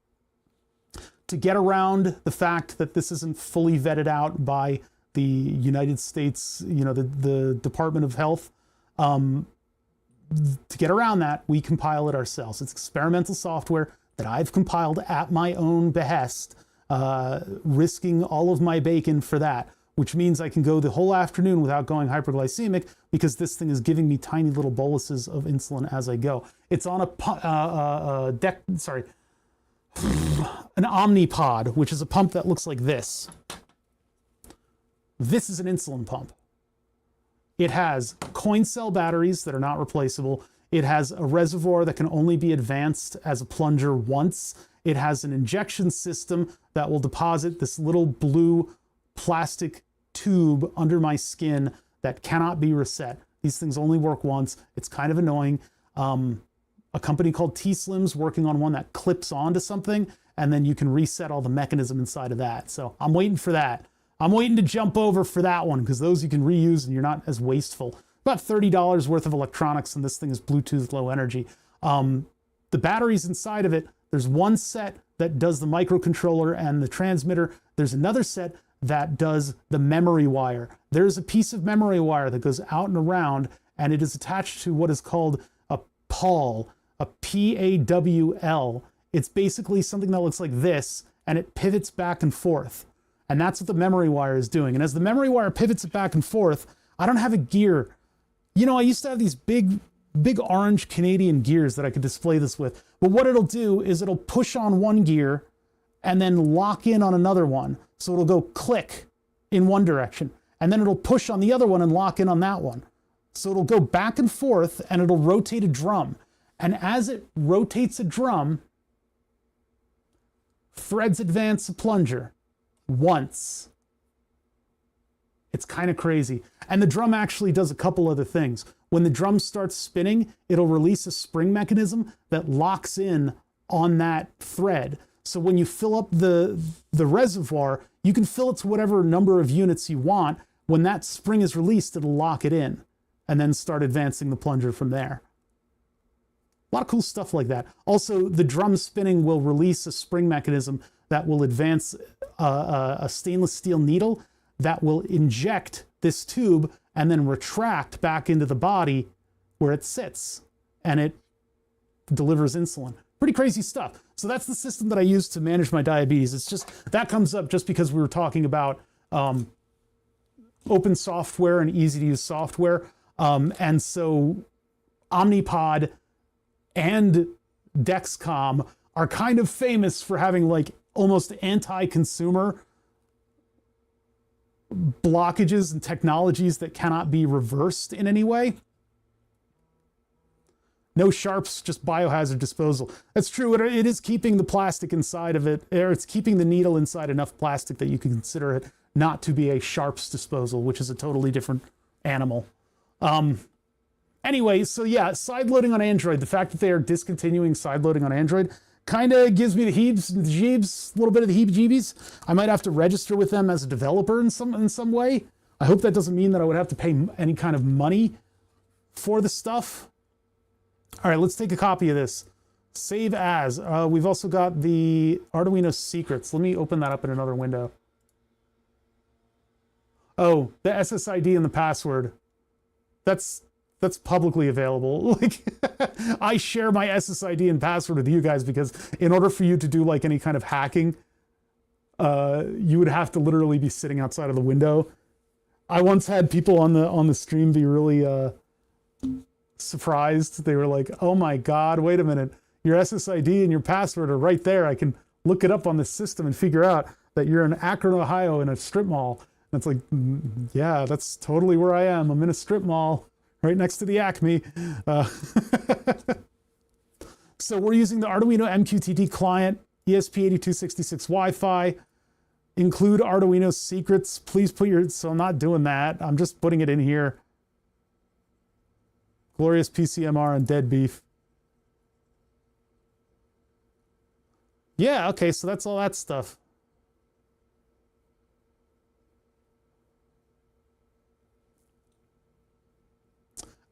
Speaker 1: To get around the fact that this isn't fully vetted out by the United States, the Department of Health, to get around that, we compile it ourselves. It's experimental software that I've compiled at my own behest, risking all of my bacon for that, which means I can go the whole afternoon without going hyperglycemic, because this thing is giving me tiny little boluses of insulin as I go. It's on an Omnipod, which is a pump that looks like this. This is an insulin pump. It has coin cell batteries that are not replaceable. It has a reservoir that can only be advanced as a plunger once. It has an injection system that will deposit this little blue plastic tube under my skin that cannot be reset. These things only work once. It's kind of annoying. A company called T-Slim's working on one that clips onto something, and then you can reset all the mechanism inside of that. So I'm waiting for that. I'm waiting to jump over for that one, because those you can reuse and you're not as wasteful. About $30 worth of electronics, and this thing is Bluetooth low energy. The batteries inside of it, there's one set that does the microcontroller and the transmitter. There's another set that does the memory wire. There's a piece of memory wire that goes out and around, and it is attached to what is called a PAWL, a PAWL. It's basically something that looks like this, and it pivots back and forth. And that's what the memory wire is doing. And as the memory wire pivots it back and forth, I don't have a gear. I used to have these big orange Canadian gears that I could display this with. But what it'll do is it'll push on one gear and then lock in on another one. So it'll go click in one direction. And then it'll push on the other one and lock in on that one. So it'll go back and forth, and it'll rotate a drum. And as it rotates a drum, threads advance a plunger once. It's kind of crazy. And the drum actually does a couple other things. When the drum starts spinning, it'll release a spring mechanism that locks in on that thread. So when you fill up the reservoir, you can fill it to whatever number of units you want. When that spring is released, it'll lock it in and then start advancing the plunger from there. A lot of cool stuff like that. Also, the drum spinning will release a spring mechanism that will advance a stainless steel needle that will inject this tube and then retract back into the body where it sits, and it delivers insulin. Pretty crazy stuff. So that's the system that I use to manage my diabetes. It's just, that comes up just because we were talking about open software and easy to use software. And so Omnipod and Dexcom are kind of famous for having like almost anti-consumer blockages and technologies that cannot be reversed in any way. No sharps, just biohazard disposal. That's true. It is keeping the plastic inside of it, or it's keeping the needle inside enough plastic that you can consider it not to be a sharps disposal, which is a totally different animal. Anyway, so yeah, sideloading on Android, the fact that they are discontinuing sideloading on Android kind of gives me the heebs and the jeebs, a little bit of the heebie-jeebies. I might have to register with them as a developer in some way. I hope that doesn't mean that I would have to pay any kind of money for the stuff. All right, let's take a copy of this. Save as. We've also got the Arduino secrets. Let me open that up in another window. Oh, the SSID and the password. That's publicly available. Like, I share my SSID and password with you guys because in order for you to do like any kind of hacking, you would have to literally be sitting outside of the window. I once had people on the stream be really surprised. They were like, "Oh my God, wait a minute! Your SSID and your password are right there. I can look it up on the system and figure out that you're in Akron, Ohio, in a strip mall." And it's like, yeah, that's totally where I am. I'm in a strip mall right next to the Acme. So we're using the Arduino MQTT client, ESP8266 Wi-Fi. Include Arduino secrets. Please put your, so I'm not doing that. I'm just putting it in here. Glorious PCMR and dead beef. Yeah, okay, so that's all that stuff.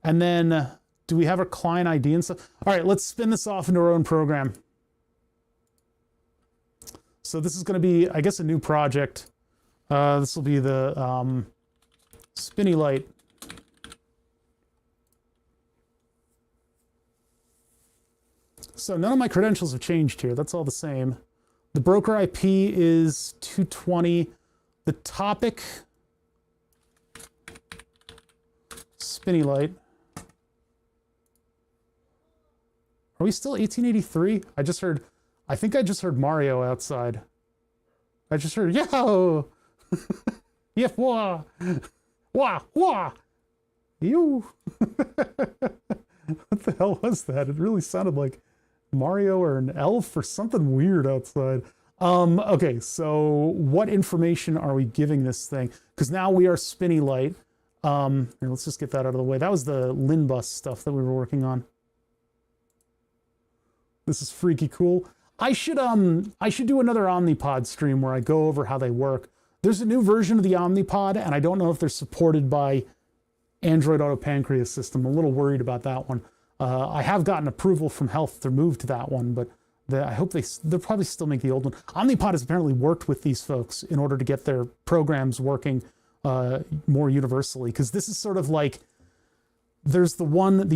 Speaker 1: And then, do we have our client ID and stuff? All right, let's spin this off into our own program. So this is going to be, I guess, a new project. This will be the spinny light. So none of my credentials have changed here. That's all the same. The broker IP is 220. The topic, spinny light. Are we still 1883? I think I just heard Mario outside. I just heard, yo! Yep, wah! Wah, wah! You! What the hell was that? It really sounded like Mario or an elf or something weird outside. Okay, so what information are we giving this thing? Because now we are spinny light. Here, let's just get that out of the way. That was the Linbus stuff that we were working on. This is freaky cool. I should do another Omnipod stream where I go over how they work. There's a new version of the Omnipod, and I don't know if they're supported by Android Auto Pancreas system. I'm a little worried about that one. I have gotten approval from Health to move to that one, but I hope they'll probably still make the old one. Omnipod has apparently worked with these folks in order to get their programs working more universally, because this is sort of like, there's the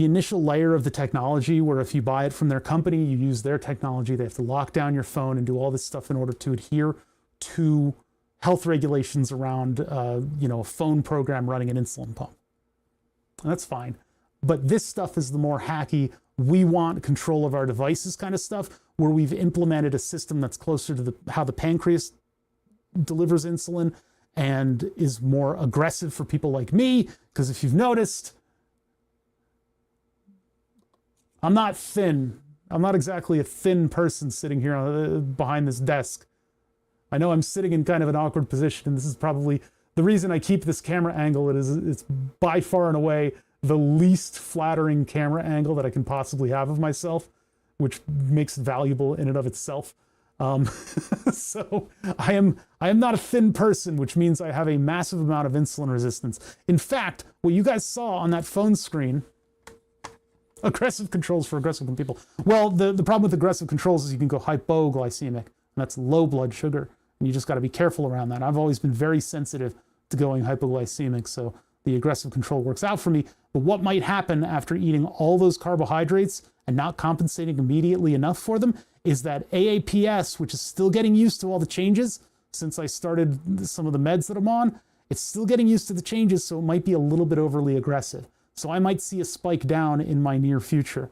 Speaker 1: initial layer of the technology where if you buy it from their company, you use their technology, they have to lock down your phone and do all this stuff in order to adhere to health regulations around, a phone program running an insulin pump. And that's fine. But this stuff is the more hacky, we want control of our devices kind of stuff, where we've implemented a system that's closer to how the pancreas delivers insulin and is more aggressive for people like me. Because if you've noticed, I'm not thin. I'm not exactly a thin person sitting here behind this desk. I know I'm sitting in kind of an awkward position, and this is probably the reason I keep this camera angle. It's by far and away the least flattering camera angle that I can possibly have of myself, which makes it valuable in and of itself. So I am not a thin person, which means I have a massive amount of insulin resistance. In fact, what you guys saw on that phone screen, aggressive controls for aggressive people. Well, the problem with aggressive controls is you can go hypoglycemic, and that's low blood sugar. And you just got to be careful around that. I've always been very sensitive to going hypoglycemic, so the aggressive control works out for me. But what might happen after eating all those carbohydrates and not compensating immediately enough for them is that AAPS, which is still getting used to all the changes since I started some of the meds that I'm on, it's still getting used to the changes, so it might be a little bit overly aggressive. So I might see a spike down in my near future.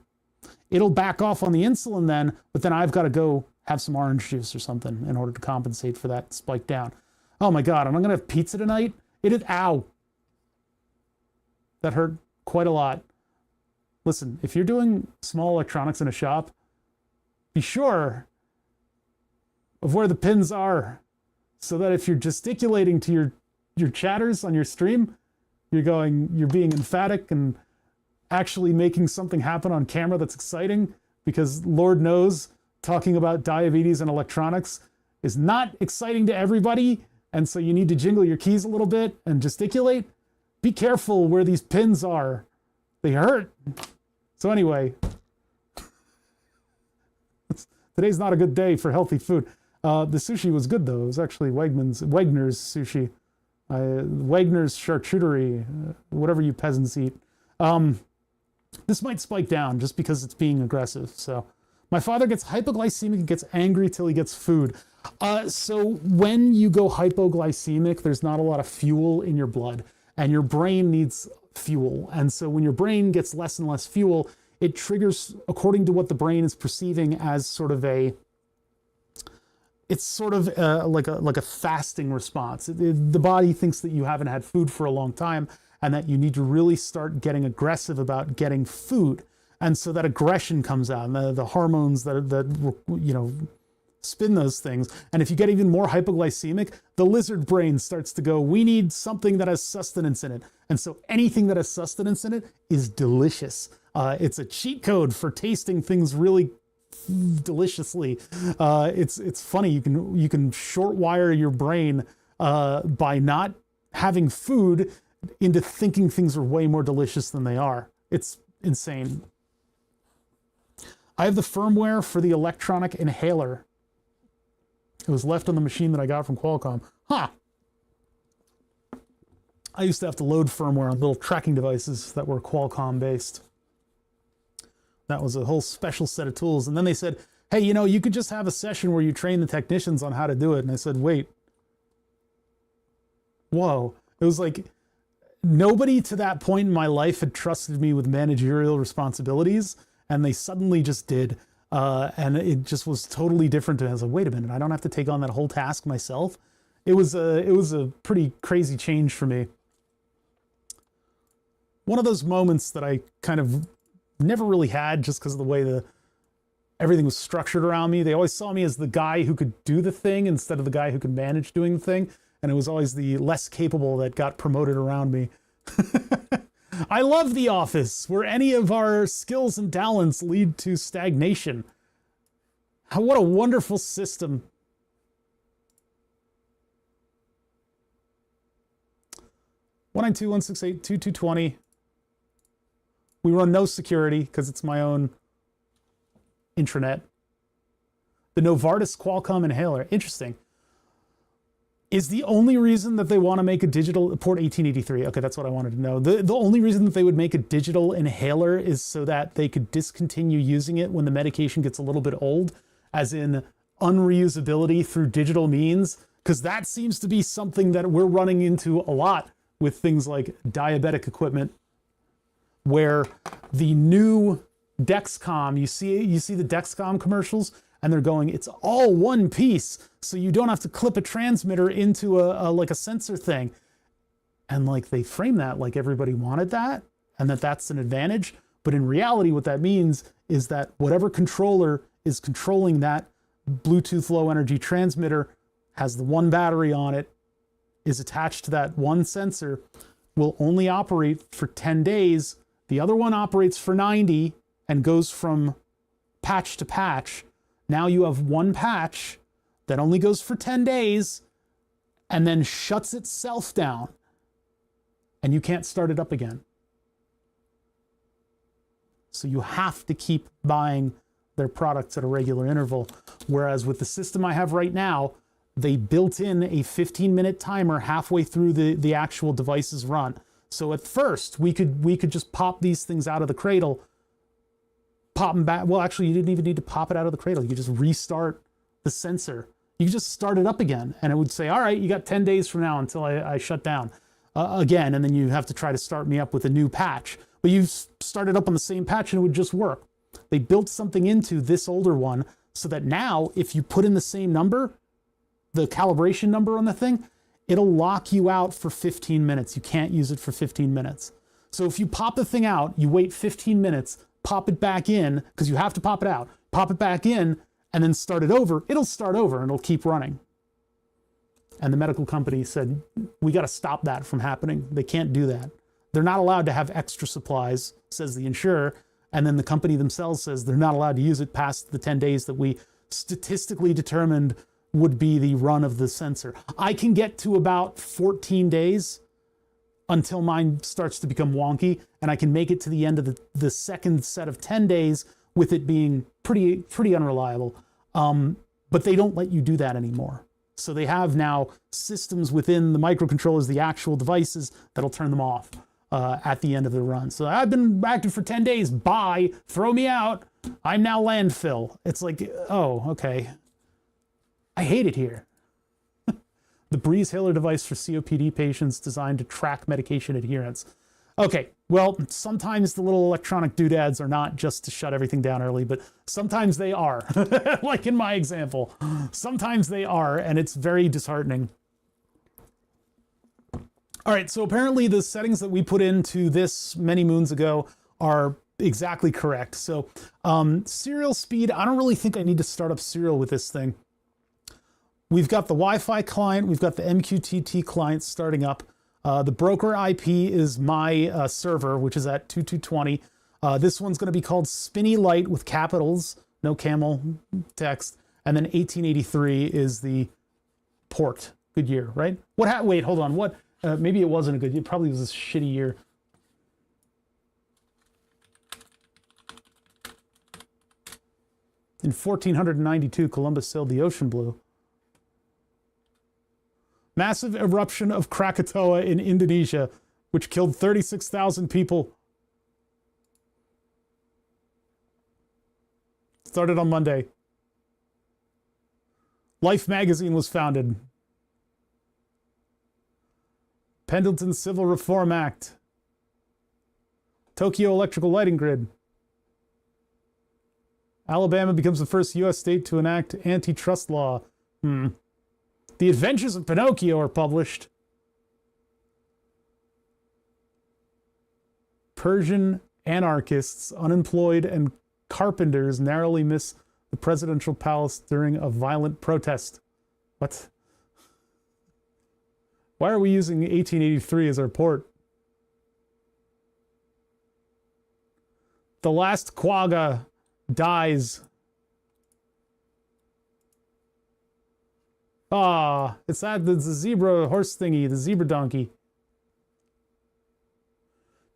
Speaker 1: It'll back off on the insulin then, but then I've got to go have some orange juice or something in order to compensate for that spike down. Oh my God, am I gonna have pizza tonight? It is, ow. That hurt quite a lot. Listen, if you're doing small electronics in a shop, be sure of where the pins are so that if you're gesticulating to your chatters on your stream, you're being emphatic and actually making something happen on camera that's exciting, because Lord knows talking about diabetes and electronics is not exciting to everybody, and so you need to jingle your keys a little bit and gesticulate. Be careful where these pins are. They hurt. So anyway, today's not a good day for healthy food. The sushi was good though. It was actually Wegner's sushi. Wegner's charcuterie, whatever you peasants eat. This might spike down just because it's being aggressive. So my father gets hypoglycemic and gets angry till he gets food. So when you go hypoglycemic, there's not a lot of fuel in your blood, and your brain needs fuel. And so when your brain gets less and less fuel, it triggers, according to what the brain is perceiving as sort of a, it's sort of like a fasting response. The body thinks that you haven't had food for a long time and that you need to really start getting aggressive about getting food. And so that aggression comes out, and the hormones that you know, spin those things. And if you get even more hypoglycemic, the lizard brain starts to go, we need something that has sustenance in it. And so anything that has sustenance in it is delicious. It's a cheat code for tasting things really deliciously. It's funny, you can short wire your brain by not having food into thinking things are way more delicious than they are. It's insane. I have the firmware for the electronic inhaler. It was left on the machine that I got from Qualcomm. Huh. I used to have to load firmware on little tracking devices that were Qualcomm based. That was a whole special set of tools. And then they said, hey, you know, you could just have a session where you train the technicians on how to do it. And I said, wait. Whoa. It was like nobody to that point in my life had trusted me with managerial responsibilities, and they suddenly just did. And it just was totally different. And I was like, wait a minute, I don't have to take on that whole task myself. It was a pretty crazy change for me. One of those moments that I kind of never really had, just because of the way everything was structured around me. They always saw me as the guy who could do the thing instead of the guy who could manage doing the thing. And it was always the less capable that got promoted around me. I love The Office, where any of our skills and talents lead to stagnation. What a wonderful system. One 192.168.2220. We run no security because it's my own intranet. The Novartis Qualcomm inhaler, interesting, is the only reason that they want to make a digital port 1883. Okay, that's what I wanted to know. The only reason that they would make a digital inhaler is so that they could discontinue using it when the medication gets a little bit old, as in unreusability through digital means, because that seems to be something that we're running into a lot with things like diabetic equipment, where the new Dexcom, you see the Dexcom commercials, and they're going, it's all one piece, so you don't have to clip a transmitter into like a sensor thing. And like they frame that like everybody wanted that, and that's an advantage. But in reality, what that means is that whatever controller is controlling that Bluetooth low energy transmitter has the one battery on it, is attached to that one sensor, will only operate for 10 days. The other one operates for 90 and goes from patch to patch. Now you have one patch that only goes for 10 days and then shuts itself down, and you can't start it up again. So you have to keep buying their products at a regular interval. Whereas with the system I have right now, they built in a 15-minute timer halfway through the actual device's run. So at first, we could just pop these things out of the cradle, pop them back. Well, actually, you didn't even need to pop it out of the cradle. You could just restart the sensor. You could just start it up again, and it would say, all right, you got 10 days from now until I shut down again, and then you have to try to start me up with a new patch. But you started up on the same patch, and it would just work. They built something into this older one so that now, if you put in the same number, the calibration number on the thing, it'll lock you out for 15 minutes. You can't use it for 15 minutes. So if you pop the thing out, you wait 15 minutes, pop it back in, because you have to pop it out, pop it back in, and then start it over, it'll start over and it'll keep running. And the medical company said, we got to stop that from happening. They can't do that. They're not allowed to have extra supplies, says the insurer. And then the company themselves says they're not allowed to use it past the 10 days that we statistically determined would be the run of the sensor. I can get to about 14 days until mine starts to become wonky, and I can make it to the end of the second set of 10 days with it being pretty unreliable. But they don't let you do that anymore. So they have now systems within the microcontrollers, the actual devices, that'll turn them off at the end of the run. So I've been active for 10 days. Bye. Throw me out. I'm now landfill. It's like, oh, okay. I hate it here. The Breeze-Hiller device for COPD patients designed to track medication adherence. Okay, well, sometimes the little electronic doodads are not just to shut everything down early, but sometimes they are. Like in my example. Sometimes they are, and it's very disheartening. All right, so apparently the settings that we put into this many moons ago are exactly correct. So serial speed, I don't really think I need to start up serial with this thing. We've got the Wi-Fi client, we've got the MQTT client starting up. The broker IP is my server, which is at 2220. This one's going to be called Spinny Light with capitals, no camel text, and then 1883 is the port. Good year, right? Wait, hold on. What? Maybe it wasn't a good year. It probably was a shitty year. In 1492, Columbus sailed the ocean blue. Massive eruption of Krakatoa in Indonesia, which killed 36,000 people. Started on Monday. Life magazine was founded. Pendleton Civil Reform Act. Tokyo electrical lighting grid. Alabama becomes the first U.S. state to enact antitrust law. The Adventures of Pinocchio are published. Persian anarchists, unemployed, and carpenters narrowly miss the presidential palace during a violent protest. What? Why are we using 1883 as our port? The last quagga dies. Ah, it's the zebra horse thingy, the zebra donkey.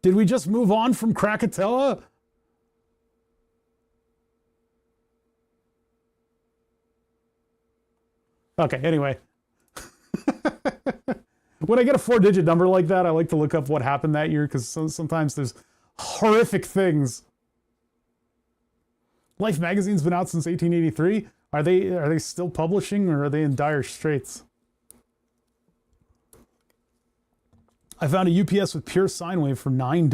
Speaker 1: Did we just move on from Krakatoa? Okay, anyway. When I get a 4-digit number like that, I like to look up what happened that year, because sometimes there's horrific things. Life magazine's been out since 1883. Are they still publishing, or are they in dire straits? I found a UPS with pure sine wave for $9.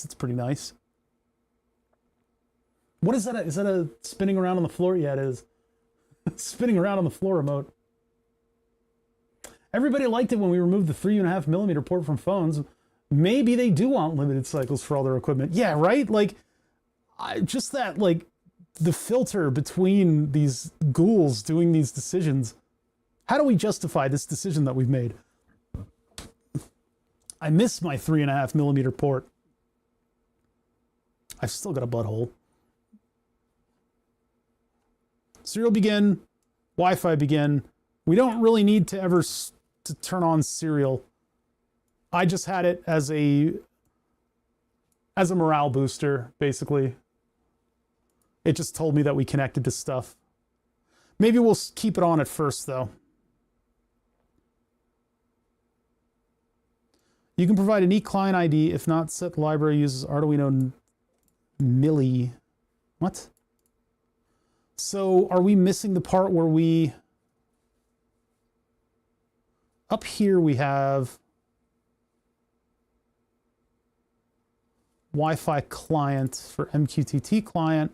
Speaker 1: That's pretty nice. What is that? Is that a spinning around on the floor? Yeah, it is. Spinning around on the floor remote. Everybody liked it when we removed the 3.5mm port from phones. Maybe they do want limited cycles for all their equipment. Yeah, right? Like, just that, like, the filter between these ghouls doing these decisions. How do we justify this decision that we've made? I miss my 3.5mm port. I've still got a butthole. serial begin, Wi-Fi begin. We don't really need to ever to turn on serial. I just had it as a morale booster, basically. It just told me that we connected to stuff. Maybe we'll keep it on at first, though. You can provide a unique client ID. If not, set library uses Arduino Milli. What? So are we missing the part where we... Up here we have Wi-Fi client for MQTT client.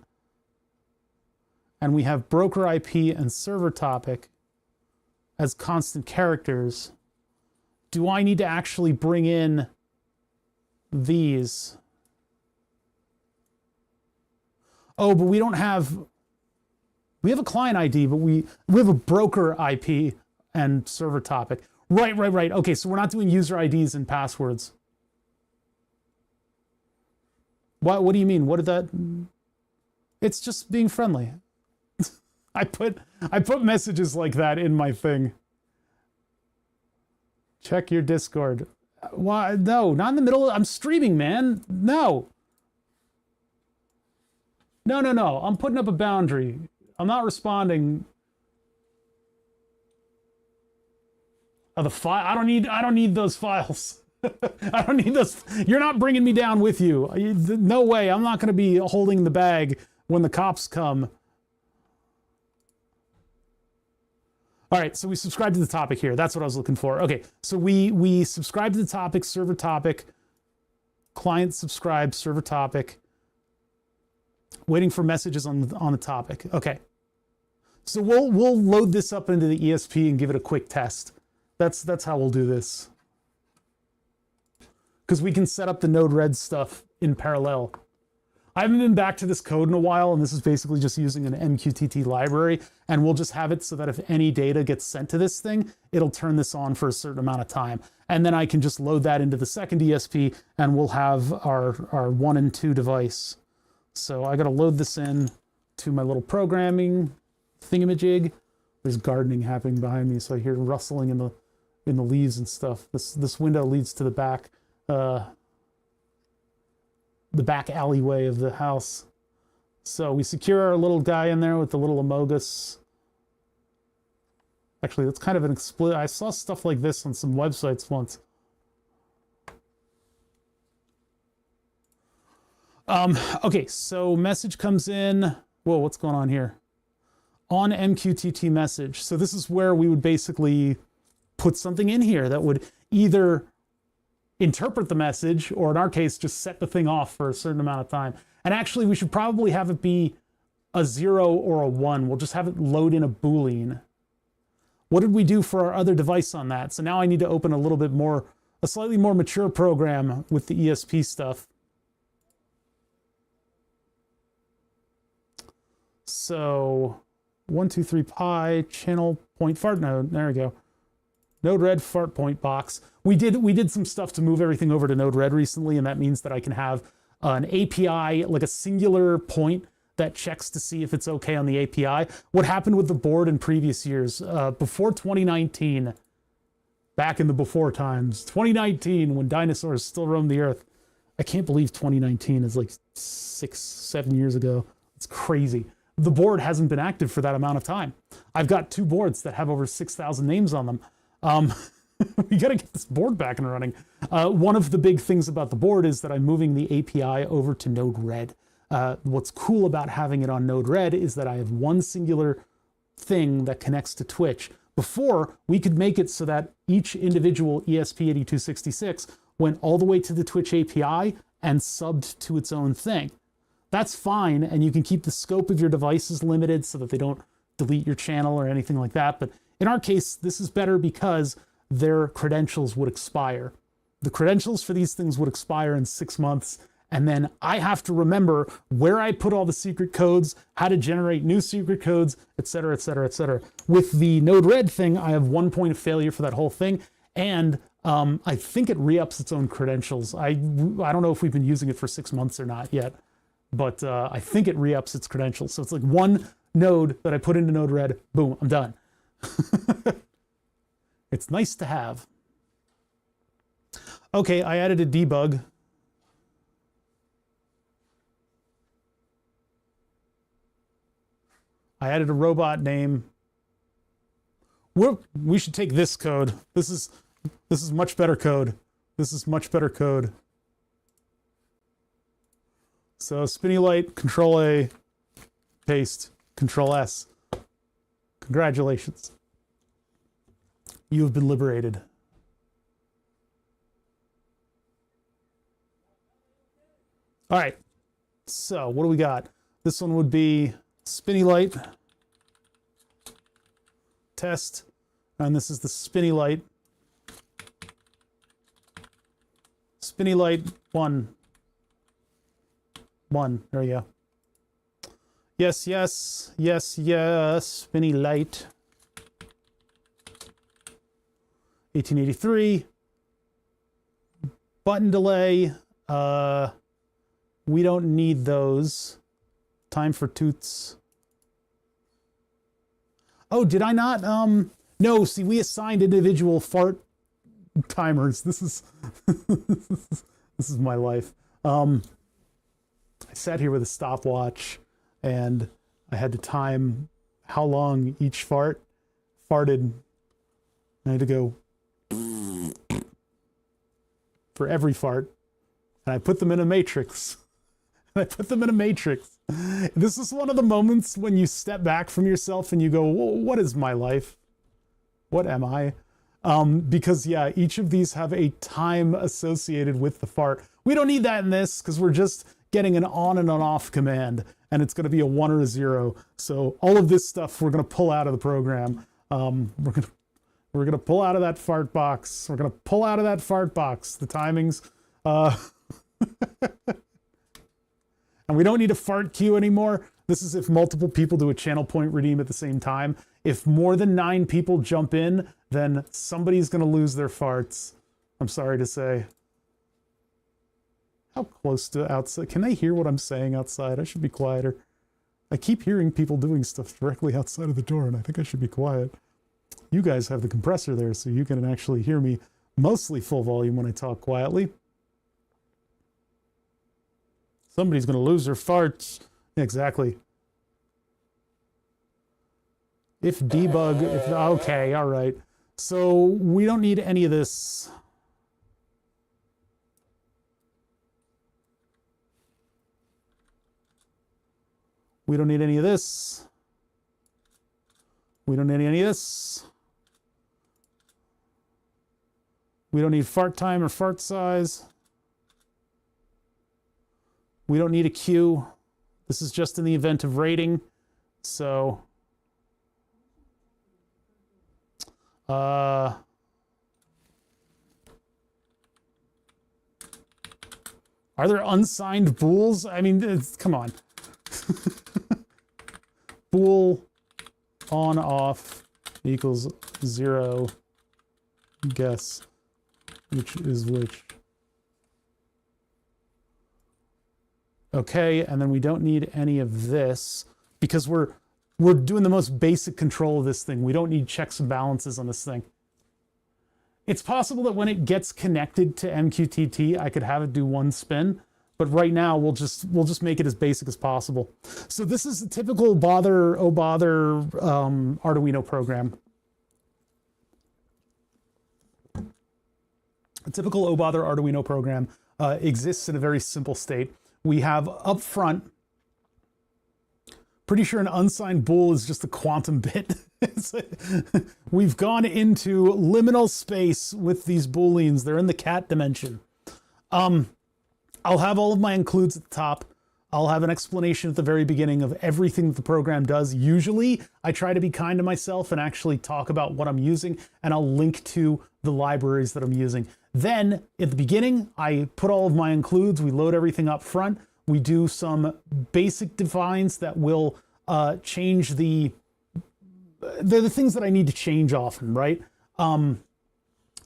Speaker 1: And we have broker IP and server topic as constant characters. Do I need to actually bring in these? Oh, but we don't have... We have a client ID, but we have a broker IP and server topic. Right. Okay, so we're not doing user IDs and passwords. What do you mean? What did that... It's just being friendly. I put messages like that in my thing. Check your Discord. Why? No, not in the middle. I'm streaming, man. No. No. I'm putting up a boundary. I'm not responding. Oh, the file. I don't need those files. I don't need those. You're not bringing me down with you. No way. I'm not going to be holding the bag when the cops come. All right, so we subscribe to the topic here. That's what I was looking for. Okay, so we subscribe to the topic, server topic, client subscribe, server topic, waiting for messages on the topic. Okay, so we'll load this up into the ESP and give it a quick test. That's how we'll do this. Because we can set up the Node-RED stuff in parallel. I haven't been back to this code in a while, and this is basically just using an MQTT library, and we'll just have it so that if any data gets sent to this thing, it'll turn this on for a certain amount of time. And then I can just load that into the second ESP, and we'll have our 1 and 2 device. So I gotta load this in to my little programming thingamajig. There's gardening happening behind me, so I hear rustling in the leaves and stuff. This window leads to the back alleyway of the house. So we secure our little guy in there with the little Amogus. Actually, that's kind of an I saw stuff like this on some websites once. Okay, so message comes in. Whoa, what's going on here? On MQTT message. So this is where we would basically put something in here that would either interpret the message, or in our case, just set the thing off for a certain amount of time. And actually, we should probably have it be a 0 or a 1. We'll just have it load in a Boolean. What did we do for our other device on that? So now I need to open a slightly more mature program with the ESP stuff. So 123 pi channel point fart node. There we go. Node-RED fart point box. We did some stuff to move everything over to Node-RED recently, and that means that I can have an API, like a singular point that checks to see if it's okay on the API. What happened with the board in previous years, before 2019, back in the before times, 2019, when dinosaurs still roamed the earth. I can't believe 2019 is like 6-7 years ago. It's crazy. The board hasn't been active for that amount of time. I've got 2 boards that have over 6,000 names on them. We got to get this board back and running. One of the big things about the board is that I'm moving the API over to Node-RED. What's cool about having it on Node-RED is that I have one singular thing that connects to Twitch. Before, we could make it so that each individual ESP8266 went all the way to the Twitch API and subbed to its own thing. That's fine, and you can keep the scope of your devices limited so that they don't delete your channel or anything like that. But in our case, this is better because their credentials would expire. The credentials for these things would expire in 6 months, and then I have to remember where I put all the secret codes, how to generate new secret codes, etc., etc., etc. With the Node-RED thing, I have 1 point of failure for that whole thing, and I think it re-ups its own credentials. I don't know if we've been using it for 6 months or not yet, but I think it re-ups its credentials. So it's like one node that I put into node red. Boom, I'm done. It's nice to have. Okay, I added a debug. I added a robot name. We should take this code. This is much better code. This is much better code. So spinny light, Control A, paste, Control S. Congratulations. You have been liberated. All right. So what do we got? This one would be spinny light test, and this is the spinny light. Spinny light 1. There we go. Yes, yes, yes, yes. Spinny light. 1883. Button delay. We don't need those. Time for toots. Oh, did I not? No, see, we assigned individual fart timers. This is this is my life. I sat here with a stopwatch and I had to time how long each fart farted. I had to go for every fart, and I put them in a matrix. This is one of the moments when you step back from yourself and you go, what is my life? What am I? Because yeah, each of these have a time associated with the fart. We don't need that in this because we're just getting an on and an off command, and it's going to be a 1 or a 0. So all of this stuff we're going to pull out of the program. We're going to pull out of that fart box. We're going to pull out of that fart box the timings. And we don't need a fart queue anymore. This is if multiple people do a channel point redeem at the same time. If more than 9 people jump in, then somebody's going to lose their farts. I'm sorry to say. How close to outside? Can they hear what I'm saying outside? I should be quieter. I keep hearing people doing stuff directly outside of the door, and I think I should be quiet. You guys have the compressor there, so you can actually hear me mostly full volume when I talk quietly. Somebody's going to lose their farts. Exactly. If debug, okay, all right. So we don't need any of this. We don't need any of this. We don't need any of this. We don't need fart time or fart size. We don't need a queue. This is just in the event of rating. So, are there unsigned bools? I mean, come on. Bool on off equals 0. Guess which is which. Okay, and then we don't need any of this because we're doing the most basic control of this thing. We don't need checks and balances on this thing. It's possible that when it gets connected to MQTT, I could have it do 1 spin, but right now we'll just make it as basic as possible. So this is a typical Arduino program. A typical Arduino program exists in a very simple state. We have up front, pretty sure an unsigned bool is just a quantum bit. We've gone into liminal space with these booleans. They're in the cat dimension. I'll have all of my includes at the top. I'll have an explanation at the very beginning of everything that the program does. Usually, I try to be kind to myself and actually talk about what I'm using, and I'll link to the libraries that I'm using. Then, at the beginning, I put all of my includes. We load everything up front. We do some basic defines that will change they're the things that I need to change often, right?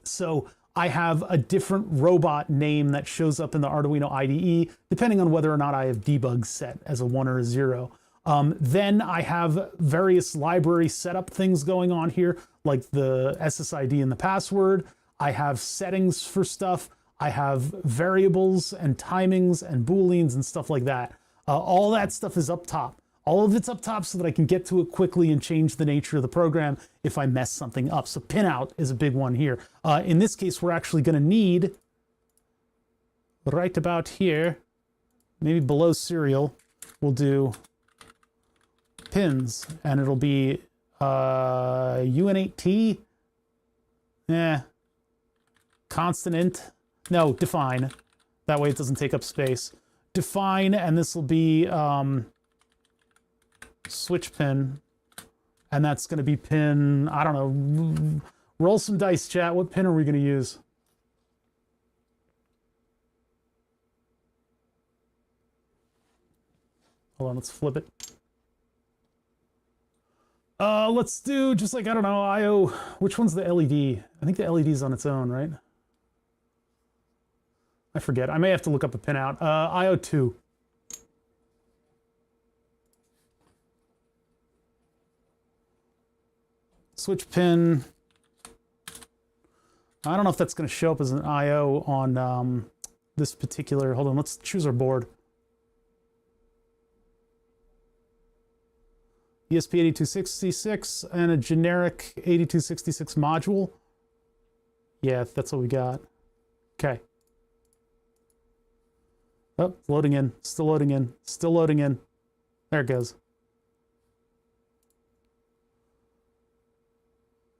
Speaker 1: So I have a different robot name that shows up in the Arduino IDE, depending on whether or not I have debug set as a 1 or a 0. Then I have various library setup things going on here, like the SSID and the password. I have settings for stuff. I have variables and timings and booleans and stuff like that. All that stuff is up top. All of it's up top so that I can get to it quickly and change the nature of the program if I mess something up. So pinout is a big one here. In this case, we're actually going to need, right about here, maybe below serial, we'll do pins, and it'll be UN8T, constant int, no, define. That way it doesn't take up space. Define, and this will be switch pin, and that's going to be pin, I don't know, roll some dice, chat. What pin are we going to use? Hold on, let's flip it. Let's do just like, I don't know, IO, which one's the LED? I think the LED is on its own, right? I forget. I may have to look up a pinout. IO2. Switch pin. I don't know if that's going to show up as an IO on this particular, hold on, let's choose our board. ESP8266 and a generic 8266 module. Yeah, that's what we got. Okay. Oh, loading in, still loading in, still loading in. There it goes.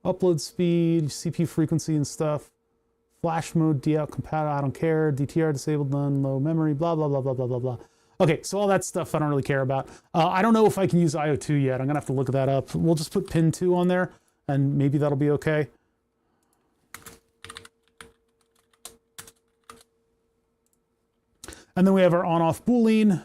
Speaker 1: Upload speed, CPU frequency and stuff. Flash mode, DL compatible, I don't care. DTR disabled, none, low memory, blah, blah, blah, blah, blah, blah, blah. Okay, so all that stuff I don't really care about. I don't know if I can use IO2 yet. I'm gonna have to look that up. We'll just put pin 2 on there, and maybe that'll be okay. And then we have our on-off boolean.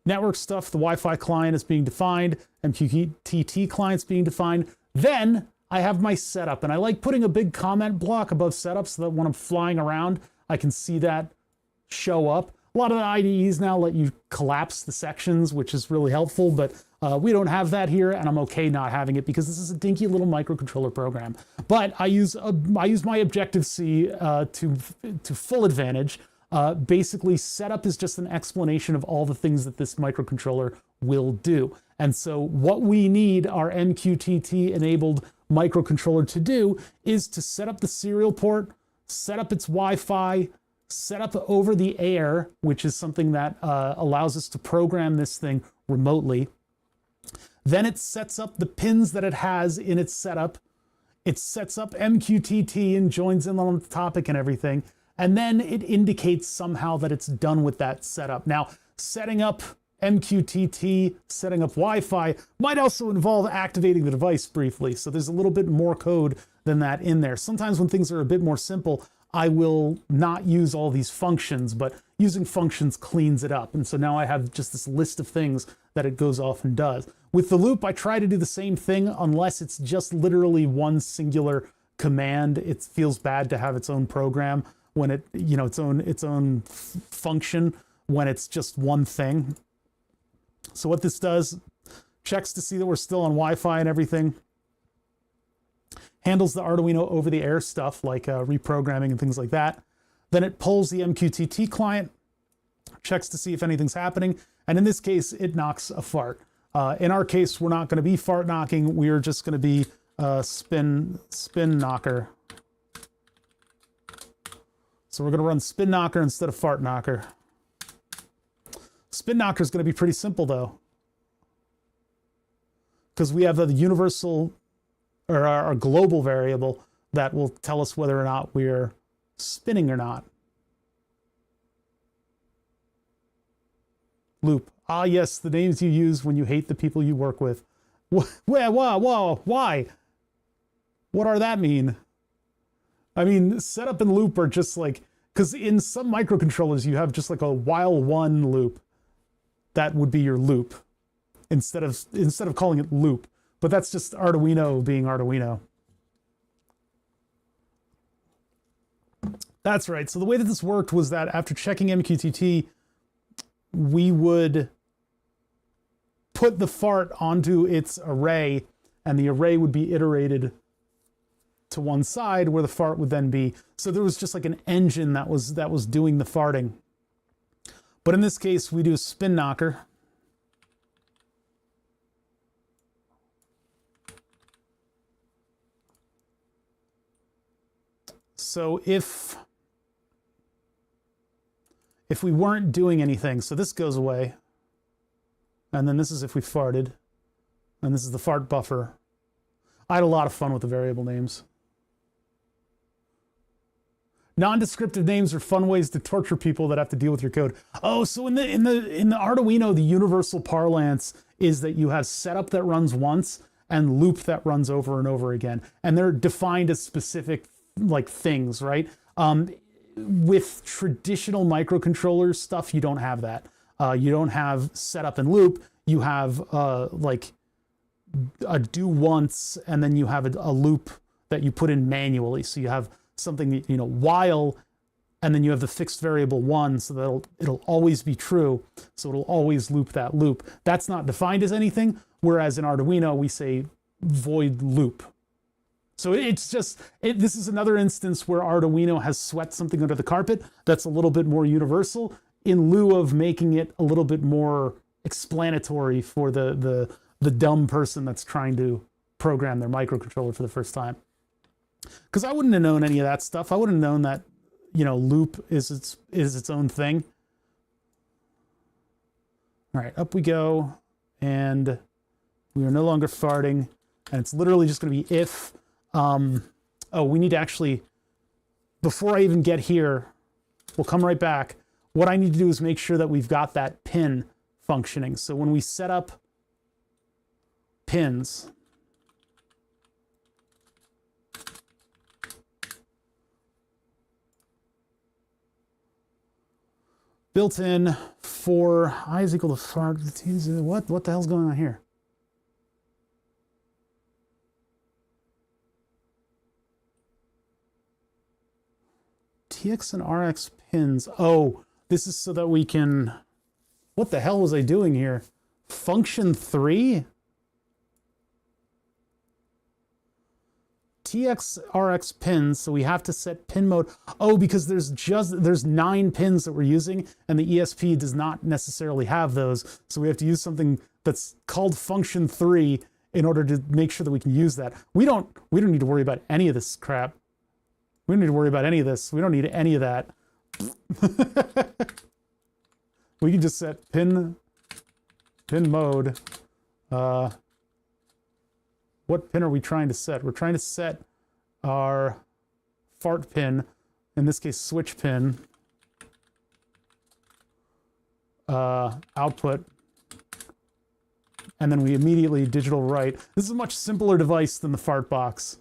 Speaker 1: Network stuff, the Wi-Fi client is being defined, MQTT client's being defined. Then I have my setup, and I like putting a big comment block above setup so that when I'm flying around, I can see that show up. A lot of the IDEs now let you collapse the sections, which is really helpful, but we don't have that here, and I'm okay not having it because this is a dinky little microcontroller program. But I use my Objective-C to full advantage. Basically, setup is just an explanation of all the things that this microcontroller will do. And so what we need our MQTT-enabled microcontroller to do is to set up the serial port, set up its Wi-Fi, set up over the air, which is something that allows us to program this thing remotely. Then it sets up the pins that it has in its setup. It sets up MQTT and joins in on the topic and everything. And then it indicates somehow that it's done with that setup. Now, setting up MQTT, setting up Wi-Fi might also involve activating the device briefly. So there's a little bit more code than that in there. Sometimes when things are a bit more simple, I will not use all these functions, but using functions cleans it up. And so now I have just this list of things that it goes off and does. With the loop, I try to do the same thing unless it's just literally one singular command. It feels bad to have its own program when it, you know, its own function when it's just one thing. So what this does, checks to see that we're still on Wi-Fi and everything. Handles the Arduino over-the-air stuff like reprogramming and things like that. Then it pulls the MQTT client, checks to see if anything's happening, and in this case, it knocks a fart. In our case, we're not going to be fart knocking. We're just going to be spin knocker. So we're going to run spin knocker instead of fart knocker. Spin knocker is going to be pretty simple though, because we have the universal or our global variable that will tell us whether or not we're spinning or not. Loop. Ah, yes, the names you use when you hate the people you work with. Why? What does that mean? I mean, setup and loop are just like, because in some microcontrollers you have just like a while one loop. That would be your loop instead of calling it loop. But that's just Arduino being Arduino. That's right. So the way that this worked was that after checking MQTT, we would put the fart onto its array, and the array would be iterated to one side where the fart would then be. So there was just like an engine that was doing the farting. But in this case, we do a spin knocker. So if we weren't doing anything, so this goes away, and then this is if we farted, and this is the fart buffer. I had a lot of fun with the variable names. Non-descriptive names are fun ways to torture people that have to deal with your code. Oh, so in the Arduino, the universal parlance is that you have setup that runs once and loop that runs over and over again, and they're defined as specific like things, right? With traditional microcontrollers stuff, you don't have that. You don't have setup and loop. You have like a do once, and then you have a loop that you put in manually. So you have something that, you know, while, and then you have the fixed variable one, so that it'll always be true. So it'll always loop that loop. That's not defined as anything. Whereas in Arduino, we say void loop. So it's just, this is another instance where Arduino has swept something under the carpet that's a little bit more universal in lieu of making it a little bit more explanatory for the dumb person that's trying to program their microcontroller for the first time. Because I wouldn't have known any of that stuff. I wouldn't have known that, you know, loop is its own thing. All right, up we go, and we are no longer farting, and it's literally just going to be if. Oh, we need to actually, before I even get here, we'll come right back. What I need to do is make sure that we've got that pin functioning. So when we set up pins, built in for I is equal to fart. What the hell's going on here? TX and RX pins. Oh, this is so that we can, what the hell was I doing here? Function 3? TX RX pins, so we have to set pin mode. Oh, because there's 9 pins that we're using, and the ESP does not necessarily have those. So we have to use something that's called function 3 in order to make sure that we can use that. We don't need to worry about any of this crap. We don't need to worry about any of this. We don't need any of that. We can just set pin mode. What pin are we trying to set? We're trying to set our fart pin, in this case switch pin, output, and then we immediately digital write. This is a much simpler device than the fart box.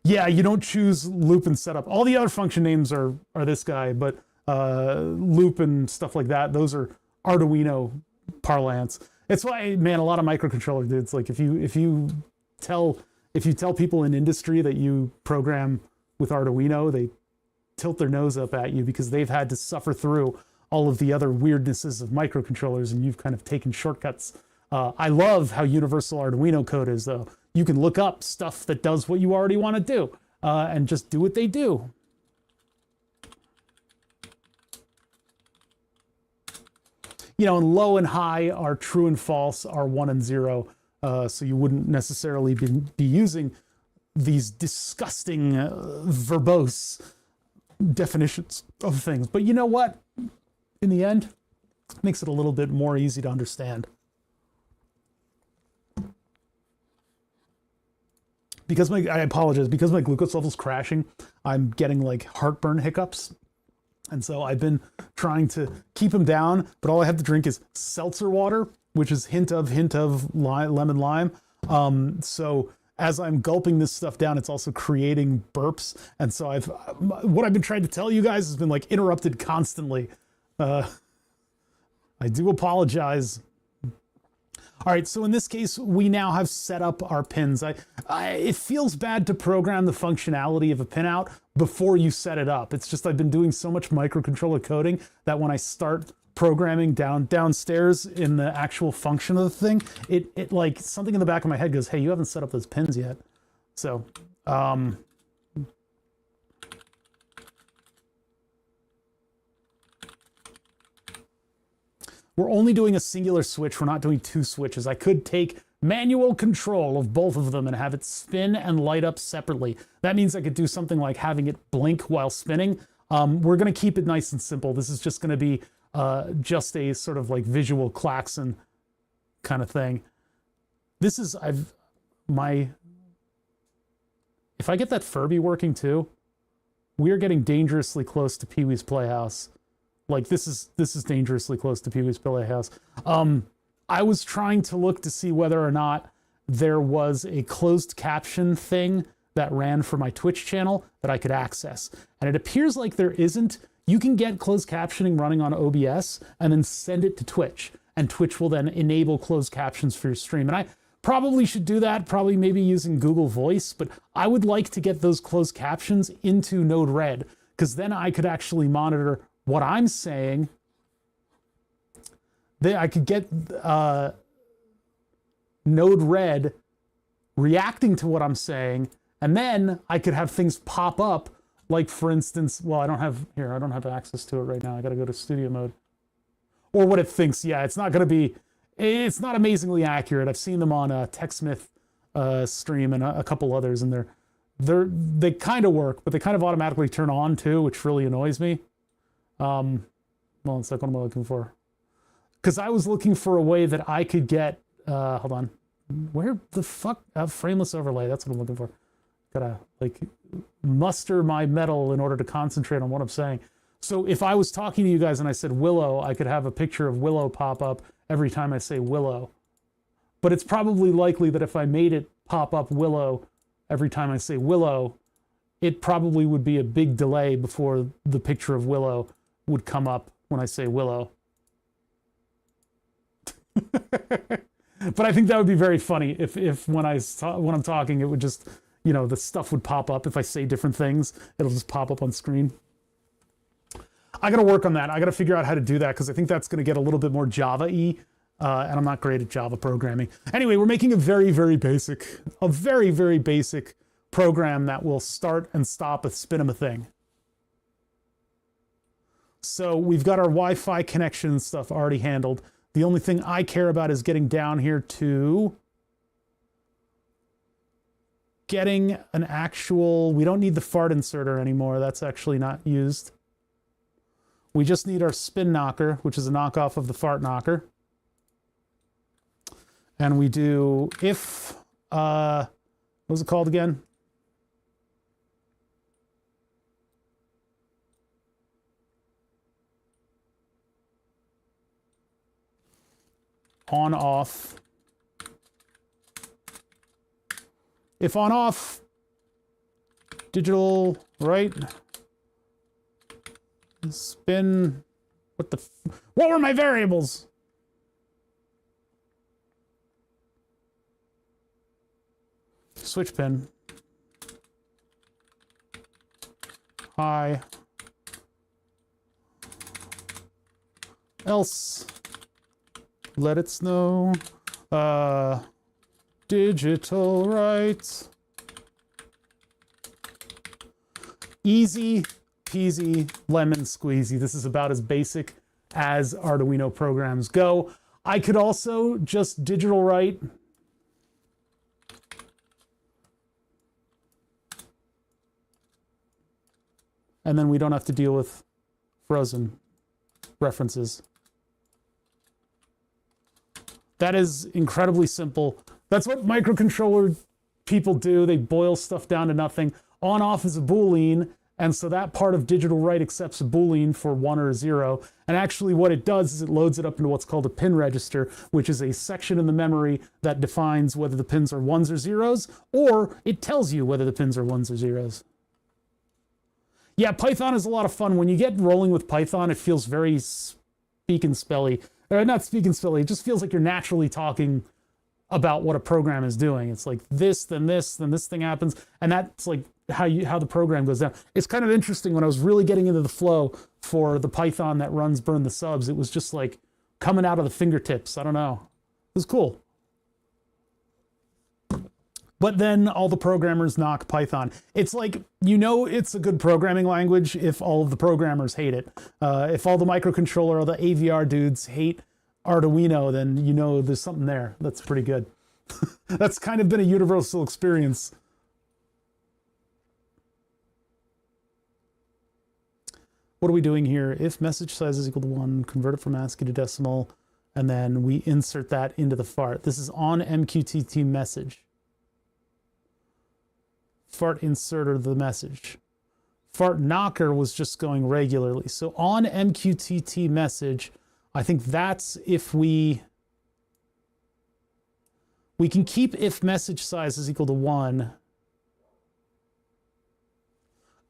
Speaker 1: Yeah, you don't choose loop and setup. All the other function names are this guy, but loop and stuff like that, those are Arduino parlance. It's why, man, a lot of microcontroller dudes, like if you tell people in industry that you program with Arduino, they tilt their nose up at you because they've had to suffer through all of the other weirdnesses of microcontrollers, and you've kind of taken shortcuts. I love how universal Arduino code is, though. You can look up stuff that does what you already want to do, and just do what they do. You know, and low and high are true and false, are 1 and 0. So you wouldn't necessarily be using these disgusting, verbose definitions of things. But you know what? In the end, it makes it a little bit more easy to understand. Because I apologize, because my glucose level's crashing, I'm getting like heartburn hiccups. And so I've been trying to keep them down, but all I have to drink is seltzer water, which is hint of lemon lime. So as I'm gulping this stuff down, it's also creating burps. And so what I've been trying to tell you guys has been like interrupted constantly. I do apologize. All right, so in this case, we now have set up our pins. It feels bad to program the functionality of a pinout before you set it up. It's just I've been doing so much microcontroller coding that when I start programming downstairs in the actual function of the thing, it like something in the back of my head goes, hey, you haven't set up those pins yet. So, we're only doing a singular switch. We're not doing two switches. I could take manual control of both of them and have it spin and light up separately. That means I could do something like having it blink while spinning. We're going to keep it nice and simple. This is just going to be just a sort of like visual klaxon kind of thing. This is, if I get that Furby working too, we are getting dangerously close to Pee-wee's Playhouse. Like this is dangerously close to Pee-wee's Playhouse. I was trying to look to see whether or not there was a closed caption thing that ran for my Twitch channel that I could access. And it appears like there isn't. You can get closed captioning running on OBS and then send it to Twitch. And Twitch will then enable closed captions for your stream. And I probably should do that, probably maybe using Google Voice, but I would like to get those closed captions into Node-RED, because then I could actually monitor what I'm saying. I could get Node-RED reacting to what I'm saying, and then I could have things pop up, like for instance, well, I don't have access to it right now. I gotta go to studio mode. Or what it thinks, yeah, it's not amazingly accurate. I've seen them on TechSmith stream and a couple others, and they kind of work, but they kind of automatically turn on too, which really annoys me. Well, it's like, what am I looking for? Because I was looking for a way that I could get, hold on, where the fuck, frameless overlay, that's what I'm looking for. Gotta like muster my metal in order to concentrate on what I'm saying. So if I was talking to you guys and I said Willow, I could have a picture of Willow pop up every time I say Willow. But it's probably likely that if I made it pop up Willow every time I say Willow, it probably would be a big delay before the picture of Willow would come up when I say Willow. But I think that would be very funny if when I'm talking, it would just, you know, the stuff would pop up. If I say different things, it'll just pop up on screen. I got to work on that. I got to figure out how to do that, because I think that's going to get a little bit more Java-y, and I'm not great at Java programming. Anyway, we're making a very, very basic program that will start and stop a Spinnamathing. So we've got our Wi-Fi connection and stuff already handled. The only thing I care about is getting down here to getting an actual, we don't need the fart inserter anymore. That's actually not used. We just need our spin knocker, which is a knockoff of the fart knocker. And we do if, what was it called again? On off. If on off, digital right, spin, what were my variables? Switch pin. High. Else. Let it snow. Digital right. Easy peasy lemon squeezy. This is about as basic as Arduino programs go. I could also just digital write and then we don't have to deal with frozen references. That is incredibly simple. That's what microcontroller people do. They boil stuff down to nothing. On off is a Boolean, and so that part of digital write accepts a Boolean for 1 or 0. And actually what it does is it loads it up into what's called a pin register, which is a section in the memory that defines whether the pins are 1s or 0s, or it tells you whether the pins are 1s or 0s. Yeah, Python is a lot of fun. When you get rolling with Python, it feels very speak and spelly. Not speak and spelly, it just feels like you're naturally talking about what a program is doing. It's like this, then this thing happens. And that's like, how the program goes down. It's kind of interesting. When I was really getting into the flow for the Python that runs burn the subs, it was just like coming out of the fingertips. I don't know. It was cool. But then all the programmers knock Python. It's like, you know, it's a good programming language if all of the programmers hate it. If all the microcontroller or the AVR dudes hate Arduino, then you know there's something there. That's pretty good. That's kind of been a universal experience. What are we doing here? If message size is equal to 1, convert it from ASCII to decimal, and then we insert that into the fart. This is on MQTT message. Fart inserter of the message. Fart knocker was just going regularly. So on MQTT message, I think that's if we can keep if message size is equal to 1.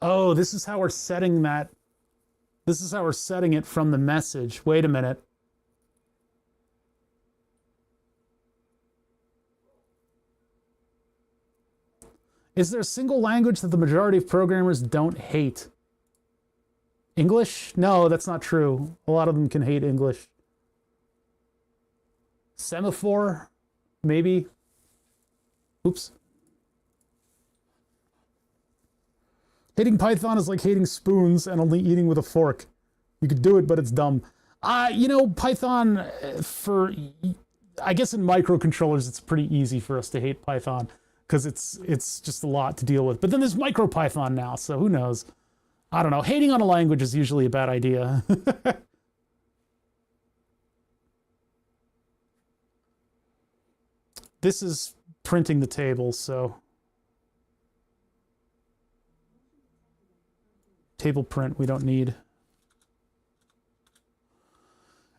Speaker 1: Oh, this is how we're setting that. This is how we're setting it from the message. Wait a minute. Is there a single language that the majority of programmers don't hate? English? No, that's not true. A lot of them can hate English. Semaphore? Maybe. Oops. Hating Python is like hating spoons and only eating with a fork. You could do it, but it's dumb. You know, Python, I guess in microcontrollers, it's pretty easy for us to hate Python because it's just a lot to deal with. But then there's MicroPython now, so who knows? I don't know. Hating on a language is usually a bad idea. This is printing the table, so table print we don't need.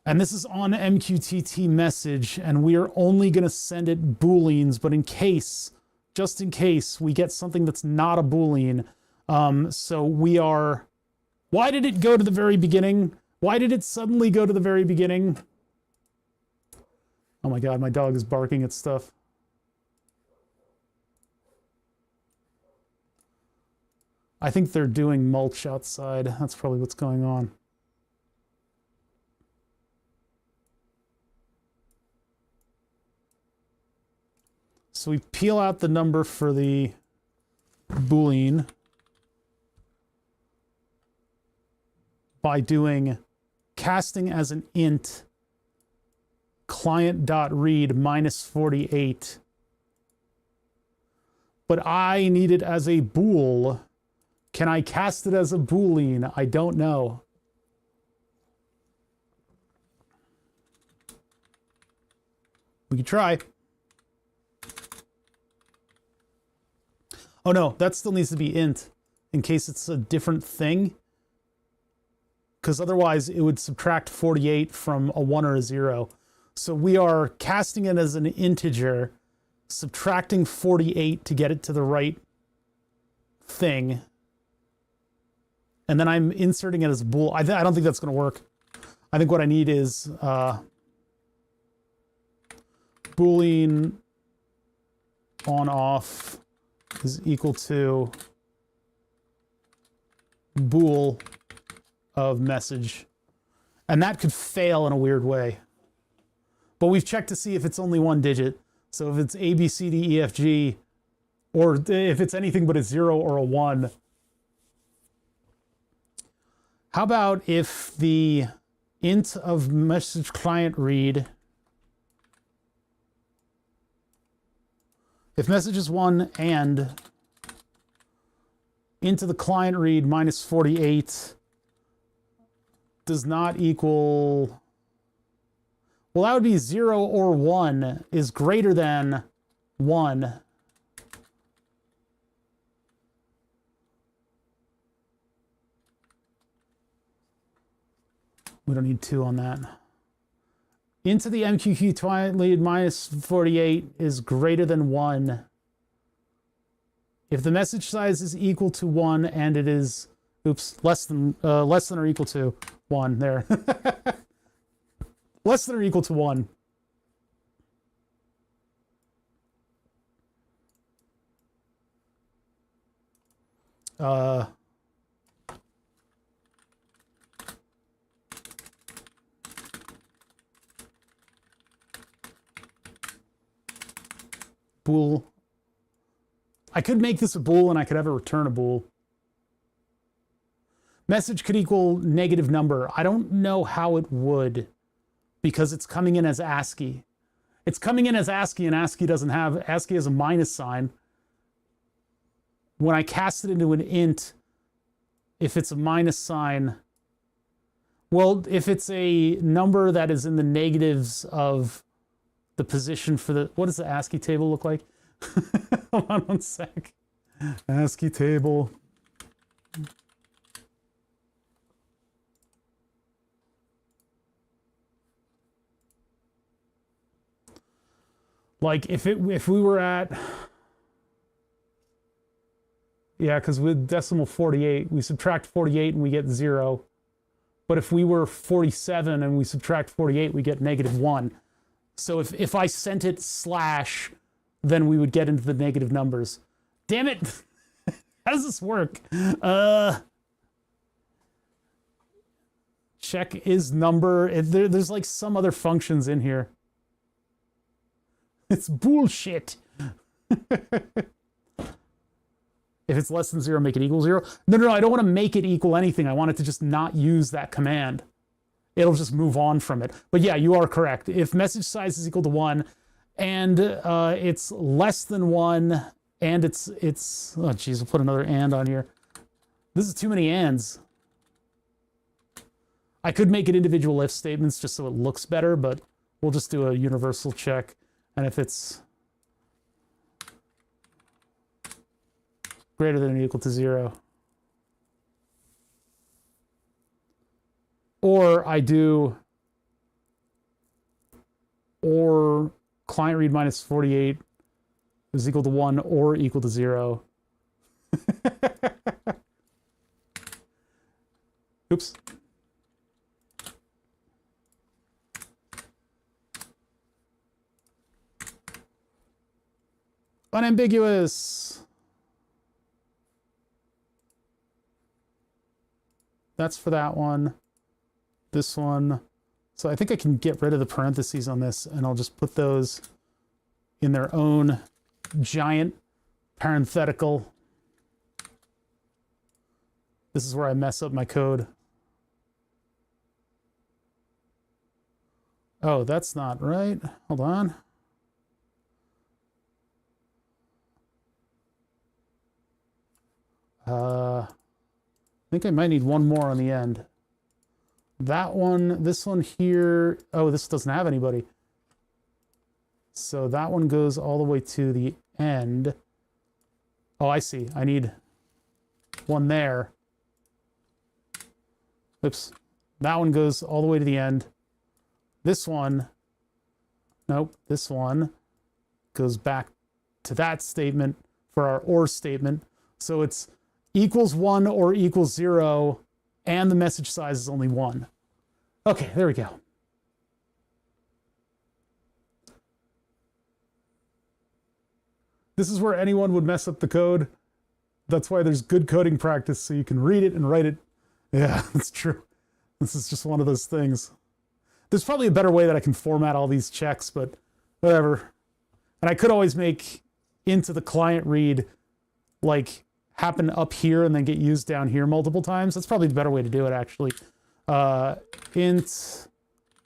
Speaker 1: And this is on MQTT message, and we are only going to send it booleans, but in case, just in case, we get something that's not a boolean. So we are... Why did it go to the very beginning? Why did it suddenly go to the very beginning? Oh my god, my dog is barking at stuff. I think they're doing mulch outside. That's probably what's going on. So we peel out the number for the Boolean by doing casting as an int client.read minus 48. But I need it as a bool. Can I cast it as a Boolean? I don't know. We could try. Oh no, that still needs to be int in case it's a different thing. Because otherwise it would subtract 48 from a 1 or a 0. So we are casting it as an integer, subtracting 48 to get it to the right thing. And then I'm inserting it as a bool. I don't think that's going to work. I think what I need is Boolean on off is equal to bool of message. And that could fail in a weird way. But we've checked to see if it's only one digit. So if it's A, B, C, D, E, F, G, or if it's anything but a 0 or a 1. How about if the int of message client read, if message is 1 and into the client read minus 48 does not equal, well, that would be 0 or 1 is greater than 1. We don't need 2 on that. Into the MQQ client read minus 48 is greater than 1. If the message size is equal to 1 and it is, oops, less than or equal to 1, there. Less than or equal to 1. bool. I could make this a bool and I could have it return a bool. Message could equal negative number. I don't know how it would because it's coming in as ASCII. It's coming in as ASCII and ASCII doesn't have, ASCII has a minus sign. When I cast it into an int, if it's a minus sign, well, if it's a number that is in the negatives of the position for the, what does the ASCII table look like? Hold on one sec. ASCII table. Like if we were at, yeah, because with decimal 48, we subtract 48 and we get 0. But if we were 47 and we subtract 48, we get -1. So if I sent it slash, then we would get into the negative numbers. Damn it! How does this work? Check is number. There's like some other functions in here. It's bullshit. If it's less than 0, make it equal 0. No, I don't want to make it equal anything. I want it to just not use that command. It'll just move on from it. But yeah, you are correct. If message size is equal to 1 and it's less than 1 and it's oh geez, we'll put another and on here. This is too many ands. I could make it individual if statements just so it looks better, but we'll just do a universal check. And if it's greater than or equal to 0. Or I do, or client read minus 48 is equal to 1 or equal to 0. Oops. Unambiguous. That's for that one. This one. So I think I can get rid of the parentheses on this and I'll just put those in their own giant parenthetical. This is where I mess up my code. Oh, that's not right. Hold on. I think I might need one more on the end. That one, this one here, oh, this doesn't have anybody. So that one goes all the way to the end. Oh, I see. I need one there. Oops. That one goes all the way to the end. This one, nope, this one goes back to that statement for our or statement. So it's equals 1 or equals 0, and the message size is only 1. Okay, there we go. This is where anyone would mess up the code. That's why there's good coding practice, so you can read it and write it. Yeah, that's true. This is just one of those things. There's probably a better way that I can format all these checks, but whatever. And I could always make into the client read, like, happen up here and then get used down here multiple times. That's probably the better way to do it, actually. Int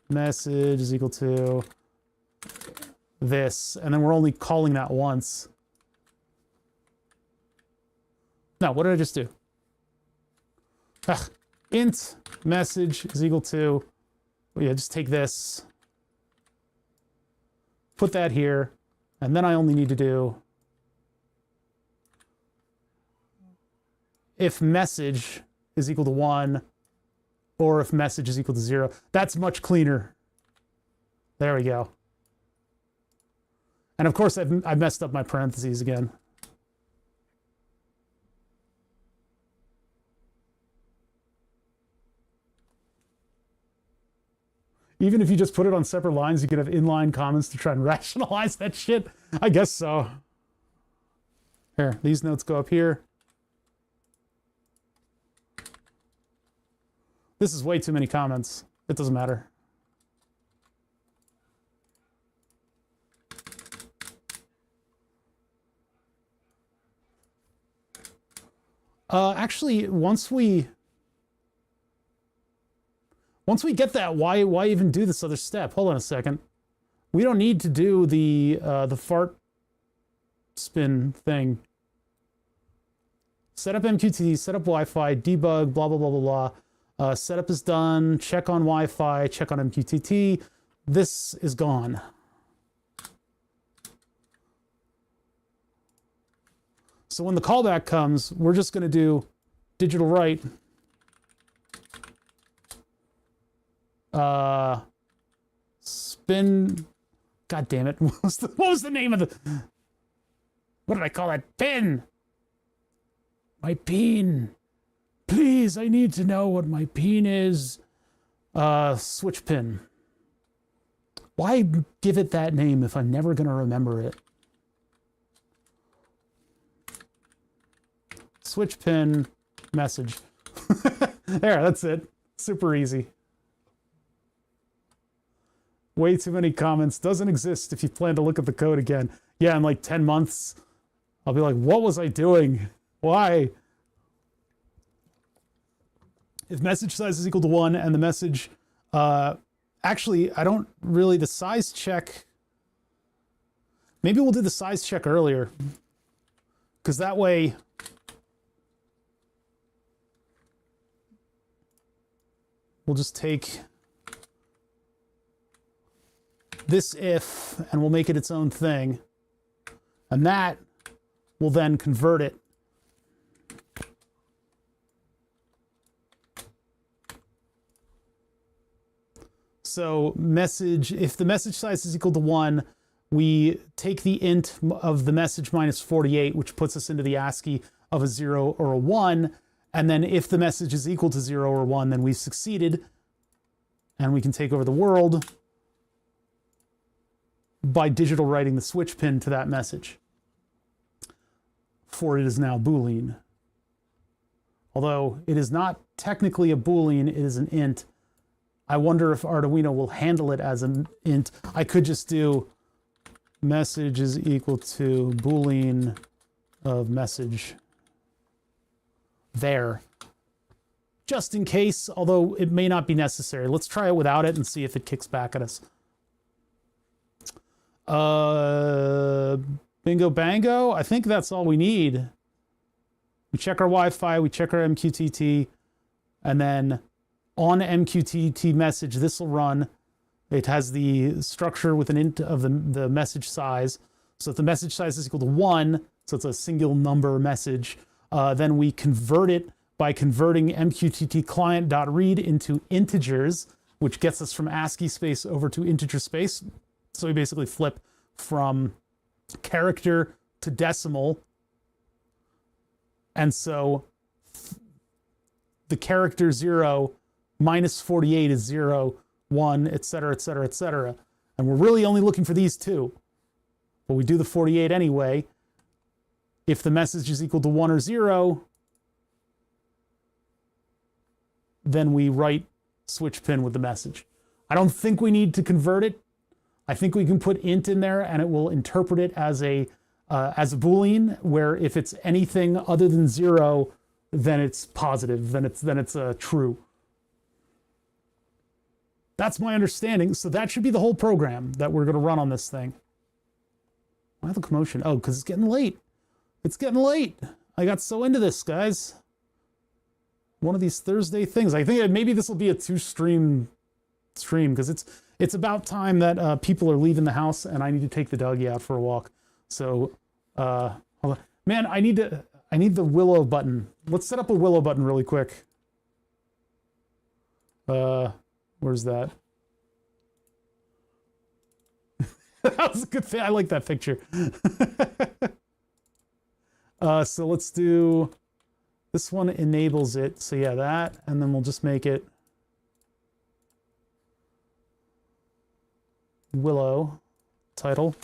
Speaker 1: message is equal to this, and then we're only calling that once. No, what did I just do? Int message is equal to, yeah, just take this, put that here, and then I only need to do if message is equal to 1 or if message is equal to 0. That's much cleaner. There we go. And of course, I've messed up my parentheses again. Even if you just put it on separate lines, you could have inline comments to try and rationalize that shit. I guess so. Here, these notes go up here. This is way too many comments. It doesn't matter. Actually, once we get that, why even do this other step? Hold on a second. We don't need to do the fart spin thing. Set up MQTT, set up Wi-Fi, debug, blah, blah, blah, blah, blah. Setup is done. Check on Wi-Fi, check on MQTT. This is gone. So when the callback comes, we're just going to do digital write. Spin. God damn it. What was the name of the... What did I call that? Pin. My pin. Please, I need to know what my pin is. Switch pin. Why give it that name if I'm never going to remember it? Switch pin message. There, that's it. Super easy. Way too many comments. Doesn't exist if you plan to look at the code again. Yeah, in like 10 months, I'll be like, what was I doing? Why? If message size is equal to 1 and the message... actually, I don't really... The size check... Maybe we'll do the size check earlier. Because that way... We'll just take this if, and we'll make it its own thing. And that will then convert it. So message, if the message size is equal to 1, we take the int of the message minus 48, which puts us into the ASCII of a 0 or a 1. And then if the message is equal to 0 or 1, then we've succeeded. And we can take over the world by digital writing the switch pin to that message. For it is now Boolean. Although it is not technically a Boolean, it is an int. I wonder if Arduino will handle it as an int. I could just do message is equal to Boolean of message. There, just in case, although it may not be necessary. Let's try it without it and see if it kicks back at us. Bingo bango. I think that's all we need. We check our Wi-Fi, we check our MQTT, and then on MQTT message, this will run. It has the structure with an int of the message size. So if the message size is equal to 1, so it's a single number message, then we convert it by converting MQTT client.read into integers, which gets us from ASCII space over to integer space. So we basically flip from character to decimal. And so the character 0 minus 48 is 0, 1, etc., etc., etc. And we're really only looking for these two. But we do the 48 anyway. If the message is equal to 1 or 0, then we write switch pin with the message. I don't think we need to convert it. I think we can put int in there and it will interpret it as a Boolean, where if it's anything other than 0, then it's positive, then it's true. That's my understanding. So that should be the whole program that we're going to run on this thing. Why the commotion? Oh, because it's getting late. It's getting late. I got so into this, guys. One of these Thursday things. I think maybe this will be a 2-stream stream because it's about time that people are leaving the house and I need to take the doggy out for a walk. So, hold on. Man, I need the willow button. Let's set up a willow button really quick. Where's that? That was a good thing. I like that picture. So let's do, this one enables it. So yeah, that, and then we'll just make it Willow title.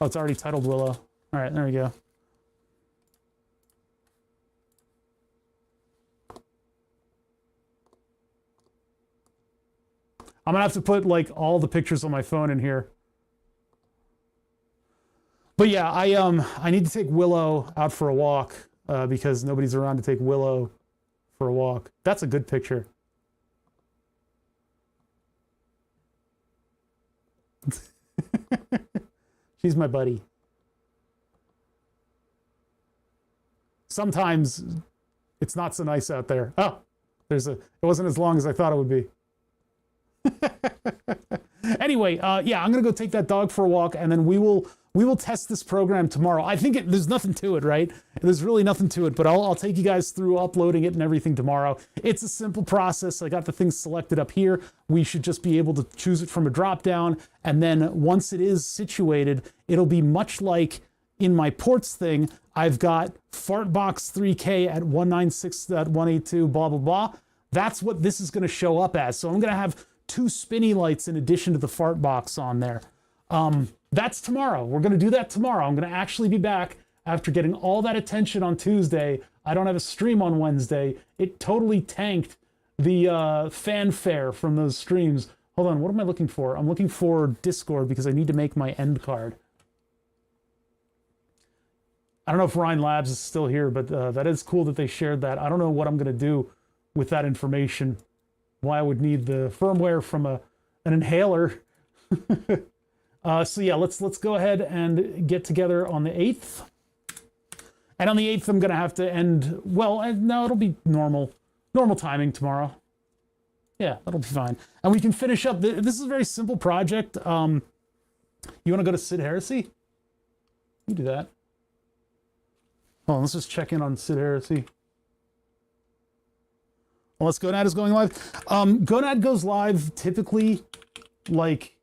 Speaker 1: Oh, it's already titled Willow. All right, there we go. I'm gonna have to put like all the pictures on my phone in here. But yeah, I need to take Willow out for a walk because nobody's around to take Willow for a walk. That's a good picture. She's my buddy. Sometimes it's not so nice out there. Oh, it wasn't as long as I thought it would be. Anyway, yeah, I'm gonna go take that dog for a walk, and then we will test this program tomorrow. I think there's nothing to it, right? There's really nothing to it, but I'll take you guys through uploading it and everything tomorrow. It's a simple process. I got the things selected up here. We should just be able to choose it from a drop down, and then once it is situated, it'll be much like in my ports thing. I've got Fartbox 3K at 196.182, blah, blah, blah. That's what this is going to show up as. So I'm going to have 2 spinny lights in addition to the Fartbox on there. That's tomorrow. We're going to do that tomorrow. I'm going to actually be back after getting all that attention on Tuesday. I don't have a stream on Wednesday. It totally tanked the fanfare from those streams. Hold on, what am I looking for? I'm looking for Discord because I need to make my end card. I don't know if Ryan Labs is still here, but that is cool that they shared that. I don't know what I'm going to do with that information. Why I would need the firmware from an inhaler. So yeah, let's go ahead and get together on the 8th. And on the 8th, I'm going to have to end, well, no, it'll be normal timing tomorrow. Yeah, that'll be fine. And we can finish up, this is a very simple project. You want to go to Sid Heresy? You do that. Hold on, let's just check in on Sid Heresy. Unless Gonad is going live. Gonad goes live typically like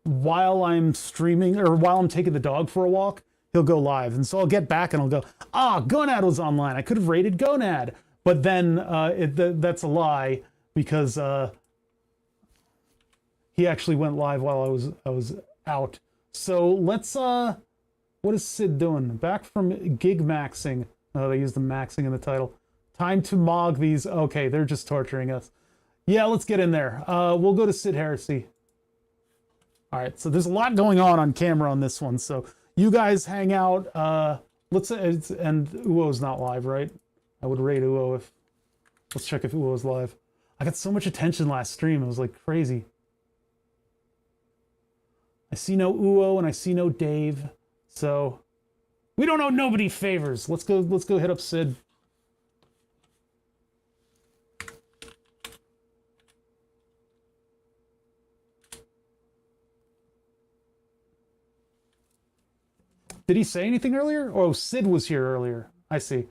Speaker 1: while I'm streaming or while I'm taking the dog for a walk. He'll go live. And so I'll get back and I'll go, Gonad was online. I could have rated Gonad. But then that's a lie because he actually went live while I was out. So let's what is Sid doing? Back from gig maxing. Oh, they used the maxing in the title. Time to mog these. Okay, they're just torturing us. Yeah, let's get in there. We'll go to Sid Heresy. All right, so there's a lot going on camera on this one. So you guys hang out. And Uo's not live, right? I would rate Uo if... Let's check if Uo's live. I got so much attention last stream. It was like crazy. I see no Uo and I see no Dave. So we don't owe nobody favors. Let's go hit up Sid. Did he say anything earlier? Oh, Sid was here earlier. I see.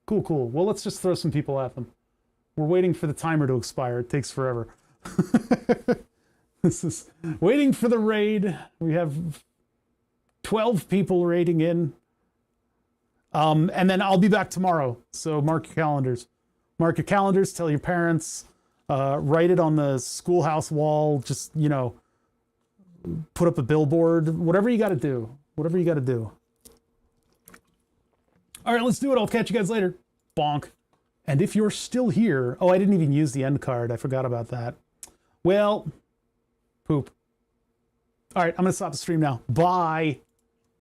Speaker 1: Cool. Well, let's just throw some people at them. We're waiting for the timer to expire. It takes forever. This is waiting for the raid. We have 12 people raiding in. And then I'll be back tomorrow. So mark your calendars. Mark your calendars. Tell your parents. Write it on the schoolhouse wall. Just, put up a billboard. Whatever you got to do. Whatever you got to do. All right, let's do it. I'll catch you guys later. Bonk. And if you're still here... Oh, I didn't even use the end card. I forgot about that. Well, poop. All right, I'm going to stop the stream now. Bye.